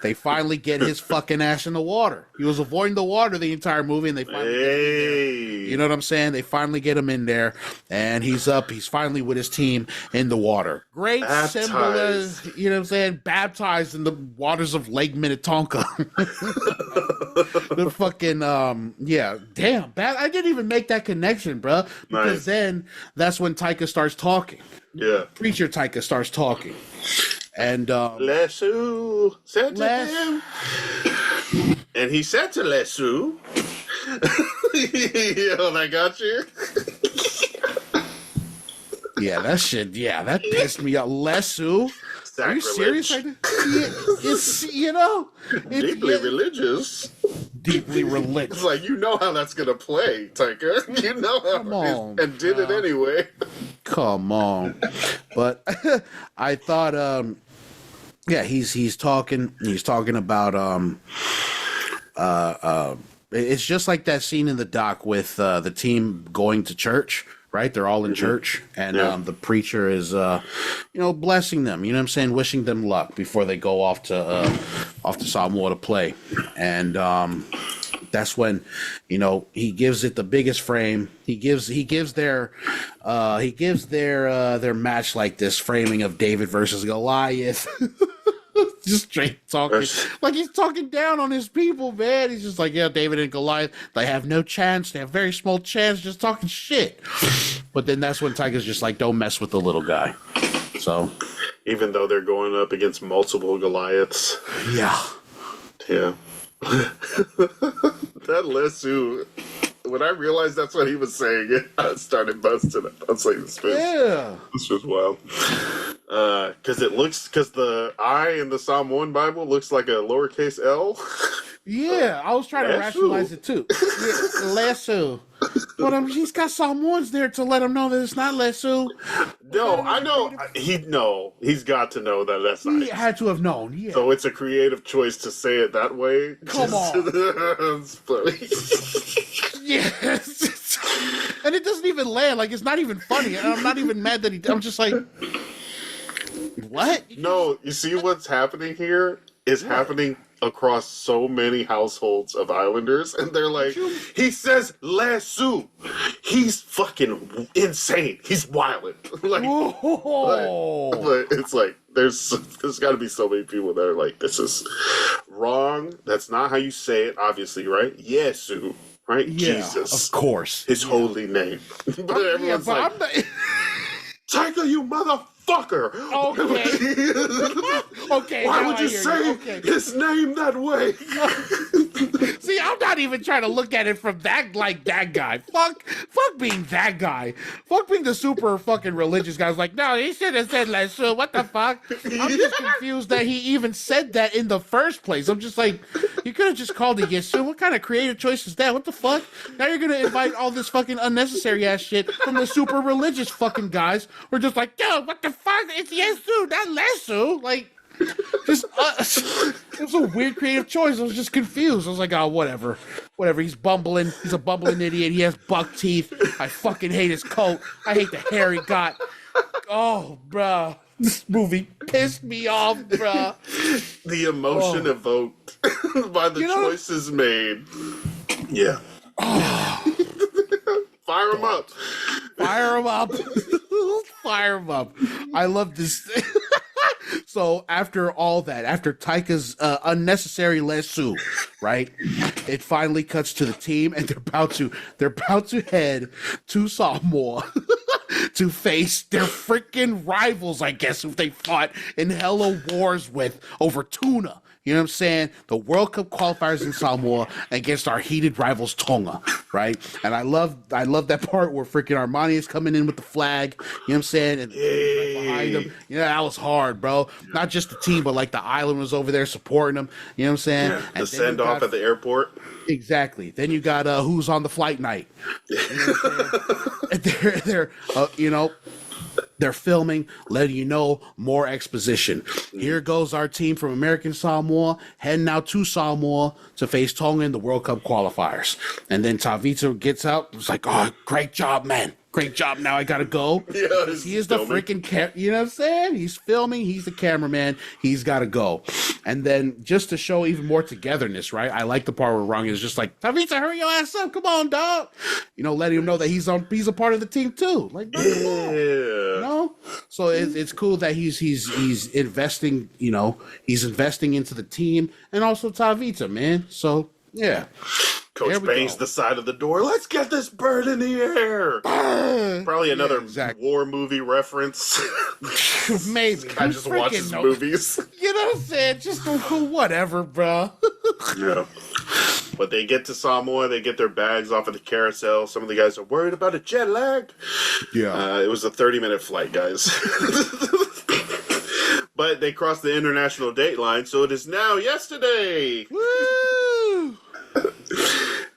they finally get his fucking ass in the water. He was avoiding the water the entire movie, and they finally get him in there. You know what I'm saying? They finally get him in there, and he's up. He's finally with his team in the water. Great symbol, you know what I'm saying? Baptized in the waters of Lake Minnetonka. The fucking, damn. I didn't even make that connection, bro. Because then that's when Taika starts talking. Yeah. Preacher Taika starts talking. And Lesu said to him, and he said to Lesu, "Yo, I got you." Yeah, that shit. Yeah, that pissed me off. Lesu, are you serious? It's deeply religious. Deeply religious. It's like you know how that's gonna play, Taika. You know how. Come on, and did it anyway. Come on, but I thought, he's talking. He's talking about It's just like that scene in the doc with the team going to church, right? They're all in church, and the preacher is, blessing them. You know what I'm saying? Wishing them luck before they go off to Samoa to play, and that's when, he gives it the biggest frame. He gives their match like this framing of David versus Goliath. Just straight talking, like he's talking down on his people, man. He's just like, yeah, David and Goliath, they have no chance. They have very small chance, just talking shit. But then that's when Taika's just like, don't mess with the little guy. So, even though they're going up against multiple Goliaths. Yeah. That Lesu, when I realized that's what he was saying, I started busting it. I was like, this was wild. Because the I in the Psalm 1 Bible looks like a lowercase L. Yeah, I was trying to rationalize it too. Lesu. But he's got Psalm 1s there to let him know that it's not Lesu. No, I know. He's got to know that that's not. He had to have known, yeah. So it's a creative choice to say it that way. Come on. It's funny. Yes. And it doesn't even land. Like, it's not even funny. And I'm not even mad that I'm just like, what? No, you see what's happening here is happening across so many households of Islanders, and they're like, he says Lesu. He's fucking insane. He's wildin'. But it's like there's got to be so many people that are like, this is wrong. That's not how you say it. Obviously, right? Yesu, right? Yeah, Jesus, of course, his holy name. But everyone's like, Taika, you motherfucker. Okay. Why would you say his name that way? See, I'm not even trying to look at it from that guy. Fuck being that guy. Fuck being the super fucking religious guy. I was like, no, he should have said Lesu. What the fuck? I'm just confused that he even said that in the first place. I'm just like, you could have just called it Yesu. What kind of creative choice is that? What the fuck? Now you're gonna invite all this fucking unnecessary ass shit from the super religious fucking guys. We're just like, yo, what the fuck? It's Yesu, not Lesu. Like, just it was a weird creative choice. I was just confused. I was like, oh, whatever. He's bumbling. He's a bumbling idiot. He has buck teeth. I fucking hate his coat. I hate the hair he got. Oh, bruh. This movie pissed me off, bruh. The emotion evoked by the choices made. Yeah. Fire him up. Fire him up. Fire him up. I love this. So after all that, after Taika's unnecessary Lesu, right? It finally cuts to the team, and they're about to head to Samoa to face their freaking rivals, I guess, who they fought in hella wars with over tuna. You know what I'm saying? The World Cup qualifiers in Samoa against our heated rivals Tonga, right? And I love that part where freaking Armani is coming in with the flag. You know what I'm saying? And right behind him. Yeah, that was hard, bro. Not just the team, but like the island was over there supporting them. You know what I'm saying? Yeah, and the send off at the airport. Exactly. Then you got who's on the flight night. You know what I'm saying? And they're filming, letting you know more exposition. Here goes our team from American Samoa, heading out to Samoa to face Tonga in the World Cup qualifiers. And then Tavita gets out. It's like, oh, great job, man. Great job. Now I got to go. Yeah, he is the freaking you know what I'm saying? He's filming. He's the cameraman. He's got to go. And then just to show even more togetherness, right? I like the part where Rung is just like, Tavita, hurry your ass up. Come on, dog. Letting him know that he's a part of the team too. Like, yeah. So it's cool that he's investing, he's investing into the team and also Tavita, man. So, yeah. Coach bangs the side of the door. Let's get this bird in the air. Probably another war movie reference. Maybe. I just watches movies. You know what I'm saying? Just whatever, bro. Yeah. But they get to Samoa. They get their bags off of the carousel. Some of the guys are worried about a jet lag. Yeah. It was a 30-minute flight, guys. But they crossed the international date line, so it is now yesterday. Woo!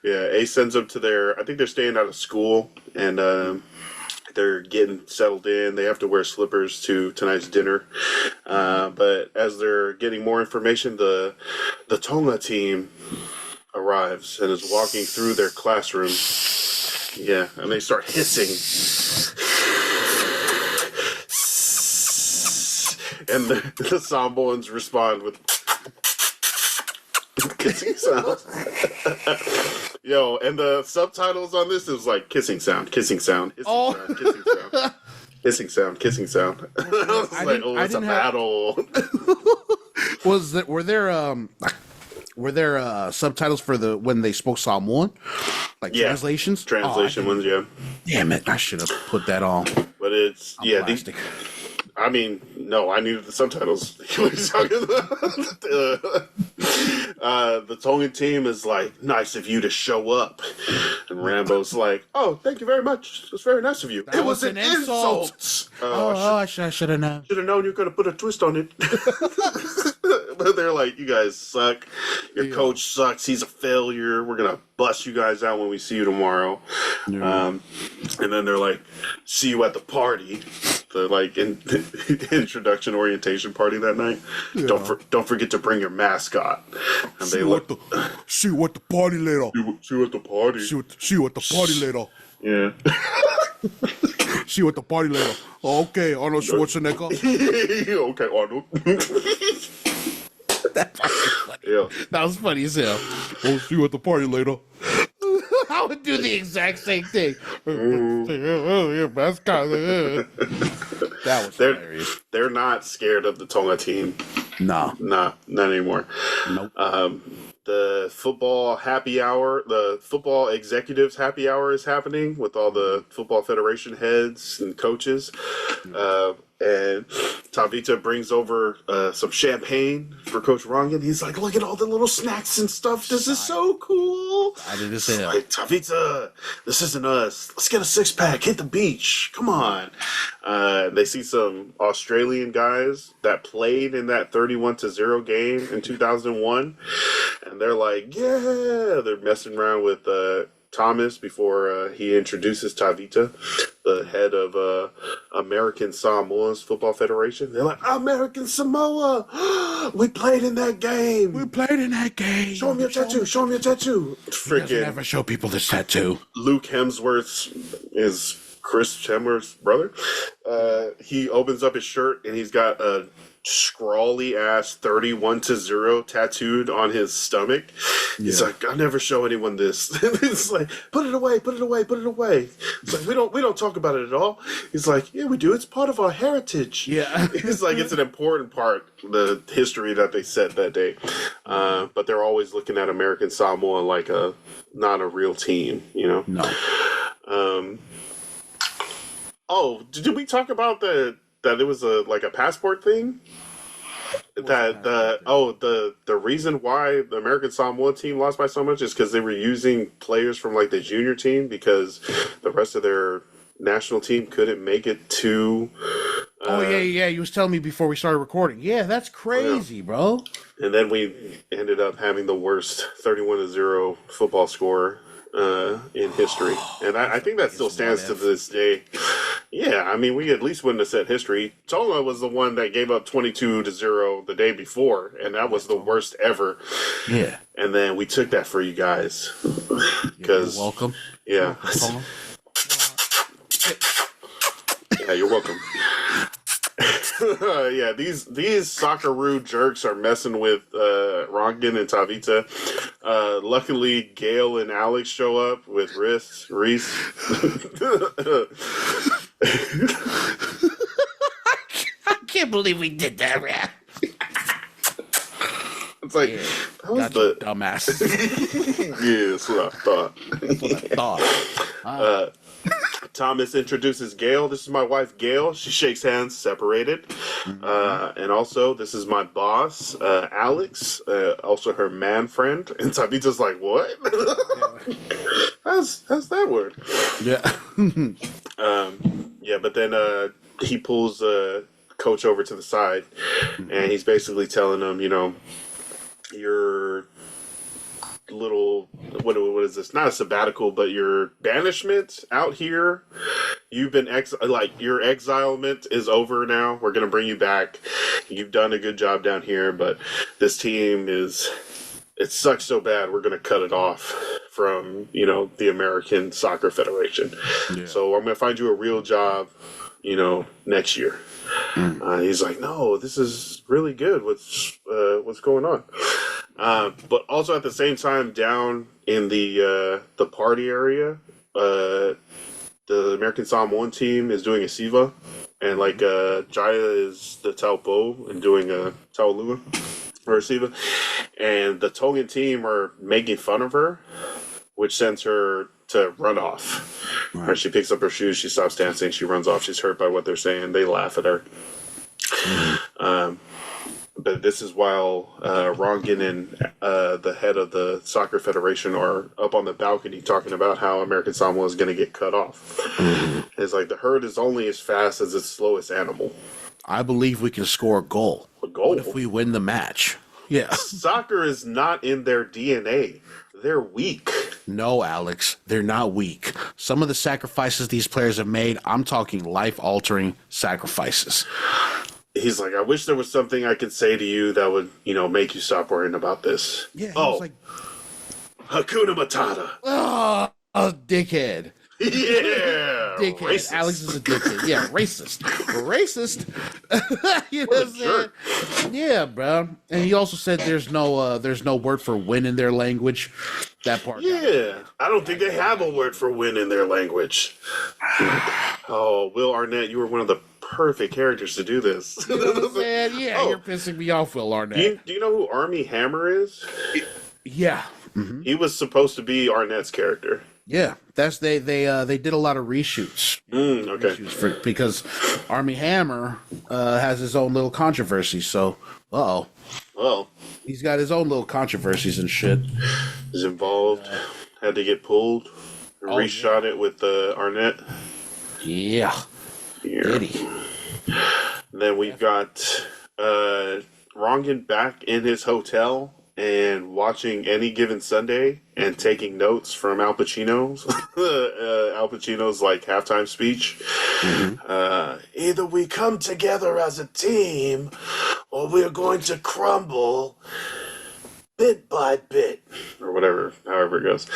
Yeah, Ace sends them to I think they're staying out of school, and they're getting settled in. They have to wear slippers to tonight's dinner. But as they're getting more information, the Tonga team arrives and is walking through their classroom. Yeah, and they start hissing. And the Samoans respond with kissing sounds. Yo, and the subtitles on this is like kissing sound, hissing sound, hissing sound, kissing sound. Hissing sound, kissing sound. I was like, oh, it's a battle. Were there subtitles for when they spoke Samoan? Like translations? Translation ones, yeah. Damn it, I should have put that on. But it's, I mean, no, I needed the subtitles. What are you talking about? The Tongan team is like, nice of you to show up. And Rambo's like, oh, thank you very much. It was very nice of you. It was an insult. I should have known. Should have known you were going to put a twist on it. But they're like, you guys suck. Your coach sucks. He's a failure. We're going to bust you guys out when we see you tomorrow. Yeah. And then they're like, see you at the party. The introduction orientation party that night. Yeah. Don't forget to bring your mascot. And see what the party later. See what the party. See what the party later. Yeah. See what the party later. Oh, okay, Arnold Schwarzenegger. Okay, Arnold. That was funny. Yeah. That was funny as hell. We'll see you at the party later. I would do the exact same thing. That was hilarious. They're not scared of the Tonga team. No. Not anymore. Nope. The football happy hour, the football executives happy hour is happening with all the football federation heads and coaches. And Tavita brings over some champagne for Coach Rongan. He's like, look at all the little snacks and stuff. This is so cool. I did this hell. Like, Tavita, this isn't us. Let's get a 6-pack. Hit the beach. Come on. They see some Australian guys that played in that 31-0 game in 2001. And they're like, yeah. They're messing around with Thomas before he introduces Tavita, the head of American Samoa's Football Federation. They're like, American Samoa! We played in that game! Show him your tattoo! Show him your tattoo! Freaking never show people this tattoo. Luke Hemsworth is Chris Hemsworth's brother. He opens up his shirt and he's got a scrawly ass 31-0 tattooed on his stomach. He's like, I never show anyone this. It's like, put it away. It's like, we don't talk about it at all. He's like, yeah, we do. It's part of our heritage. Yeah. It's like, it's an important part, the history that they set that day. But they're always looking at American Samoa like not a real team, you know? No. Did we talk about that it was a passport thing? The reason why the American Samoa team lost by so much is because they were using players from like the junior team because the rest of their national team couldn't make it to. You was telling me before we started recording. Yeah, that's crazy, bro. And then we ended up having the worst 31-0 football score in history, and I think that still stands to this day. Yeah, I mean, we at least wouldn't have set history. Tonga was the one that gave up 22-0 the day before, and that was the worst ever. Yeah, and then we took that for you guys because you're welcome. Yeah, yeah, you're welcome. Yeah, these Socceroo jerks are messing with Rongan and Tavita. Luckily, Gail and Alex show up with Reese. I can't believe we did that, man. It's like, that was the dumbass. Yeah, that's what I thought. Thomas introduces Gail. This is my wife, Gail. She shakes hands, separated. Mm-hmm. And also, this is my boss, Alex, also her man friend. And Tabitha's like, what? How's that word? Yeah. Yeah, but then he pulls Coach over to the side, and he's basically telling him, you know, your little what is this, not a sabbatical, but your banishment out here, you've been your exilement is over now. We're gonna bring you back. You've done a good job down here, but this team is it sucks so bad, we're going to cut it off from, the American Soccer Federation. Yeah. So I'm going to find you a real job, next year. He's like, no, this is really good. What's going on? But also at the same time, down in the party area, the American Samoan team is doing a Siva, and like Jaya is the Taupo and doing a Taulua or a Siva, and the Tongan team are making fun of her, which sends her to run off. Right. She picks up her shoes, she stops dancing, she runs off. She's hurt by what they're saying. They laugh at her. But this is while Rongan and the head of the soccer federation are up on the balcony talking about how American Samoa is going to get cut off. It's like the herd is only as fast as its slowest animal. I believe we can score a goal. A goal? What if we win the match? Yeah. Soccer is not in their DNA. They're weak. No, Alex, they're not weak. Some of the sacrifices these players have made, I'm talking life-altering sacrifices. He's like, I wish there was something I could say to you that would, make you stop worrying about this. Yeah, was like, Hakuna Matata. Oh, a dickhead. Yeah, dickhead. Racist. Alex is a dickhead. Yeah, racist. Racist. You know what I'm saying? Yeah, bro. And he also said there's no word for win in their language. That part. Yeah, I don't think they have a word for win in their language. Oh, Will Arnett, you were one of the perfect characters to do this. You know what I'm saying? Yeah, you're pissing me off, Will Arnett. Do you know who Armie Hammer is? Yeah. Mm-hmm. He was supposed to be Arnett's character. Yeah, that's they did a lot of reshoots. Okay. Because Armie Hammer has his own little controversy. So, well, he's got his own little controversies and shit. He's involved. Had to get pulled. Reshot it with Arnett. Yeah. Did he? Then we've got Rongan back in his hotel and watching Any Given Sunday and taking notes from Al Pacino's Al Pacino's like halftime speech. Mm-hmm. Either we come together as a team or we're going to crumble bit by bit, or whatever, however it goes.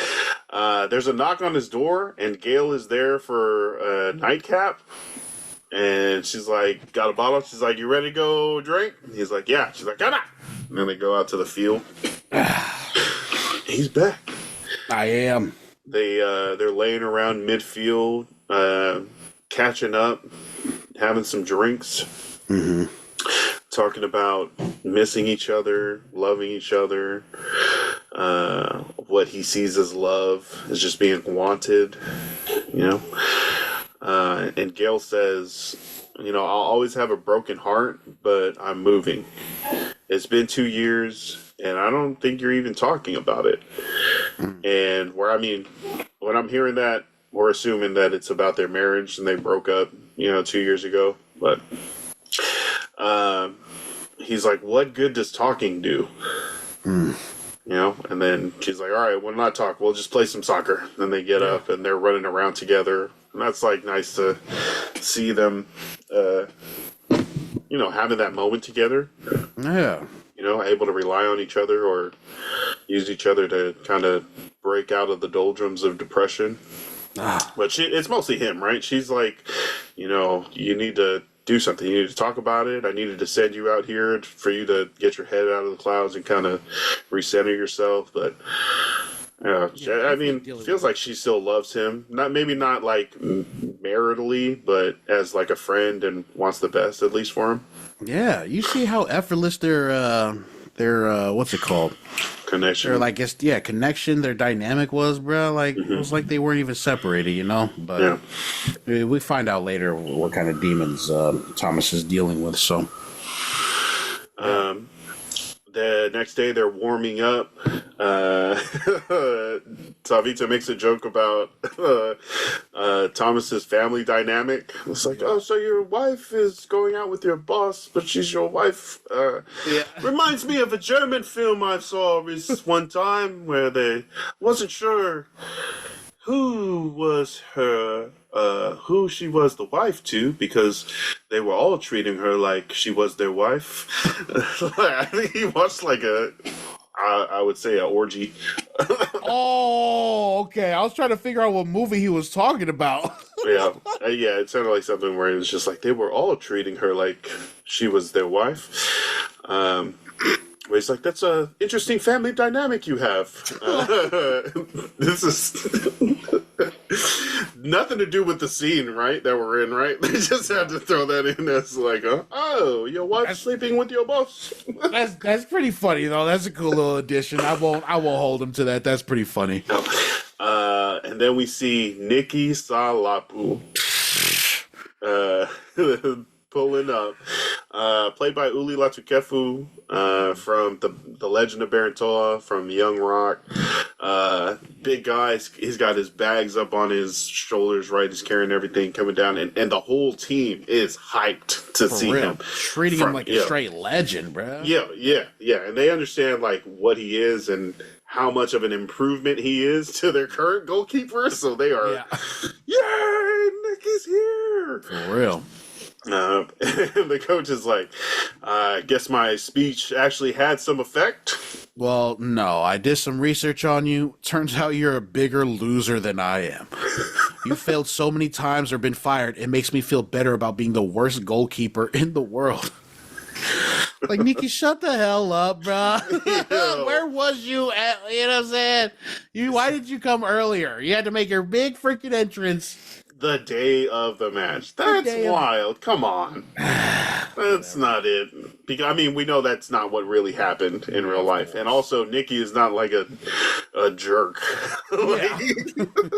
There's a knock on his door and Gail is there for a nightcap. And she's like, got a bottle? She's like, you ready to go drink? And he's like, yeah. She's like, come on. And then they go out to the field. He's back. I am. They're laying around midfield, catching up, having some drinks, talking about missing each other, loving each other. What he sees as love is just being wanted, and Gail says, I'll always have a broken heart, but I'm moving. It's been 2 years, and I don't think you're even talking about it. And when I'm hearing that, we're assuming that it's about their marriage and they broke up, 2 years ago. But he's like, what good does talking do? And then she's like, all right, we'll not talk. We'll just play some soccer. Then they get up and they're running around together. And that's like nice to see them, having that moment together. Yeah. Able to rely on each other or use each other to kind of break out of the doldrums of depression. But it's mostly him, right? She's like, you need to do something. You need to talk about it. I needed to send you out here for you to get your head out of the clouds and kind of recenter yourself. But it feels like she still loves him. Maybe not like maritally, but as like a friend and wants the best at least for him. Yeah, you see how effortless their what's it called? Connection. Connection. Their dynamic was, bro. Like it was like they weren't even separated, But we find out later what kind of demons Thomas is dealing with. So, the next day they're warming up. Savita makes a joke about Thomas's family dynamic. It's like, oh, so your wife is going out with your boss, but she's your wife. Reminds me of a German film I saw one time where they wasn't sure who she was the wife to, because they were all treating her like she was their wife. I think he watched I would say an orgy. Oh, okay. I was trying to figure out what movie he was talking about. Yeah, yeah. It sounded like something where it was just like they were all treating her like she was their wife. Where he's like, "That's a interesting family dynamic you have." This is nothing to do with the scene, right? That we're in, right? They just had to throw that in as like, "Oh, your wife's sleeping with your boss." That's pretty funny though. That's a cool little addition. I won't hold him to that. That's pretty funny. And then we see Nikki Salapu pulling up, played by Uli Latukefu from the Legend of Barantoa, from Young Rock. Big guy, he's got his bags up on his shoulders, right? He's carrying everything coming down, and the whole team is hyped to see him. Treating him like a straight legend, bro. Yeah. And they understand like what he is and how much of an improvement he is to their current goalkeeper. So they are, yay, Nicky's here. For real. And the coach is like, I guess my speech actually had some effect. Well, no, I did some research on you. Turns out you're a bigger loser than I am. You failed so many times or been fired, it makes me feel better about being the worst goalkeeper in the world. Like, Nikki, shut the hell up, bro. Where was you at? You know what I'm saying? Why did you come earlier? You had to make your big freaking entrance the day of the match. That's wild. Come on. That's not it. Because, I mean, we know that's not what really happened in real life. And also, Nikki is not like a jerk.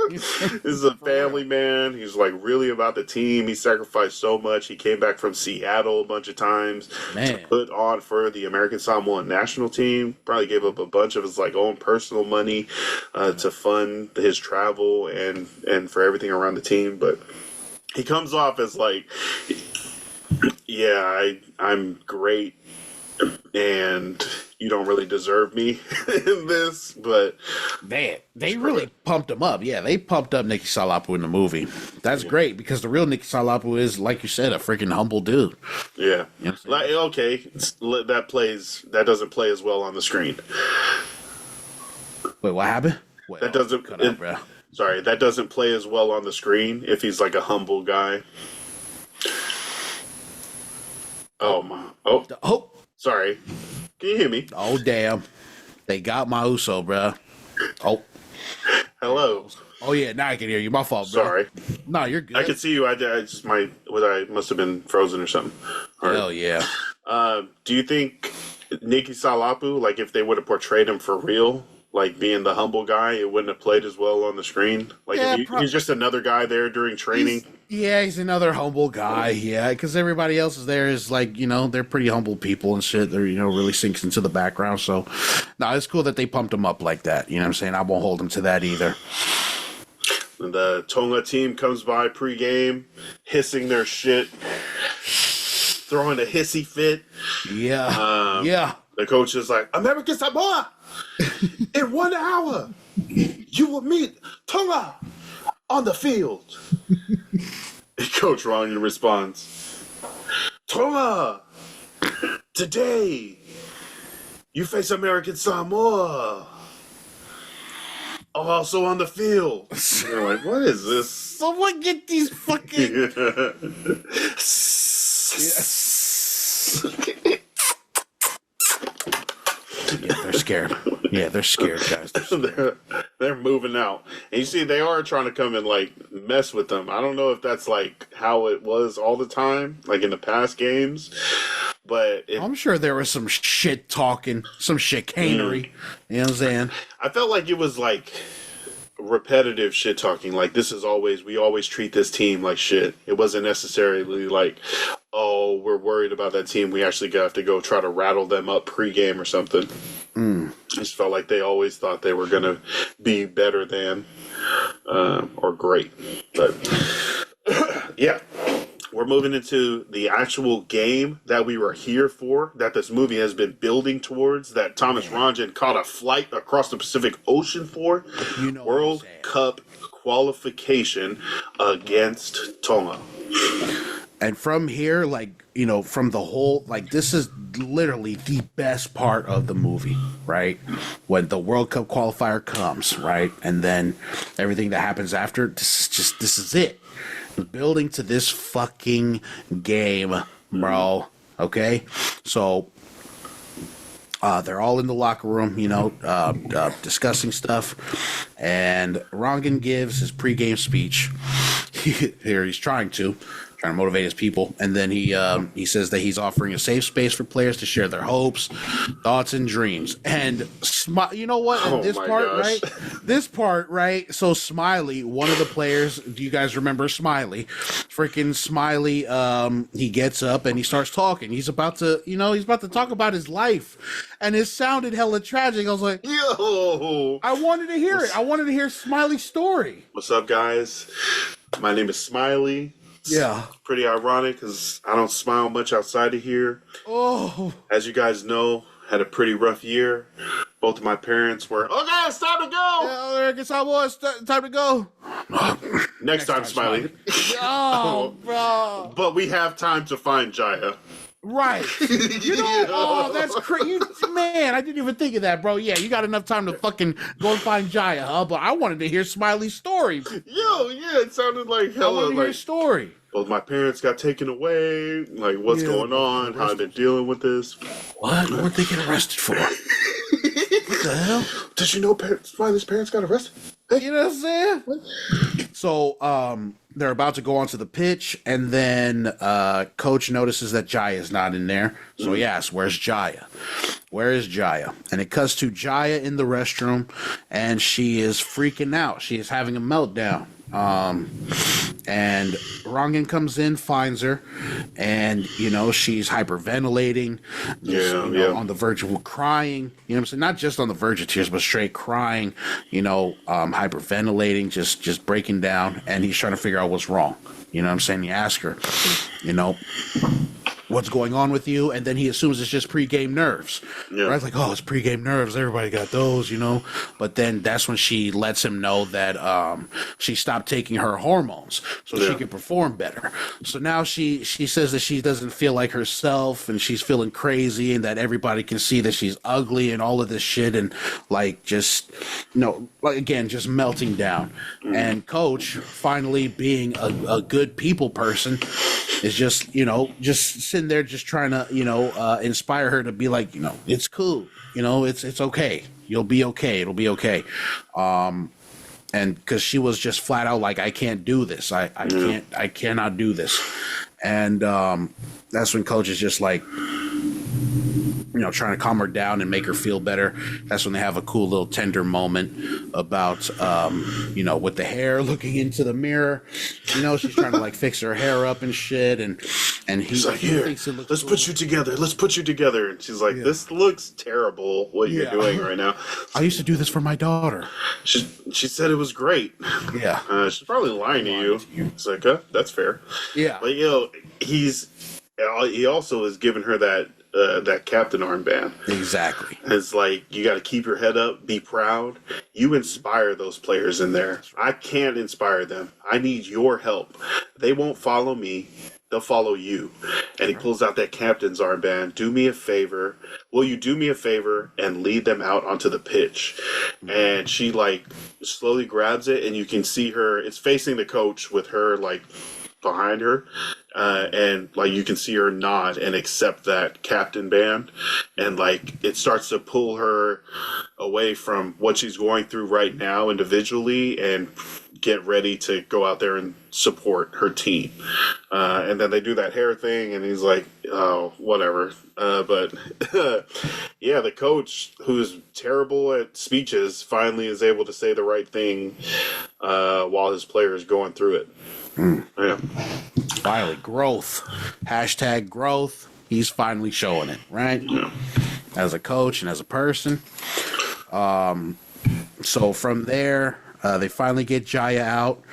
He's a family man. He's like really about the team. He sacrificed so much. He came back from Seattle a bunch of times to put on for the American Samoan national team. Probably gave up a bunch of his like own personal money to fund his travel and for everything around the team. But he comes off as like, yeah, I'm great, and you don't really deserve me in this. But they really pumped him up. Yeah, they pumped up Nikki Salapu in the movie. That's great because the real Nikki Salapu is, like you said, a freaking humble dude. Yeah, you know like okay, that doesn't play as well on the screen. Wait, what happened? That doesn't cut out, bro. Sorry, that doesn't play as well on the screen if he's like a humble guy. Oh, sorry. Can you hear me? Oh, damn. They got my Uso, bro. Oh. Hello. Oh, yeah, now I can hear you. My fault, bro. Sorry. No, you're good. I can see you. I just I must have been frozen or something. Hell yeah. Do you think Nikki Salapu, like if they would have portrayed him for real, like being the humble guy, it wouldn't have played as well on the screen? Like he's just another guy there during training. He's another humble guy. Yeah, because everybody else is there is like, they're pretty humble people and shit. They're, really sinks into the background. So, no, it's cool that they pumped him up like that. You know what I'm saying? I won't hold him to that either. The Tonga team comes by pregame, hissing their shit, throwing a hissy fit. Yeah. The coach is like, American Samoa, in 1 hour, you will meet Tonga on the field. Coach Ron responds, Tonga, today, you face American Samoa. Also on the field. And they're like, what is this? Someone get these fucking... Yeah, they're scared. Yeah, they're scared, guys. They're moving out. And you see, they are trying to come and, like, mess with them. I don't know if that's, like, how it was all the time, like in the past games. But I'm sure there was some shit talking, some chicanery. You know what I'm saying? I felt like it was, like, repetitive shit talking. Like, we always treat this team like shit. It wasn't necessarily like, oh, we're worried about that team. We actually have to go try to rattle them up pregame or something. I just felt like they always thought they were going to be better than or great. But, yeah. We're moving into the actual game that we were here for, that this movie has been building towards, that Thomas Ranjan caught a flight across the Pacific Ocean for. World Cup qualification against Tonga. And from here, like, you know, from the whole, like, this is literally the best part of the movie, right? When the World Cup qualifier comes, right? And then everything that happens after, this is it. Building to this fucking game, bro. Okay? So, they're all in the locker room, you know, discussing stuff. And Rangan gives his pregame speech. Here he's trying to motivate his people, and then he says that he's offering a safe space for players to share their hopes, thoughts, and dreams. And you know what? Oh This my part, gosh. right? This part, right? So Smiley, one of the players. Do you guys remember Smiley? Freaking Smiley. He gets up and he starts talking. He's about to talk about his life, and it sounded hella tragic. I was like, Yo, I wanted to hear it. I wanted to hear Smiley's story. what's up, guys? My name is Smiley. Yeah. Pretty ironic because I don't smile much outside of here. Oh. As you guys know, had a pretty rough year. Both of my parents were, okay, it's time to go. Yeah, Eric, it's almost time to go. Next time, Smiley. Oh, bro. But we have time to find Jaya. Right. You know, oh, that's crazy. Man, I didn't even think of that, bro. Yeah, you got enough time to fucking go and find Jaya, huh? But I wanted to hear Smiley's story. Yo, yeah, it sounded like I hella wanted to hear like his story. both my parents got taken away. Like, what's going on? How they're dealing with this? What? What did they get arrested for? What the hell? Did you know Smiley's parents got arrested? You know what I'm saying? So, they're about to go onto the pitch, and then coach notices that Jaya is not in there. So he asks, where's Jaya? Where is Jaya? And it cuts to Jaya in the restroom, and she is freaking out. She is having a meltdown. And Rangan comes in, finds her, and, you know, she's hyperventilating, on the verge of crying, you know what I'm saying? Not just on the verge of tears, but straight crying, hyperventilating, just breaking down, and he's trying to figure out what's wrong. You know what I'm saying? He asks her, what's going on with you? And then he assumes it's just pregame nerves. Yeah. Right? Like, oh, it's pregame nerves. Everybody got those, But then that's when she lets him know that she stopped taking her hormones so she could perform better. So now she says that she doesn't feel like herself and she's feeling crazy and that everybody can see that she's ugly and all of this shit and just melting down. Mm-hmm. And coach, finally being a good people person, is just sitting there just trying to, inspire her to be like, it's cool. It's okay. You'll be okay. It'll be okay. And because she was just flat out like, I can't do this. I cannot do this. And that's when coach is just like, trying to calm her down and make her feel better. That's when they have a cool little tender moment about, with the hair looking into the mirror. She's trying to like fix her hair up and shit. And he's like, here, thinks it looks let's cool. put you together. Let's put you together. And she's like, this looks terrible what you're doing right now. I used to do this for my daughter. She said it was great. Yeah. She's probably lying to you. It's like, that's fair. Yeah. But, he also has given her that captain armband. Exactly. It's like, you got to keep your head up, be proud. You inspire those players in there. I can't inspire them. I need your help. They won't follow me. They'll follow you. And he pulls out that captain's armband. Do me a favor. Will you do me a favor and lead them out onto the pitch? And she like slowly grabs it and you can see her. It's facing the coach with her like behind her. And like you can see her nod and accept that captain band, and like it starts to pull her away from what she's going through right now individually and get ready to go out there and support her team. And then they do that hair thing and he's like, oh, whatever. But the coach, who's terrible at speeches, finally is able to say the right thing while his player is going through it. Yeah. Finally, growth. Hashtag growth. He's finally showing it, right? Yeah. As a coach and as a person. So from there, they finally get Jaya out.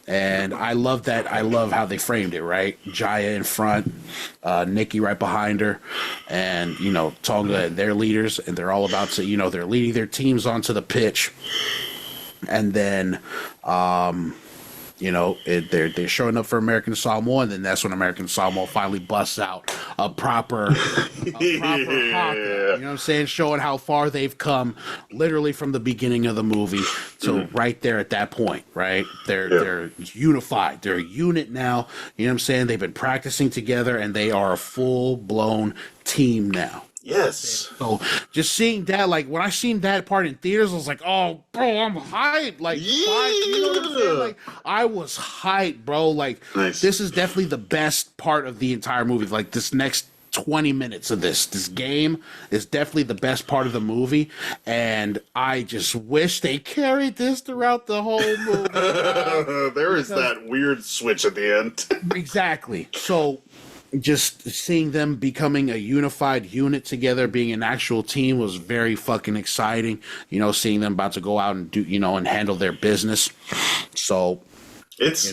And I love that. I love how they framed it, right? Jaya in front, Nikki right behind her. And, Tonga, they're leaders. And they're all about to, they're leading their teams onto the pitch. And then... they're showing up for American Samoa, and then that's when American Samoa finally busts out a proper haka. You know what I'm saying? Showing how far they've come, literally from the beginning of the movie to right there at that point. Right? They're unified. They're a unit now. You know what I'm saying? They've been practicing together, and they are a full blown team now. Yes. So just seeing that, like when I seen that part in theaters, I was like, "Oh, bro, I'm hyped!" Like, you know what I'm saying? Like, I was hyped, bro. Like, This is definitely the best part of the entire movie. Like, this next 20 minutes of this game is definitely the best part of the movie, and I just wish they carried this throughout the whole movie. There is that weird switch at the end. Exactly. So just seeing them becoming a unified unit together, being an actual team, was very fucking exciting. Seeing them about to go out and do, and handle their business. So it's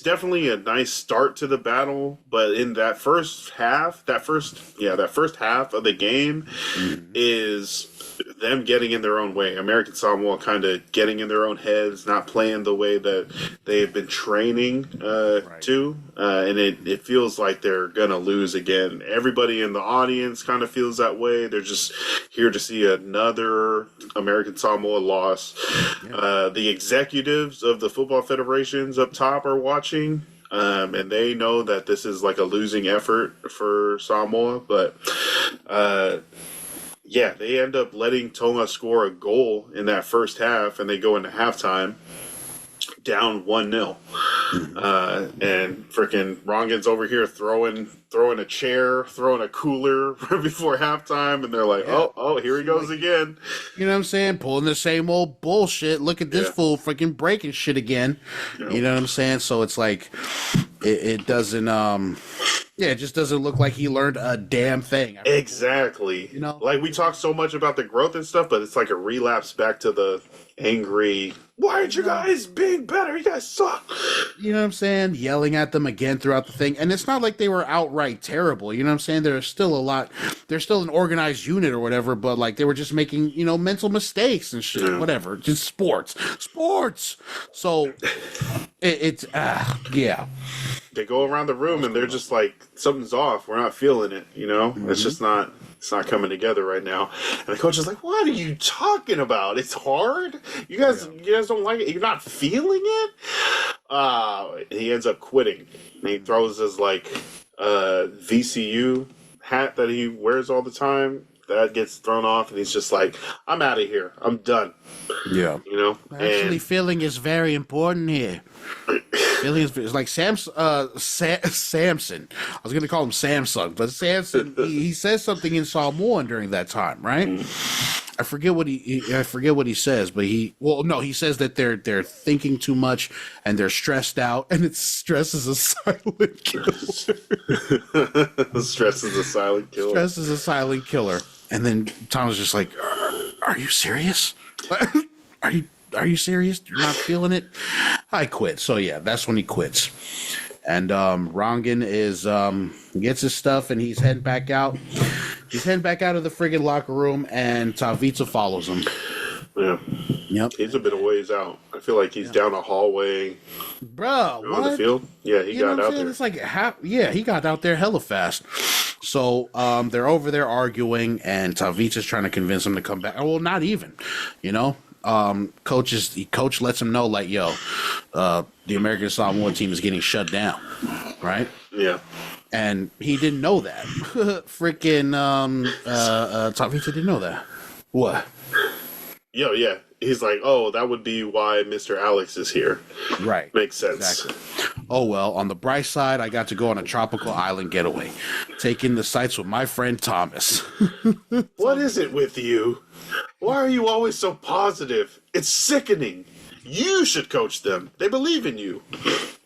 definitely a nice start to the battle, but in that first half of the game is them getting in their own way. American Samoa kind of getting in their own heads, not playing the way that they've been training to, and it feels like they're gonna lose again. Everybody in the audience kind of feels that way. They're just here to see another American Samoa loss. The executives of the football federations up top are watching. And they know that this is like a losing effort for Samoa, but they end up letting Tonga score a goal in that first half, and they go into halftime down 1-0. And freaking Rongan's over here throwing a chair, throwing a cooler right before halftime, and they're like, oh, here he goes again. You know what I'm saying? Pulling the same old bullshit. Look at this fool freaking breaking shit again. You know what I'm saying? So it's like, it doesn't, it just doesn't look like he learned a damn thing. Exactly. Like we talk so much about the growth and stuff, but it's like a relapse back to the angry, why aren't you guys being better? You guys suck. You know what I'm saying? Yelling at them again throughout the thing. And it's not like they were outright terrible. You know what I'm saying? There's still an organized unit or whatever, but like they were just making, mental mistakes and shit, whatever. Just sports. So it's they go around the room and they're just like, something's off. We're not feeling it. It's just not. It's not coming together right now. And the coach is like, what are you talking about? It's hard? You guys don't like it? You're not feeling it? And he ends up quitting. And he throws his VCU hat that he wears all the time. That gets thrown off, and he's just like, I'm out of here. I'm done. Yeah. Actually, feeling is very important here. Feeling is like Samson. I was going to call him Samsung, but Samson, he says something in Samoan during that time, right? I forget what he says, but he says that they're thinking too much and they're stressed out, and it's stress is a silent killer. Stress is a silent killer. Stress is a silent killer. And then Tom was just like, "Are you serious? Are you serious? You're not feeling it?" I quit. So yeah, that's when he quits. And Rongan gets his stuff and he's heading back out. He's heading back out of the friggin' locker room, and Tavita follows him. Yeah. Yep. He's a bit of ways out. I feel like he's down a hallway. Bro, what? The field? Yeah, he got out there. It's like he got out there hella fast. So they're over there arguing, and Tavita's trying to convince him to come back. Well, not even, Coach lets him know, like, yo, the American Samoa team is getting shut down, right? Yeah. And he didn't know that. Freaking Tavita didn't know that. What? Yeah. He's like, oh, that would be why Mr. Alex is here. Right. Makes sense. Exactly. Oh, well, on the bright side, I got to go on a tropical island getaway. Take in the sights with my friend Thomas. What is it with you? Why are you always so positive? It's sickening. You should coach them. They believe in you.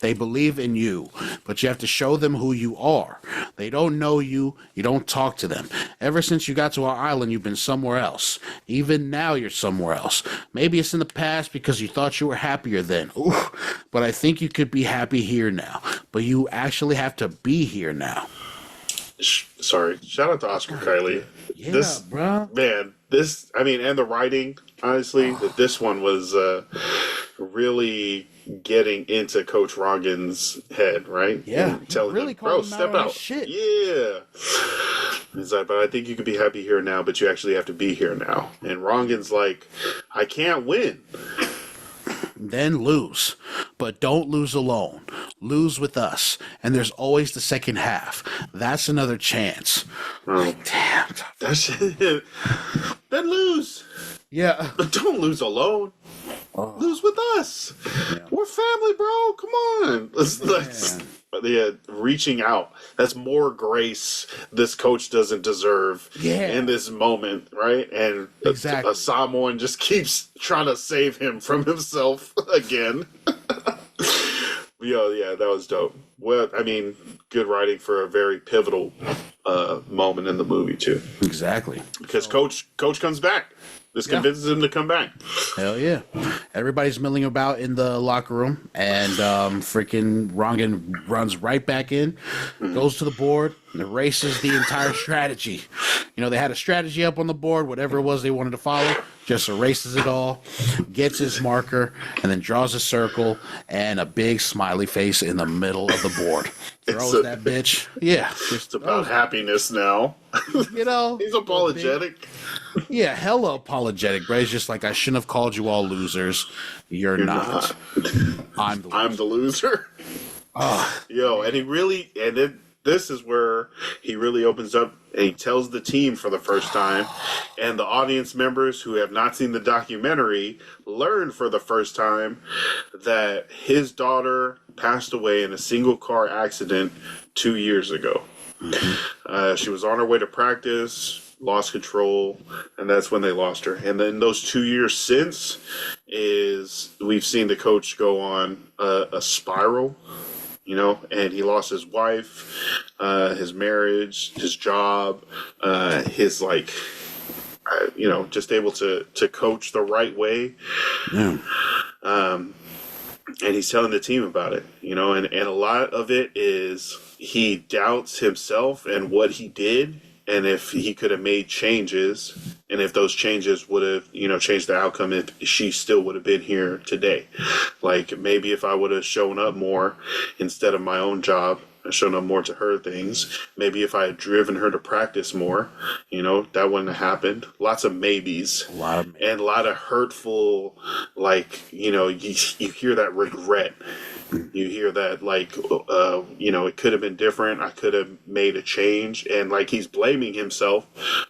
They believe in you, but you have to show them who you are. They don't know you. You don't talk to them. Ever since you got to our island, you've been somewhere else. Even now, you're somewhere else. Maybe it's in the past because you thought you were happier then. Ooh, but I think you could be happy here now. But you actually have to be here now. Sorry. Shout out to Oscar Kightley. Yeah, bro. Man, and the writing, honestly, that this one was really getting into Coach Rongen's head, right? Yeah, And telling really him, bro, called him step out on his out. shit. Yeah. He's like, but I think you could be happy here now, but you actually have to be here now. And Rongen's like, I can't win. Then lose, but don't lose alone. Lose with us, and there's always the second half. That's another chance. Like, damn. That's it. Then lose. Yeah. But don't lose alone. Lose with us. Yeah. We're family, bro. Come on. Yeah, reaching out. That's more grace this coach doesn't deserve in this moment, right? And exactly. Samoan just keeps trying to save him from himself again. Yeah, that was dope. Well, I mean, good writing for a very pivotal moment in the movie too. Exactly. Because Coach comes back. This convinces him to come back. Hell yeah. Everybody's milling about in the locker room, and freaking Rongen runs right back in, goes to the board, and erases the entire strategy. You know, they had a strategy up on the board, whatever it was they wanted to follow, just erases it all, gets his marker, and then draws a circle and a big smiley face in the middle of the board. Throws that bitch. Yeah. It's about happiness now. You know? He's apologetic. Yeah, hella apologetic, but it's just like, I shouldn't have called you all losers. You're not. I'm the loser. Yo, and he really, this is where he really opens up and he tells the team for the first time, and the audience members who have not seen the documentary learn for the first time that his daughter passed away in a single car accident 2 years ago. She was on her way to practice, lost control, and that's when they lost her. And then those 2 years since is we've seen the coach go on a spiral, you know, and he lost his wife, his marriage, his job, his just able to coach the right way. Yeah. And he's telling the team about it, you know, and a lot of it is he doubts himself and what he did, and if he could have made changes, and if those changes would have, you know, changed the outcome, if she still would have been here today. Like, maybe if I would have shown up more instead of my own job, shown up more to her things, maybe if I had driven her to practice more, you know, that wouldn't have happened. Lots of maybes. And a lot of hurtful, like, you know, you hear that regret. You hear that, like, you know, it could have been different. I could have made a change. And, like, he's blaming himself,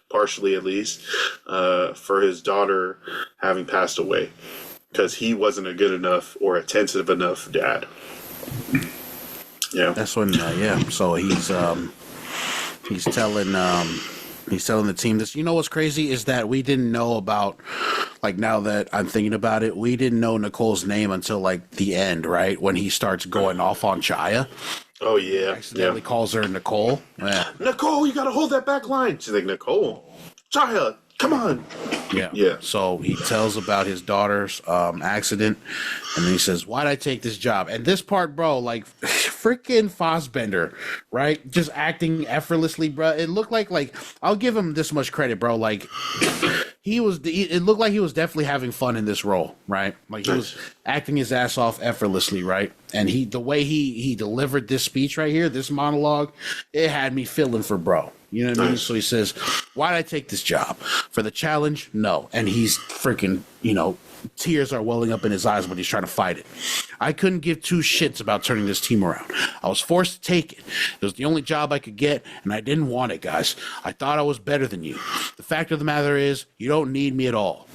partially at least, for his daughter having passed away. Because he wasn't a good enough or attentive enough dad. Yeah. That's when, so he's telling the team this. You know what's crazy is that we didn't know about, like, now that I'm thinking about it, we didn't know Nicole's name until, like, the end, right? When he starts going off on Chaya. Oh, yeah. Accidentally calls her Nicole. Yeah. Nicole, you got to hold that back line. She's like, Nicole, Chaya, come on. Yeah. So he tells about his daughter's accident, and then he says, "Why'd I take this job?" And this part, bro, like, freaking Fassbender, right? Just acting effortlessly, bro. It looked like I'll give him this much credit, bro. Like, it looked like he was definitely having fun in this role, right? Like, he was acting his ass off effortlessly, right? And the way he delivered this speech right here, this monologue, it had me feeling for bro. You know what I mean? So he says, "Why did I take this job? For the challenge? No." And he's freaking, you know, tears are welling up in his eyes when he's trying to fight it. "I couldn't give two shits about turning this team around. I was forced to take it. It was the only job I could get, and I didn't want it, guys. I thought I was better than you. The fact of the matter is, you don't need me at all.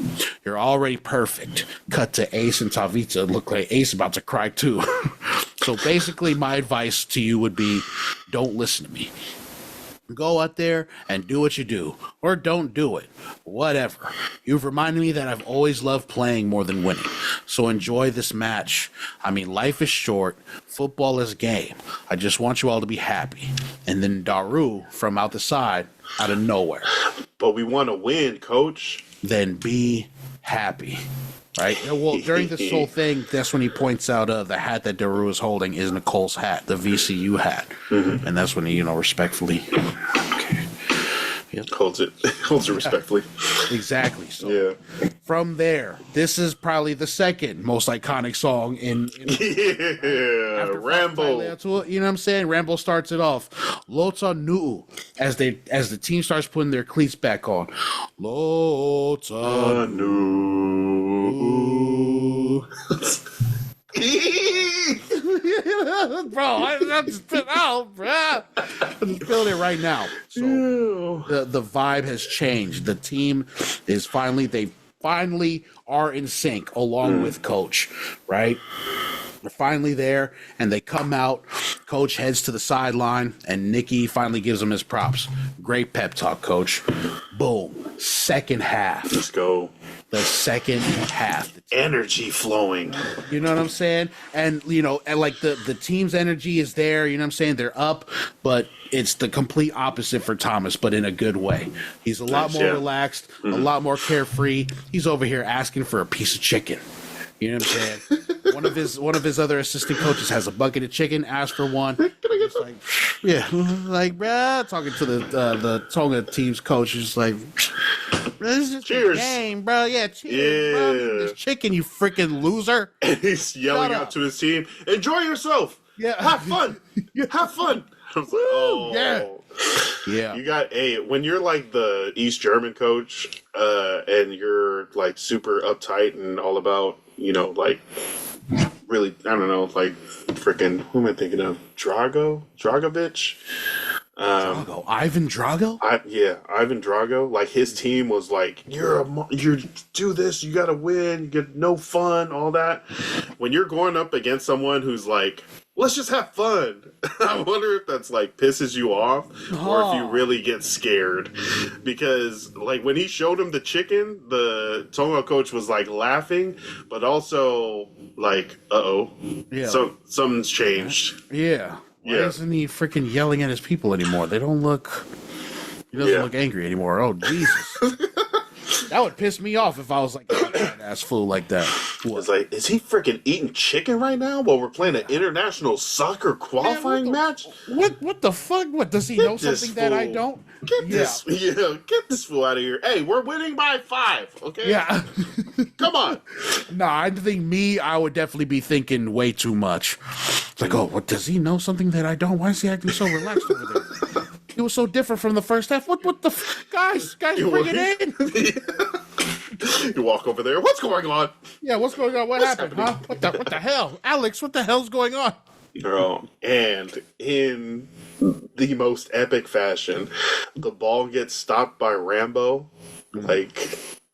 You're already perfect." Cut to Ace and Tavita. Look like Ace about to cry too. So basically, my advice to you would be, don't listen to me. Go out there and do what you do, or don't do it. Whatever. You've reminded me that I've always loved playing more than winning. So enjoy this match. I mean, life is short. Football is a game. I just want you all to be happy. And then Daru from out the side, out of nowhere. "But we want to win, coach." "Then be happy." Right? Well, during this whole thing, that's when he points out the hat that Daru is holding is Nicole's hat, the VCU hat. And that's when he, you know, respectfully. Okay. Yep. Holds it respectfully. Exactly. So Yeah. from there, this is probably the second most iconic song in Yeah. after Rambo. you know what I'm saying? Rambo starts it off. Lota Nu'u as the team starts putting their cleats back on. Lota No. Bro, I'm just feeling it right now. So the vibe has changed. The team is they finally are in sync along with Coach, right? They're finally there, and they come out. Coach heads to the sideline, and Nikki finally gives him his props. Great pep talk, Coach. Boom. Second half. Let's go. The second half. Energy flowing. You know what I'm saying? And, and like the team's energy is there. You know what I'm saying? They're up, but it's the complete opposite for Thomas, but in a good way. He's a lot more relaxed, a lot more carefree. He's over here asking for a piece of chicken. You know what I'm saying? One of his other assistant coaches has a bucket of chicken. Asked for one. Can I get some? Like bruh, talking to the Tonga team's coach. He's just like, this is cheers, a game, bro. Yeah, cheers, bro. This chicken, you freaking loser. And he's yelling out to his team, "Enjoy yourself. Yeah, have fun. Have fun." I was like, oh, yeah. You got when you're like the East German coach, and you're like super uptight and all about, like really, I don't know, like freaking, who am I thinking of? Dragovich? Drago. Ivan Drago? Ivan Drago. Like his team was like, you do this, you gotta win, you get no fun, all that. When you're going up against someone who's like, let's just have fun. I wonder if that's like pisses you off or if you really get scared. Because like when he showed him the chicken, the Tonga coach was like laughing, but also like, yeah. So something's changed. Yeah. Why isn't he freaking yelling at his people anymore? He doesn't look angry anymore. Oh, Jesus. That would piss me off if I was like an ass fool like that. What? It's like, is he freaking eating chicken right now while we're playing an international soccer qualifying match? What the fuck? What, does he know something that I don't? Get this fool out of here. Hey, we're winning by 5, okay? Yeah. Come on. Nah, I think I would definitely be thinking way too much. It's like, oh, what, does he know something that I don't? Why is he acting so relaxed over there? He was so different from the first half. What the guys, bring it in. You walk over there. What's going on? Yeah, what's going on? What's happened? Huh? What the hell? Alex, what the hell's going on? Girl, and in the most epic fashion, the ball gets stopped by Rambo.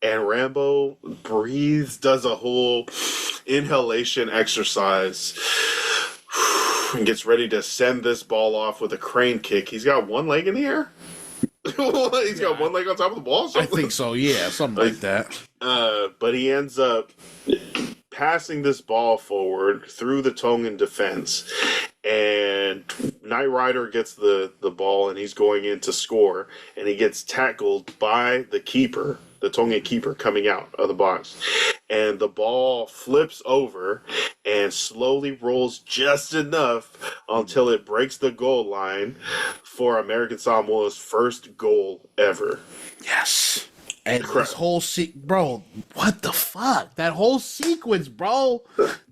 And Rambo breathes, does a whole inhalation exercise, and gets ready to send this ball off with a crane kick. He's got one leg in the air. He's got one leg on top of the ball. I think so. Yeah, something like that. But he ends up passing this ball forward through the Tongan defense, and Knight Rider gets the ball, and he's going in to score, and he gets tackled by the keeper, the Tongan keeper, coming out of the box. And the ball flips over and slowly rolls just enough until it breaks the goal line for American Samoa's first goal ever. Yes. And this whole bro, what the fuck? That whole sequence, bro,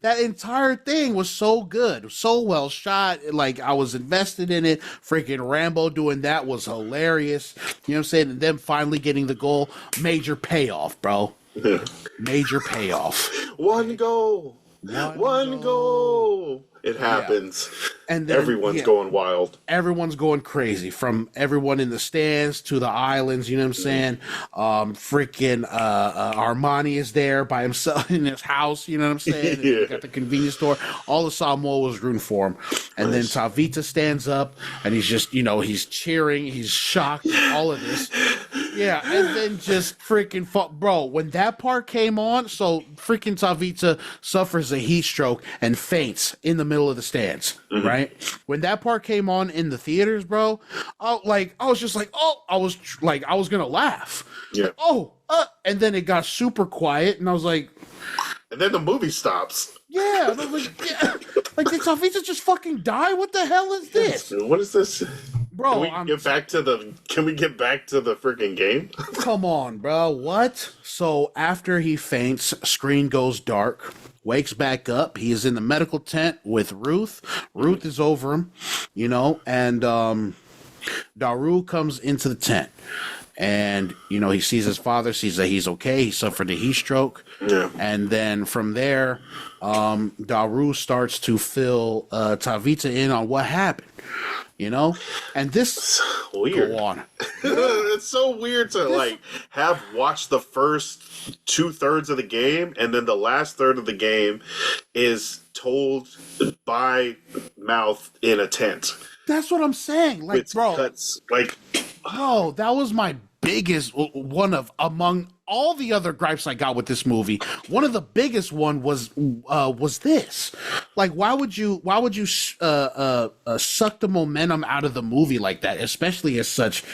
that entire thing was so good, so well shot. Like, I was invested in it. Freaking Rambo doing that was hilarious. You know what I'm saying? And them finally getting the goal, major payoff, bro. Major payoff. One goal. One goal. It happens. And then, everyone's going wild. Everyone's going crazy, from everyone in the stands to the islands, you know what I'm saying? Freaking Armani is there by himself in his house, you know what I'm saying? Yeah. He got the convenience store. All the Samoa was rooting for him. And then Tavita stands up and he's just, he's cheering, he's shocked, all of this. Yeah, and then just freaking bro, when that part came on, so freaking Tavita suffers a heat stroke and faints in the middle of the stands, right? When that part came on in the theaters, bro, I was just like, I was gonna laugh. Yeah. And then it got super quiet, and I was like, and then the movie stops. Yeah, and I was like, did Tavita just fucking die? What the hell is this? What is this? bro. Can we get back to the freaking game? Come on, bro. What? So after he faints, screen goes dark. Wakes back up. He is in the medical tent with Ruth. Ruth is over him, and Daru comes into the tent. And, he sees his father, sees that he's okay. He suffered a heat stroke. Yeah. And then from there, Daru starts to fill Tavita in on what happened, And this... Weird. Go on. It's so weird to, have watched the first 2/3 of the game, and then the last third of the game is told by mouth in a tent. That's what I'm saying. With bro. Cuts, Bro, that was my biggest one of among all the other gripes I got with this movie. One of the biggest one was this. Why would you suck the momentum out of the movie like that, especially as such?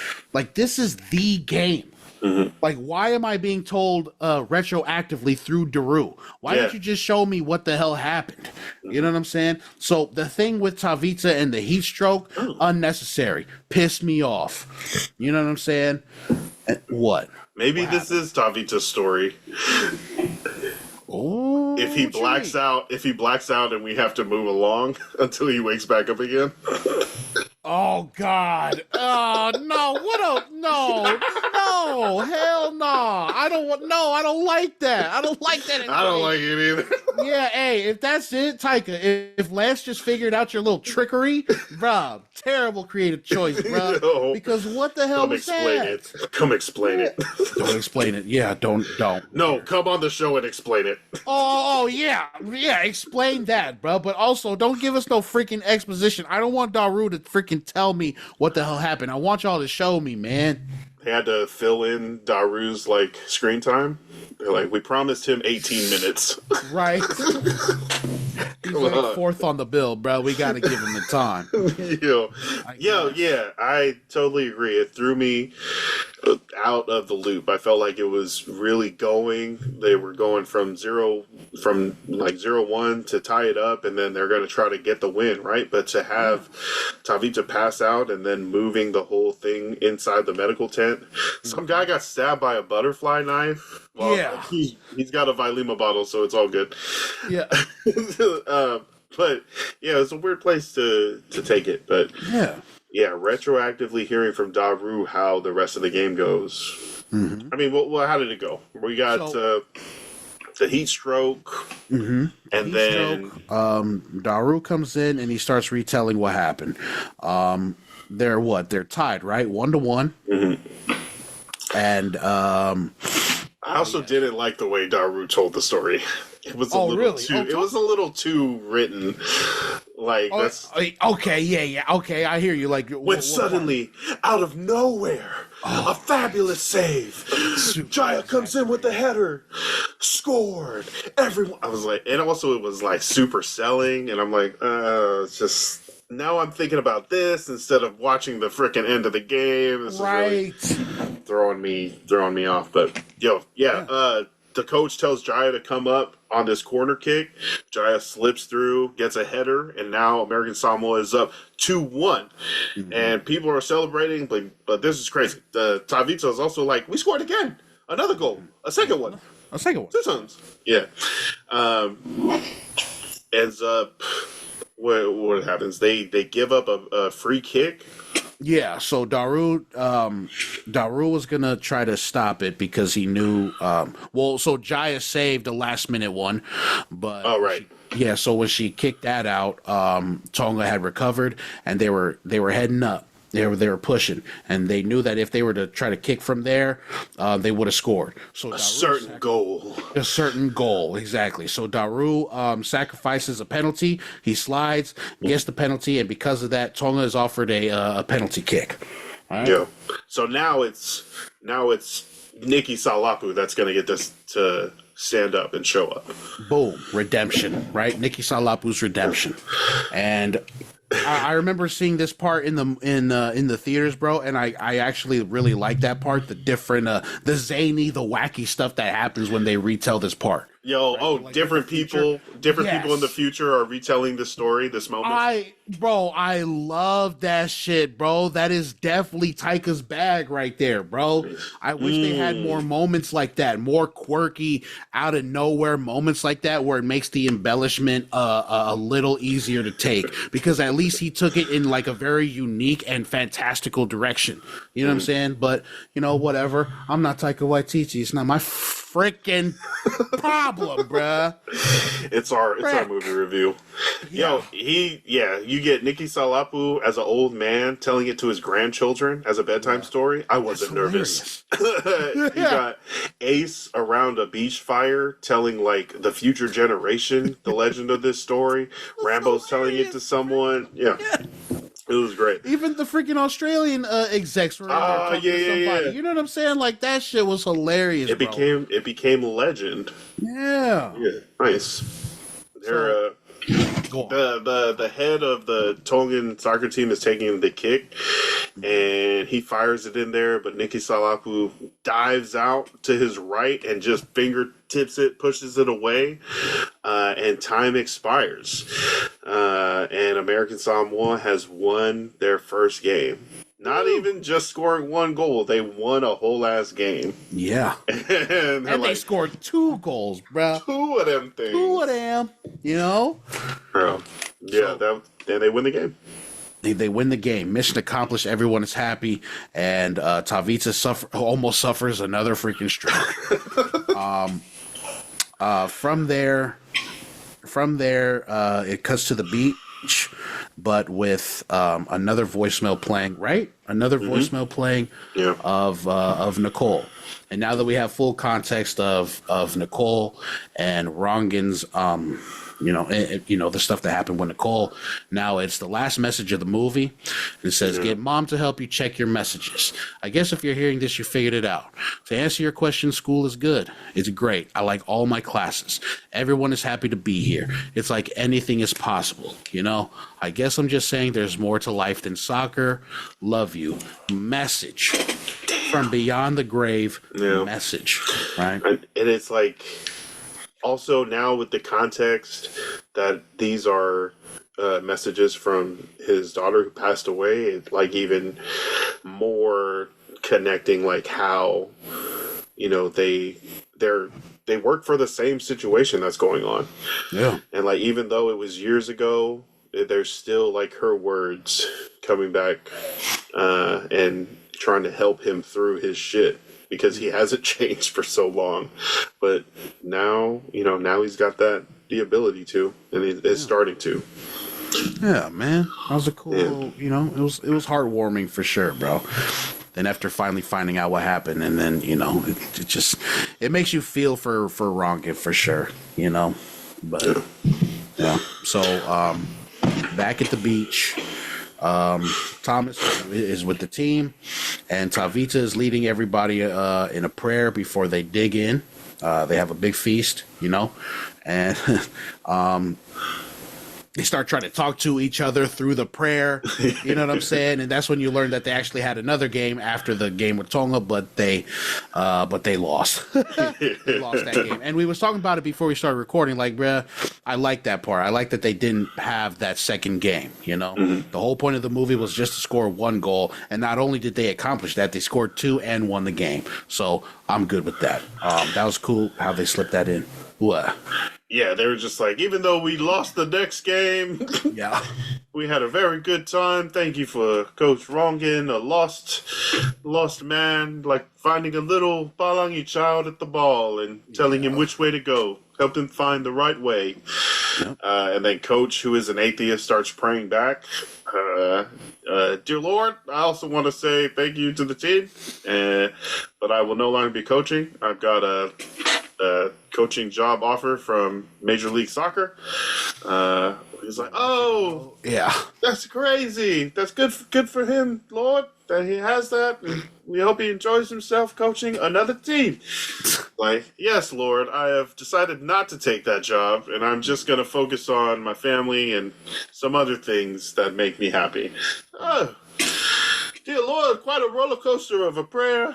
This is the game. Mm-hmm. Why am I being told retroactively through Daru? Why don't you just show me what the hell happened? You know what I'm saying? So the thing with Tavita and the heat stroke, unnecessary. Pissed me off. You know what I'm saying? What? Maybe this is Tavita's story. Oh, if he blacks out and we have to move along until he wakes back up again. Oh God! Oh no! No! Hell no! I don't like that. I don't like that. I don't like it either. Yeah, hey, if that's it, Taika. If Lance just figured out your little trickery, bro, terrible creative choice, bro. No. Because what the hell was that? Come explain it. Don't explain it. Yeah, don't. No, come on the show and explain it. Oh yeah, explain that, bro. But also, don't give us no freaking exposition. I don't want Daru to freaking tell me what the hell happened. I want y'all to show me, man. They had to fill in Daru's screen time. They're we promised him 18 minutes. Right. He's fourth on the bill, bro. We got to give him the time. Yeah, I totally agree. It threw me out of the loop. I felt like it was really going. They were going from 0-1 to tie it up, and then they're going to try to get the win, right? But to have Tavita pass out and then moving the whole thing inside the medical tent. Some guy got stabbed by a butterfly knife. Well, yeah. He's got a Vilema bottle, so it's all good. Yeah. But yeah, it's a weird place to take it. But yeah, retroactively hearing from Daru how the rest of the game goes. Mm-hmm. I mean, well, how did it go? We got the heat stroke, and then Daru comes in and he starts retelling what happened. They're tied, right? 1-1. Mm-hmm. And I also didn't like the way Daru told the story. It was a little too written. That's okay, yeah. Okay, I hear you. When suddenly, out of nowhere, a fabulous save. Jaya comes in with the header, scored. Everyone, I was and also it was super selling, and I'm it's just. Now I'm thinking about this instead of watching the frickin' end of the game. This is really throwing me off. But the coach tells Jaya to come up on this corner kick. Jaya slips through, gets a header, and now American Samoa is up 2-1. Mm-hmm. And people are celebrating, but this is crazy. The Tavita is also we scored again. Another goal. A second one. 2 times. Yeah. Ends up... What happens? They give up a free kick. Yeah, so Daru was gonna try to stop it because he knew. So Jaya saved a last minute one, but so when she kicked that out, Tonga had recovered and they were heading up. They were pushing, and they knew that if they were to try to kick from there, they would have scored. So a certain goal, exactly. So Daru sacrifices a penalty. He slides, gets the penalty, and because of that, Tonga is offered a penalty kick. Right? Yeah. So now it's Nikki Salapu that's going to get this to stand up and show up. Boom, redemption, right? Nikki Salapu's redemption, and. I remember seeing this part in the theaters, bro, and I actually really like that part. The different, the zany, the wacky stuff that happens when they retell this part. Yo, right? oh, Like, with different the future. different people in the Yes. future are retelling this story, this moment. I love that shit, bro. That is definitely Taika's bag right there, bro. I wish they had more Mm. moments like that, more quirky, out of nowhere moments like that, where it makes the embellishment a little easier to take. Because at least he took it in like a very unique and fantastical direction. You know what I'm saying? But whatever. I'm not Taika Waititi. It's not my freaking problem, bruh. It's our movie review. Yeah. Yo, you get Nicky Salapu as an old man telling it to his grandchildren as a bedtime story. I wasn't nervous. You Yeah. got Ace around a beach fire telling like the future generation the legend of this story. Rambo's telling it to someone. Yeah, it was great. Even the freaking Australian execs were in there Ah, talking yeah, to yeah, somebody. yeah. You know what I'm saying? Like that shit was hilarious, It bro. became legend. Yeah. Yeah, nice. So They're go on. the head of the Tongan soccer team is taking the kick, and he fires it in there, but Nicky Salapu dives out to his right and just fingertips it, pushes it away, and time expires. And American Samoa has won their first game. Not even just scoring one goal, they won a whole ass game. Yeah. And they're And they like, scored 2 goals, bruh. two of them things. 2 of them. Bro. Yeah, and they win the game. They win the game. Mission accomplished. Everyone is happy, and Tavica almost suffers another freaking stroke. From there, it cuts to the beach, but with another voicemail playing. Right, another voicemail playing of Nicole. And now that we have full context of Nicole and Rongan's, the stuff that happened with Nicole. Now it's the last message of the movie. It says, "Get mom to help you check your messages. I guess if you're hearing this, you figured it out. To answer your question, school is good. It's great. I like all my classes. Everyone is happy to be here. It's like anything is possible. I guess I'm just saying there's more to life than soccer. Love you. Message from beyond the grave. Yeah. Message. Right? And it's like, also now with the context that these are messages from his daughter who passed away, it's like even more connecting, like how they work for the same situation that's going on. Yeah. And like even though it was years ago, there's still like her words coming back and trying to help him through his shit, because he hasn't changed for so long. But now he's got the ability to, and it's starting to. Yeah, man. That was a cool, it was heartwarming for sure, bro. Then after finally finding out what happened, and then, it makes you feel for Rongan for sure, But, yeah. So, back at the beach, Thomas is with the team, and Tavica is leading everybody in a prayer before they dig in. They have a big feast, and they start trying to talk to each other through the prayer. You know what I'm saying? And that's when you learn that they actually had another game after the game with Tonga, but they lost. They lost that game. And we was talking about it before we started recording. Like, bruh, I like that part. I like that they didn't have that second game. The whole point of the movie was just to score 1 goal, and not only did they accomplish that, they scored 2 and won the game. So I'm good with that. That was cool how they slipped that in. What? Yeah, they were just like, even though we lost the next game, Yeah. we had a very good time. Thank you for Coach Rongan, a lost man, like finding a little Palangi child at the ball and telling him which way to go. Helped him find the right way. Yep. And then Coach, who is an atheist, starts praying back. Dear Lord, I also want to say thank you to the team, but I will no longer be coaching. I've got a coaching job offer from Major League Soccer. He's like, oh, Yeah. that's crazy. That's good for him, Lord, that he has that. We hope he enjoys himself coaching another team. Like, yes, Lord, I have decided not to take that job, and I'm just going to focus on my family and some other things that make me happy. Oh, dear Lord, quite a roller coaster of a prayer.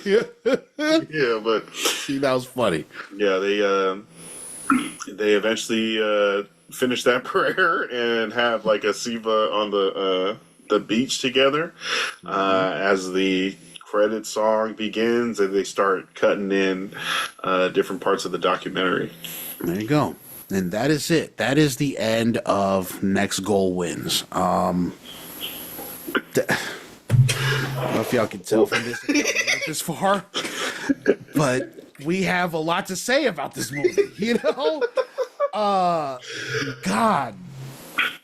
Yeah, but See, that was funny. yeah, they eventually finish that prayer and have like a Siva on the beach together as the credit song begins, and they start cutting in different parts of the documentary. There you go. And that is it. That is the end of Next Goal Wins. I don't know if y'all can tell from this, if y'all made it this far, but we have a lot to say about this movie. You know, God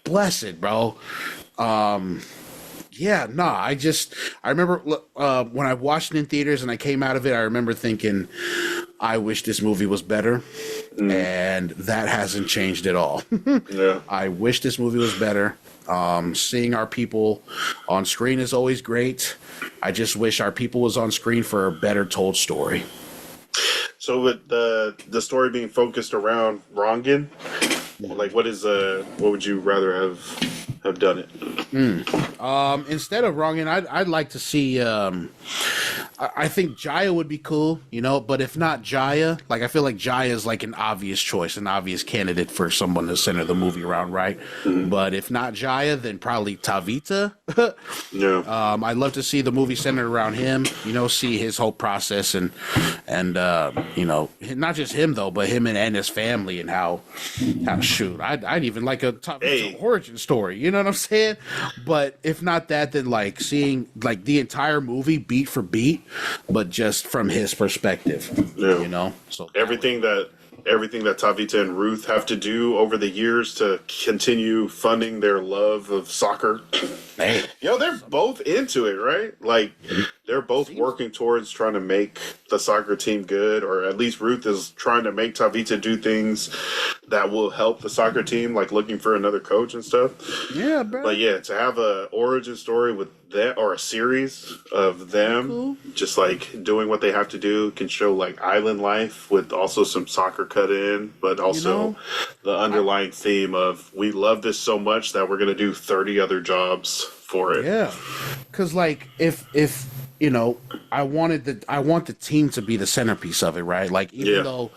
bless it, bro. Yeah, nah. I remember when I watched it in theaters and I came out of it, I remember thinking, I wish this movie was better, and that hasn't changed at all. Yeah. I wish this movie was better. Seeing our people on screen is always great. I just wish our people was on screen for a better told story. So with the story being focused around Rongan, like what would you rather have done it? Instead of Rongan, I'd like to see. I think Jaya would be cool, you know. But if not Jaya, like I feel like Jaya is like an obvious choice, an obvious candidate for someone to center the movie around, right? But if not Jaya, then probably Tavita. Yeah. I'd love to see the movie centered around him. You know, see his whole process and you know, not just him though, but him and his family and how shoot. I'd even like a Tavita origin story. You know what I'm saying? But if not that, then like seeing like the entire movie beat for beat, but just from his perspective. Yeah. You know, so Everything that Tavita and Ruth have to do over the years to continue funding their love of soccer. Hey. You know, they're both into it, right? Like, they're both working towards trying to make the soccer team good, or at least Ruth is trying to make Tavita do things that will help the soccer team, like looking for another coach and stuff. Yeah, bro. But yeah, to have a origin story with that, or a series of them just like doing what they have to do, can show like island life with also some soccer cut in, but also the underlying theme of we love this so much that we're going to do 30 other jobs for it. Yeah, because like if you know, I want the team to be the centerpiece of it, right? Like even though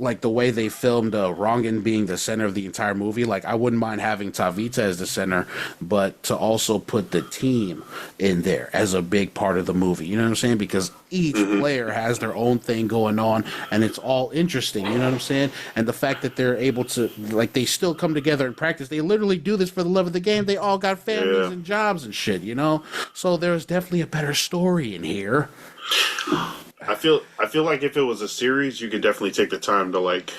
like the way they filmed Rongan being the center of the entire movie, like I wouldn't mind having Tavita as the center, but to also put the team in there as a big part of the movie. You know what I'm saying? Because each player has their own thing going on, and it's all interesting. You know what I'm saying? And the fact that they're able to, like, they still come together and practice. They literally do this for the love of the game. They all got families and jobs and shit. You know, so there's definitely a better story in here. I feel like if it was a series, you could definitely take the time to like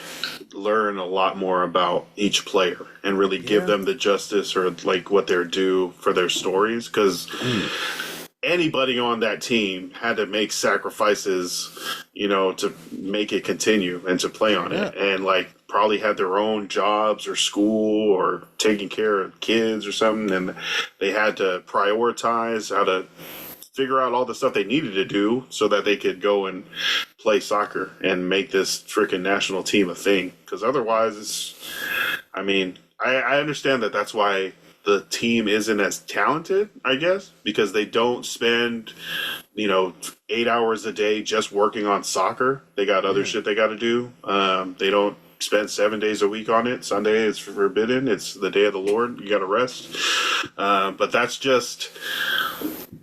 learn a lot more about each player and really give them the justice or like what they're due for their stories, because anybody on that team had to make sacrifices, you know, to make it continue and to play on it, and like probably had their own jobs or school or taking care of kids or something, and they had to prioritize how to figure out all the stuff they needed to do so that they could go and play soccer and make this freaking national team a thing. Because otherwise, it's, I mean, I understand that that's why the team isn't as talented, I guess, because they don't spend, you know, 8 hours a day just working on soccer. They got other shit they got to do. They don't spend 7 days a week on it. Sunday is forbidden. It's the day of the Lord. You got to rest. But that's just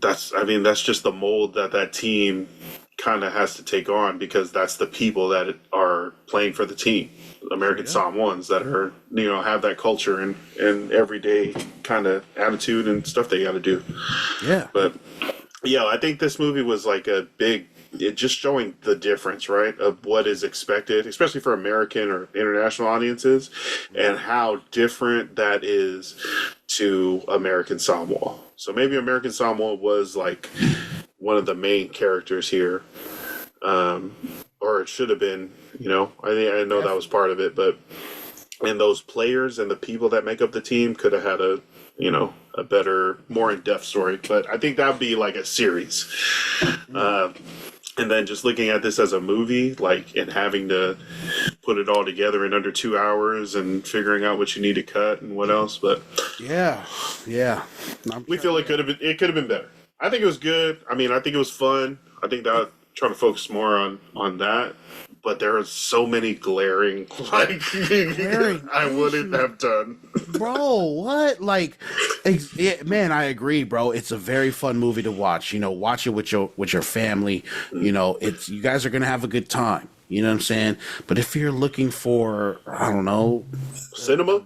the mold that team kind of has to take on, because that's the people that are playing for the team. American Samoans that are, you know, have that culture and everyday kind of attitude and stuff they got to do. Yeah. But yeah, I think this movie was like it just showing the difference, right, of what is expected, especially for American or international audiences, and how different that is to American Samoa. So maybe American Samoa was like one of the main characters here, or it should have been. You know, I know that was part of it, but and those players and the people that make up the team could have had a better, more in-depth story. But I think that'd be like a series. And then just looking at this as a movie, like, and having to put it all together in under 2 hours and figuring out what you need to cut and what else. But yeah, we feel it could have been better. I think it was good. I mean, I think it was fun. I think that trying to focus more on that. But there are so many glaring I wouldn't have done. Bro, what? Like, man, I agree, bro. It's a very fun movie to watch. You know, watch it with your family. You know, you guys are gonna have a good time. You know what I'm saying? But if you're looking for, I don't know, cinema,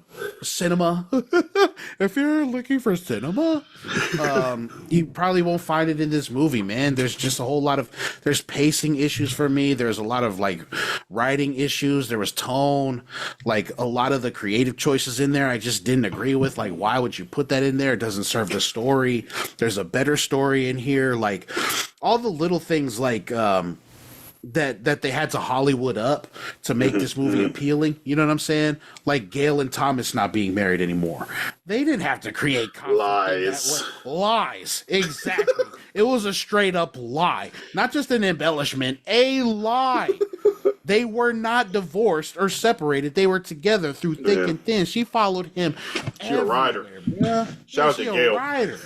if you're looking for cinema, you probably won't find it in this movie, man. There's just a whole lot of, there's pacing issues for me. There's a lot of like writing issues. There was tone, like a lot of the creative choices in there I just didn't agree with. Like, why would you put that in there? It doesn't serve the story. There's a better story in here. Like all the little things like, that they had to Hollywood up to make this movie appealing. You know what I'm saying? Like Gail and Thomas not being married anymore. They didn't have to create lies. Exactly. It was a straight up lie, not just an embellishment, a lie. They were not divorced or separated. They were together through thick and thin. She followed him. She's a rider. Shout out to Gail.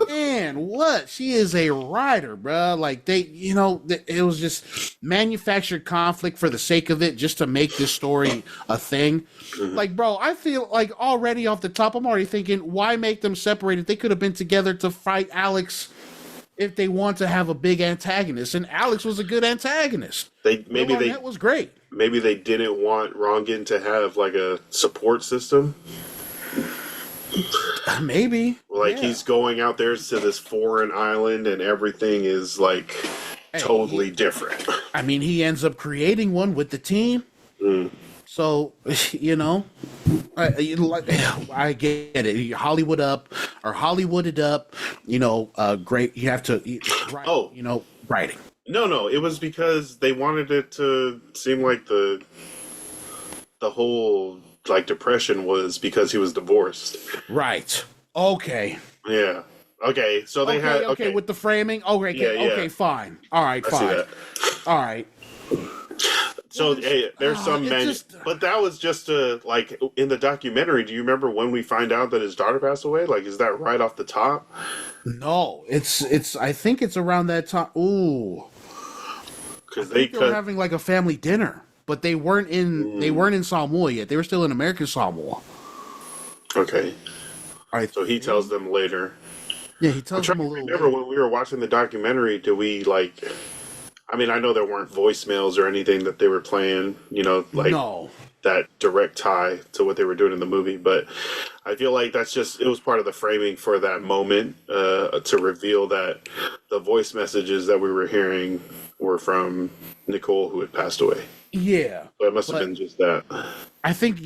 Man, what? She is a writer, bro. Like it was just manufactured conflict for the sake of it, just to make this story a thing. Like, bro, I feel like already off the top, I'm already thinking, why make them separated? They could have been together to fight Alex if they want to have a big antagonist, and Alex was a good antagonist. That was great. Maybe they didn't want Rongan to have like a support system. Maybe. Like he's going out there to this foreign island and everything is like totally different. I mean, he ends up creating one with the team. So, you know, I get it. Hollywooded up, you know, great. You have to, writing. No, it was because they wanted it to seem like the whole like depression was because he was divorced. Right. Okay. Yeah. Okay. So they had okay with the framing. Okay, fine. All right, fine. All right. So there's some but that was just like in the documentary. Do you remember when we find out that his daughter passed away? Like, is that right off the top? No, it's. I think it's around that time. Ooh, because they were having like a family dinner. But they weren't in Samoa yet. They were still in American Samoa. Okay. All right. So he tells them later. Yeah, he tells them a little. Remember when we were watching the documentary? Do we like? I mean, I know there weren't voicemails or anything that they were playing. You know, like that direct tie to what they were doing in the movie. But I feel like it was part of the framing for that moment to reveal that the voice messages that we were hearing were from Nicole, who had passed away. Yeah. So it must have been just that. I think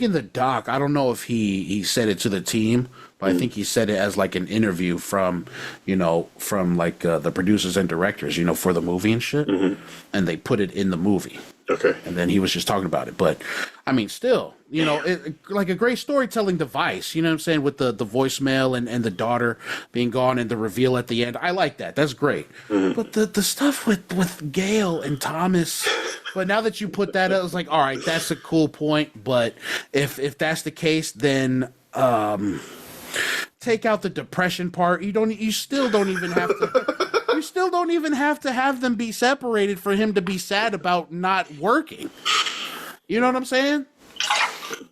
in the doc, I don't know if he said it to the team, but I think he said it as like an interview from like the producers and directors, for the movie and shit. And they put it in the movie. Okay. And then he was just talking about it. But I mean, still, like a great storytelling device, you know what I'm saying? With the voicemail and the daughter being gone and the reveal at the end. I like that. That's great. But the stuff with Gail and Thomas, but now that you put that up, it's like, all right, that's a cool point. But if that's the case, then take out the depression part. You still don't even have to have them be separated for him to be sad about not working. You know what I'm saying?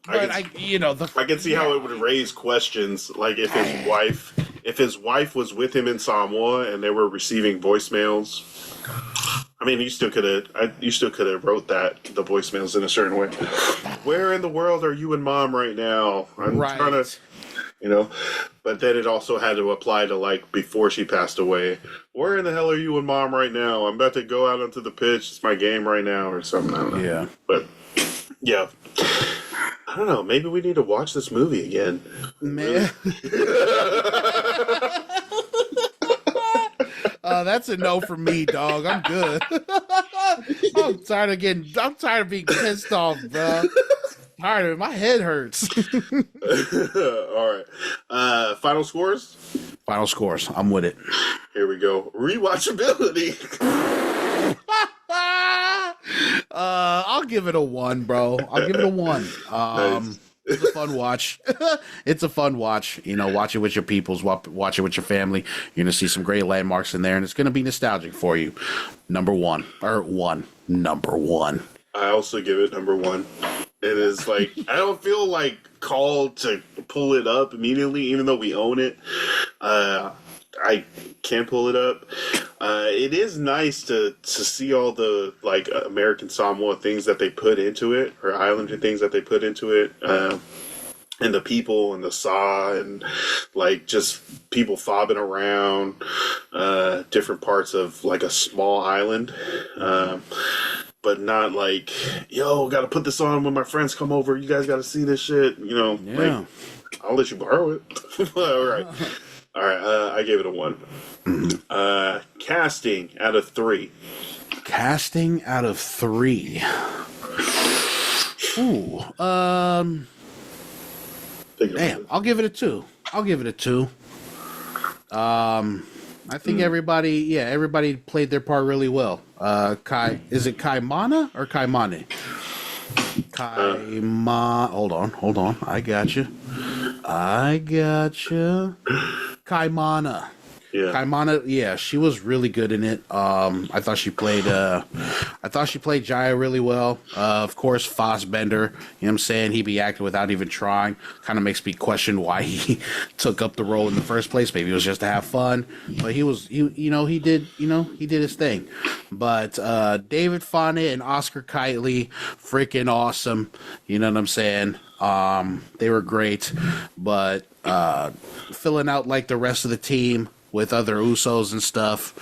But I can see how it would raise questions, like if his wife was with him in Samoa and they were receiving voicemails. I mean, you still could have wrote the voicemails in a certain way. Where in the world are you and Mom right now? I'm trying to. But then it also had to apply to like before she passed away. Where in the hell are you and Mom right now? I'm about to go out onto the pitch. It's my game right now or something. I don't know. Yeah. But yeah. I don't know. Maybe we need to watch this movie again. Man. That's a no for me, dog. I'm good. I'm tired of being pissed off, bro. Tired of it. My head hurts. All right. Final scores? Final scores. I'm with it. Here we go. Rewatchability. I'll give it a 1, bro. I'll give it a 1. Nice. It's a fun watch. It's a fun watch. You know, watch it with your peoples, watch it with your family. You're gonna see some great landmarks in there, and it's gonna be nostalgic for you. Number one. I also give it number one. It is like I don't feel like called to pull it up immediately, even though we own it. I can't pull it up. It is nice to see all the like American Samoa things that they put into it, or Islander things that they put into it, and the people and the saw and like just people fobbing around different parts of like a small island. But not like, yo, gotta put this on when my friends come over. You guys gotta see this shit. You know, yeah. Like, I'll let you borrow it. All right. I gave it a 1. Casting out of 3. Casting out of 3. Ooh. Damn. I'll give it a 2. I think everybody played their part really well. Is it Kaimana or Kaimane? Hold on. I got you. Kaimana. Yeah. Kaimana, yeah, she was really good in it. I thought she played Jaya really well. Of course, Fassbender, you know what I'm saying? He be acting without even trying. Kind of makes me question why he took up the role in the first place. Maybe it was just to have fun. But he did his thing. But David Fane and Oscar Kightley, freaking awesome. You know what I'm saying? They were great. But filling out like the rest of the team with other Usos and stuff,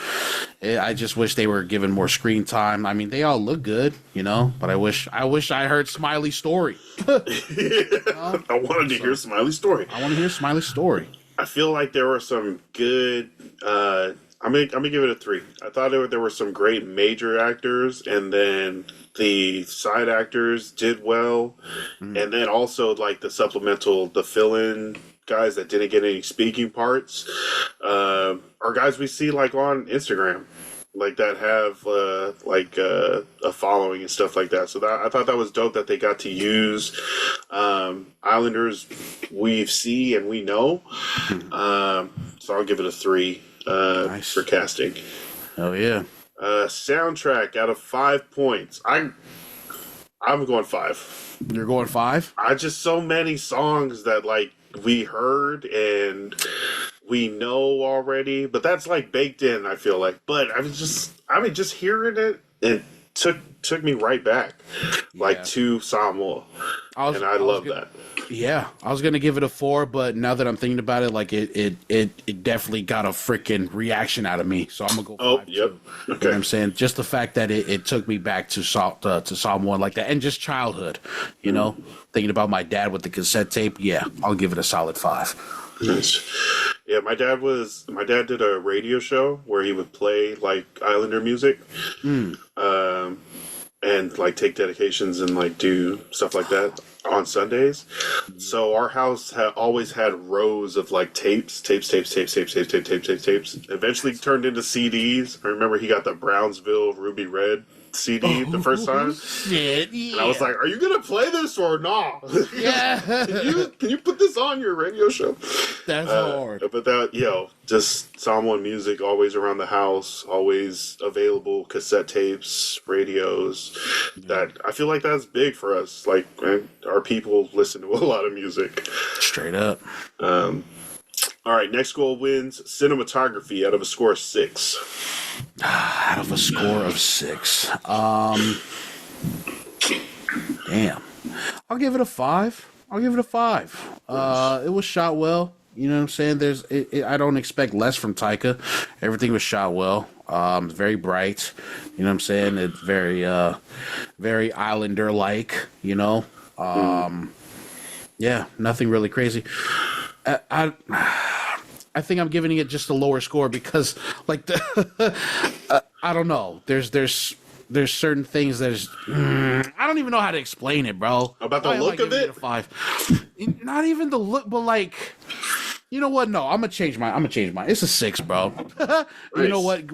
I just wish they were given more screen time. I mean, they all look good, you know, but I wish I heard Smiley's story. I wanted to hear Smiley's story. I want to hear Smiley's story. I feel like there were some good. I'm gonna give it a 3. I thought there were some great major actors, and then the side actors did well, and then also like the fill-in guys that didn't get any speaking parts are guys we see like on Instagram, like that have a following and stuff like that. So I thought that was dope that they got to use Islanders we see and we know. So I'll give it a 3 Nice. for casting. Oh yeah. Soundtrack out of 5 points. I'm going 5. You're going 5? I just so many songs that like we heard and we know already, but that's like baked in, I feel like. But just hearing it took me right back, like to Samoa, and I love that. Yeah, I was gonna give it a 4, but now that I'm thinking about it, like it definitely got a freaking reaction out of me. So I'm gonna go 5. Oh, yep. Too. Okay. You know what I'm saying? Just the fact that it took me back to Samoa like that, and just childhood. You know, thinking about my dad with the cassette tape. Yeah, I'll give it a solid 5. Nice. Yeah, my dad did a radio show where he would play like Islander music, and like take dedications and like do stuff like that on Sundays. So our house always had rows of like tapes. Eventually turned into CDs. I remember he got the Brownsville Ruby Red CD the first time. Shit, yeah. And I was like, "Are you gonna play this or not? Yeah. Can you put this on your radio show?" That's hard. But that, just Samoan music always around the house, always available, cassette tapes, radios. That I feel like that's big for us. Like our people listen to a lot of music. Straight up. All right, next goal wins cinematography out of a score of 6. Out of a score of 6. Damn. I'll give it a 5. It was shot well. You know what I'm saying? I don't expect less from Taika. Everything was shot well. Very bright. You know what I'm saying? It's very Islander-like, you know? Yeah, nothing really crazy. I think I'm giving it just a lower score because, like, I don't know. There's certain things I don't even know how to explain it, bro. About the look of it? A 5. Not even the look, but like, you know what? No, I'm gonna change mine. It's a 6, bro. You know what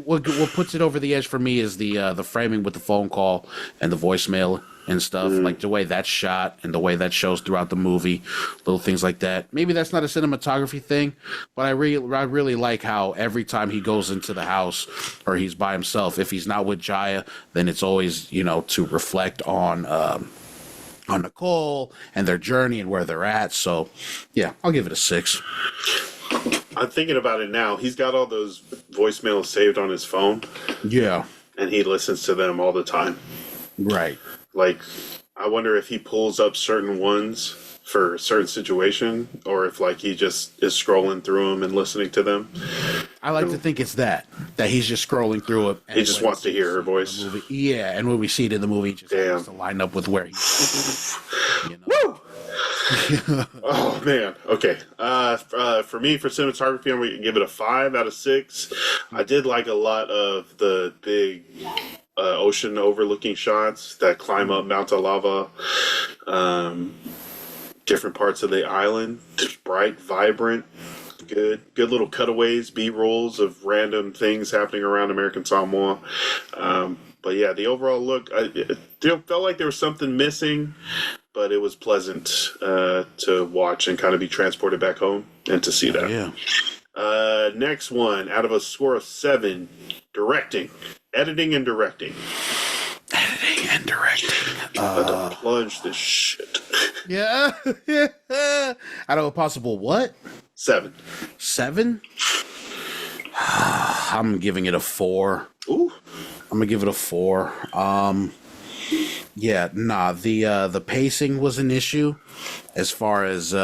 puts it over the edge for me is the framing with the phone call and the voicemail. and stuff, like the way that's shot and the way that shows throughout the movie, little things like that. Maybe that's not a cinematography thing, but I really like how every time he goes into the house or he's by himself, if he's not with Jaya, then it's always, you know, to reflect on Nicole and their journey and where they're at. So yeah, I'll give it a 6. I'm thinking about it now. He's got all those voicemails saved on his phone. Yeah. And he listens to them all the time. Right. Like, I wonder if he pulls up certain ones for a certain situation, or if, like, he just is scrolling through them and listening to them. I like to think it's that he's just scrolling through it. He just wants to hear her voice. Yeah, and when we see it in the movie, it just has to line up with where he's at, you know? Woo! Oh man. Okay. For me, for cinematography, I'm going to give it a 5 out of 6. I did like a lot of the big ocean overlooking shots that climb up Mount Lava. Different parts of the island, just bright, vibrant, good little cutaways, B-rolls of random things happening around American Samoa. But yeah, the overall look, it felt like there was something missing, but it was pleasant to watch and kind of be transported back home and to see that. Yeah. Next one, out of a score of 7, directing, editing and directing. Editing and directing. To plunge this shit. Yeah. Out of a possible what? 7. 7? I'm giving it a 4. Ooh. I'm gonna give it a 4. Yeah, nah. The pacing was an issue, as far as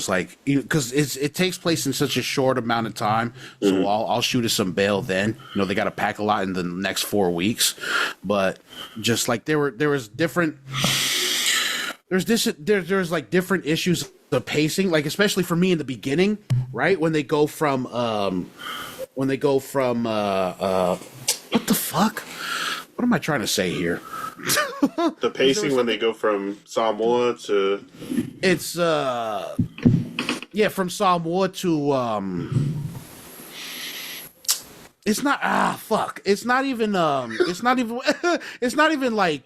like, because it takes place in such a short amount of time. So I'll shoot us some bail then. You know, they got to pack a lot in the next 4 weeks, but just like there was different. There's like different issues of pacing, like especially for me in the beginning, right when they go from what the fuck? What am I trying to say here? The pacing when they go from Samoa to... It's, from Samoa to, it's not, fuck. It's not even like,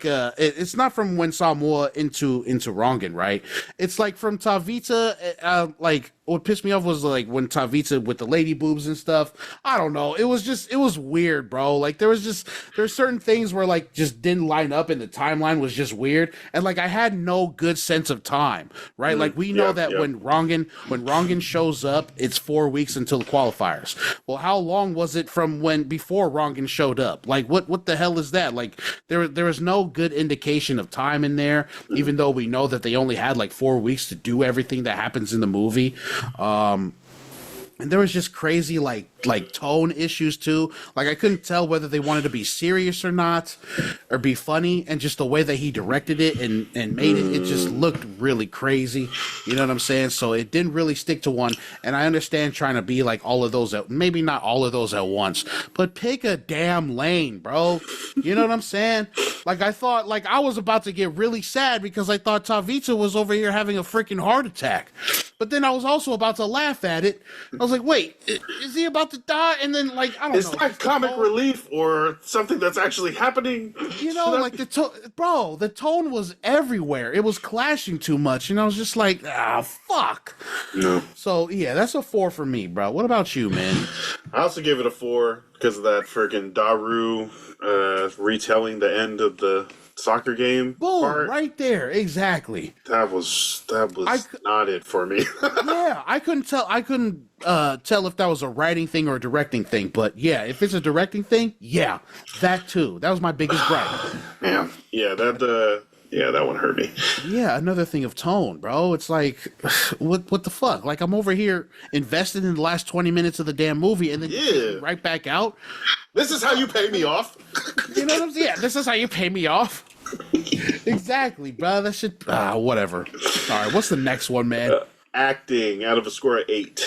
it's not from when Samoa into Rongan, right? It's like from Tavita, like, what pissed me off was like when Tavita with the lady boobs and stuff. I don't know. It was weird, bro. Like there's certain things where like just didn't line up and the timeline was just weird. And like I had no good sense of time, right? Like we know that when Rongan shows up, it's 4 weeks until the qualifiers. Well, how long was it from when before Rongan showed up? Like what the hell is that? Like there was no good indication of time in there, even though we know that they only had like 4 weeks to do everything that happens in the movie. And there was just crazy like tone issues too. Like I couldn't tell whether they wanted to be serious or not, or be funny, and just the way that he directed it and made it just looked really crazy. You know what I'm saying? So it didn't really stick to one. And I understand trying to be like all of those maybe not all of those at once, but pick a damn lane, bro. You know what I'm saying? Like I thought, like I was about to get really sad because I thought Tavita was over here having a freaking heart attack. But then I was also about to laugh at it. I was like, wait, is he about to die? And then, like, I don't know. It's not comic relief or something that's actually happening. You know, like the tone was everywhere. It was clashing too much. And I was just like, fuck. No. So, yeah, that's a 4 for me, bro. What about you, man? I also give it a 4 because of that freaking Daru retelling the end of the soccer game. Boom, part. Right there, exactly. That was not it for me. Yeah, I couldn't tell if that was a writing thing or a directing thing, but yeah, if it's a directing thing, yeah, that too. That was my biggest gripe. Yeah, that one hurt me. Yeah, another thing of tone, bro. It's like, what the fuck? Like I'm over here invested in the last 20 minutes of the damn movie, and then you take me right back out. This is how you pay me off. You know what I'm saying? Yeah, this is how you pay me off. Exactly, bro. That shit. Whatever. All right, what's the next one, man? Acting out of a score of 8.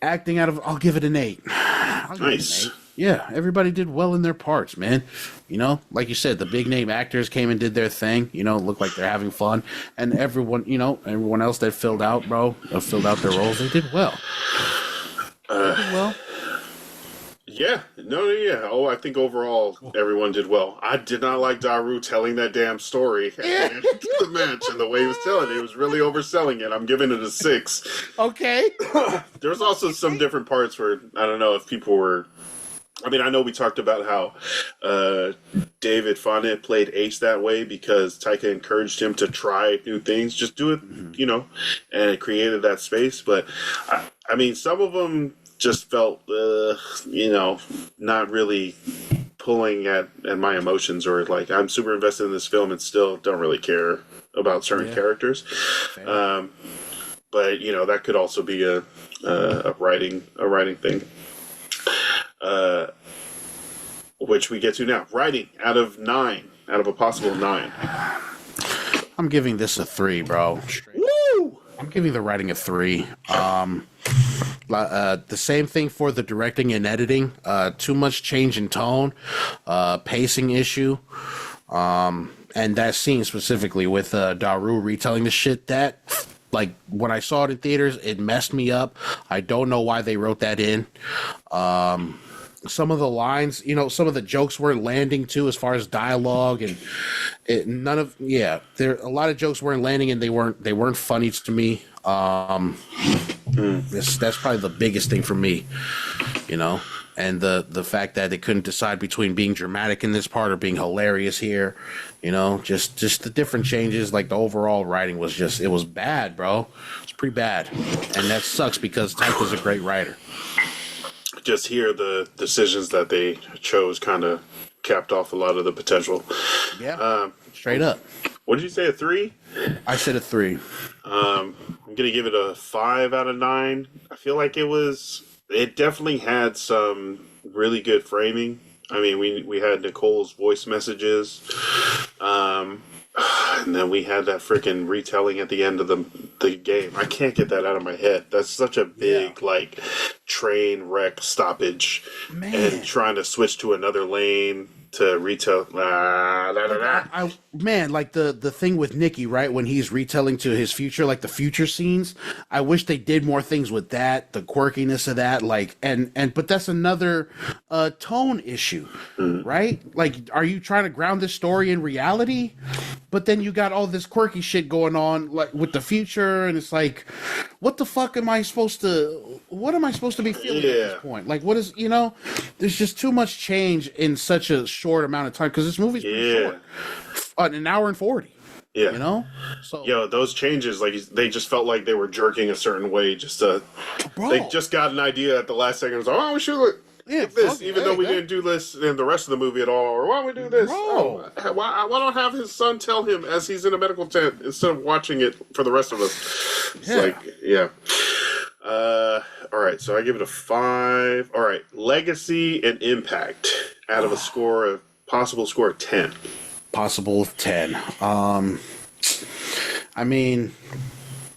Acting out of, I'll give it an 8. Nice. Yeah, everybody did well in their parts, man. You know, like you said, the big name actors came and did their thing. You know, looked like they're having fun, and everyone else that filled out their roles, they did well. Yeah, no, yeah. Oh, I think overall everyone did well. I did not like Daru telling that damn story at Yeah. the end of the match, and the way he was telling it, he was really overselling it. I'm giving it a 6. Okay. There's also some different parts where I don't know if people were. I mean, I know we talked about how David Fane played Ace that way because Taika encouraged him to try new things. Just do it, and it created that space. But, I mean, some of them just felt, not really pulling at my emotions, or like I'm super invested in this film and still don't really care about certain characters. But, that could also be a writing thing. Which we get to now. Writing out of a possible 9. I'm giving this a 3, bro. Woo! I'm giving the writing a 3. The same thing for the directing and editing. Too much change in tone, pacing issue, and that scene specifically with Daru retelling the shit that. Like, when I saw it in theaters, it messed me up. I don't know why they wrote that in. Some of the lines, some of the jokes weren't landing too, as far as dialogue, and a lot of jokes weren't landing, and they weren't funny to me. That's probably the biggest thing for me, and the fact that they couldn't decide between being dramatic in this part or being hilarious here, just the different changes. Like, the overall writing was it was bad, bro. It's pretty bad, and that sucks because Taika's a great writer. Just hear the decisions that they chose kind of capped off a lot of the potential. Yeah, straight up. What did you say, a 3? I said a 3. I'm gonna give it a 5 out of 9. I feel like it definitely had some really good framing. I mean, we had Nicole's voice messages, and then we had that freaking retelling at the end of the game. I can't get that out of my head. That's such a big train wreck stoppage, and trying to switch to another lane to retell. Like the thing with Nikki, right? When he's retelling to his future, like the future scenes. I wish they did more things with that, the quirkiness of that, but that's another tone issue, right? Like, are you trying to ground this story in reality? But then you got all this quirky shit going on, like with the future, and it's like, what the fuck am I supposed to be feeling at this point? Like, what is, there's just too much change in such a short amount of time, because this movie's pretty short. An hour and 40. Yeah. So those changes, like, they just felt like they were jerking a certain way just to. Bro. They just got an idea at the last second. It was like, oh, we should look. This, even though we didn't do this in the rest of the movie at all, or why don't we do this? Bro. Why don't have his son tell him as he's in a medical tent instead of watching it for the rest of us? It's all right, so I give it a 5. All right, legacy and impact out of a possible score of 10. Possible of 10. I mean,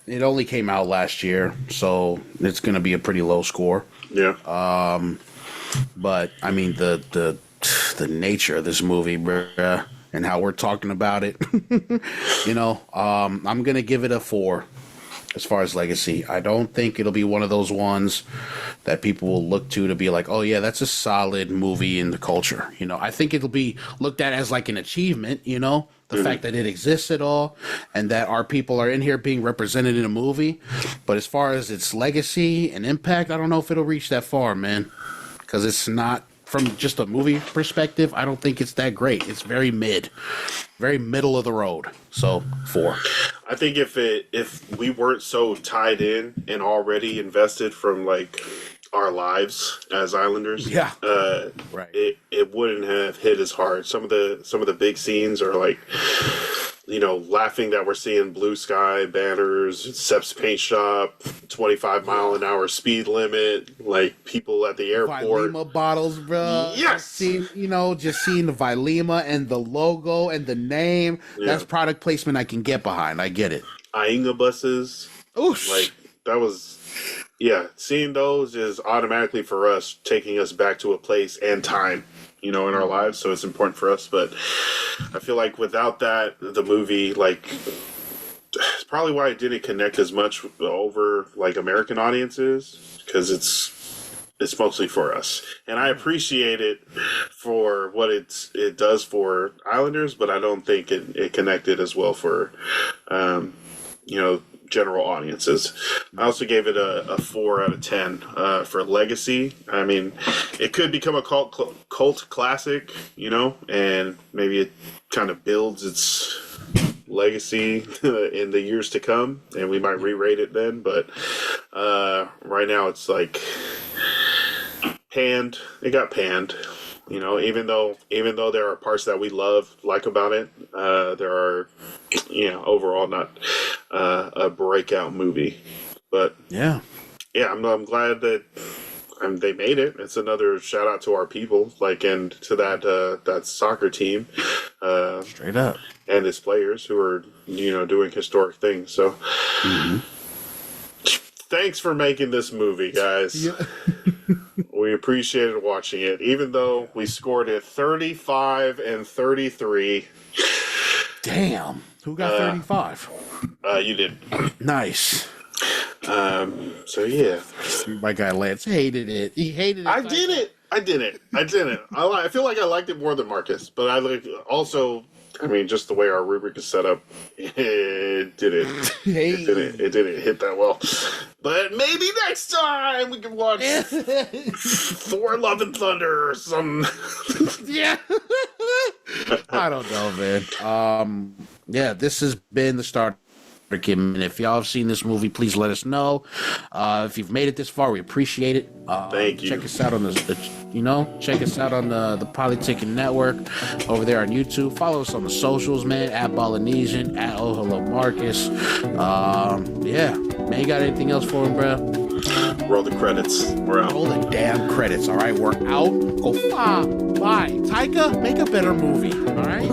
it only came out last year, so it's going to be a pretty low score. Yeah. But I mean, the nature of this movie, bruh, and how we're talking about it, I'm gonna give it a 4 as far as legacy. I don't think it'll be one of those ones that people will look to be like, oh yeah, that's a solid movie in the culture. I think it'll be looked at as like an achievement, the fact that it exists at all, and that our people are in here being represented in a movie. But as far as its legacy and impact, I don't know if it'll reach that far, man. Because it's not, from just a movie perspective, I don't think it's that great. It's very middle of the road. So 4. I think if we weren't so tied in and already invested from like our lives as Islanders, right, it wouldn't have hit as hard. Some of the big scenes are like, laughing that we're seeing blue sky banners, Sep's paint shop, 25-mile-an-hour speed limit, like people at the airport. Vailima bottles, bro. Yes. Just seeing the Vailima and the logo and the name. Yeah. That's product placement I can get behind. I get it. Ainga buses. Oosh. Like, that was... Yeah, seeing those is automatically for us taking us back to a place and time, in our lives. So it's important for us. But I feel like without that, the movie, like, it's probably why it didn't connect as much over like American audiences, because it's it's mostly for us, and I appreciate it for what it does for Islanders, but I don't think it connected as well for general audiences. I also gave it a 4 out of 10 for legacy. I mean, it could become a cult classic, and maybe it kind of builds its legacy in the years to come, and we might re-rate it then. But right now, it's like panned. It got panned. Even though there are parts that we like about it, there are, overall not a breakout movie. But yeah, I'm glad that they made it. It's another shout out to our people, and to that soccer team, straight up, and its players who are doing historic things. So. Thanks for making this movie, guys. Yeah. We appreciated watching it, even though we scored it 35 and 33. Damn. Who got 35? You did. Nice. So, yeah. My guy Lance hated it. He hated it. I didn't. I feel like I liked it more than Marcus, but also... I mean, just the way our rubric is set up, it didn't hit that well. But maybe next time we can watch Thor: Love and Thunder or some. Yeah. I don't know, man. Yeah, this has been the start. And if y'all have seen this movie, please let us know. If you've made it this far, we appreciate it. Thank you. Check us out on check us out on the Politicking Network over there on YouTube. Follow us on the socials, man, at Polynesian, at Oh Hello Marcus. Yeah, man, you got anything else for him, bro? Roll the credits. We're out. Roll the damn credits. All right, we're out. Go bye. Taika, make a better movie. All right.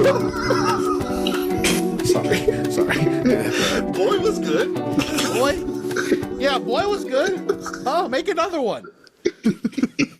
Sorry. Boy was good. Boy was good. Oh, make another one.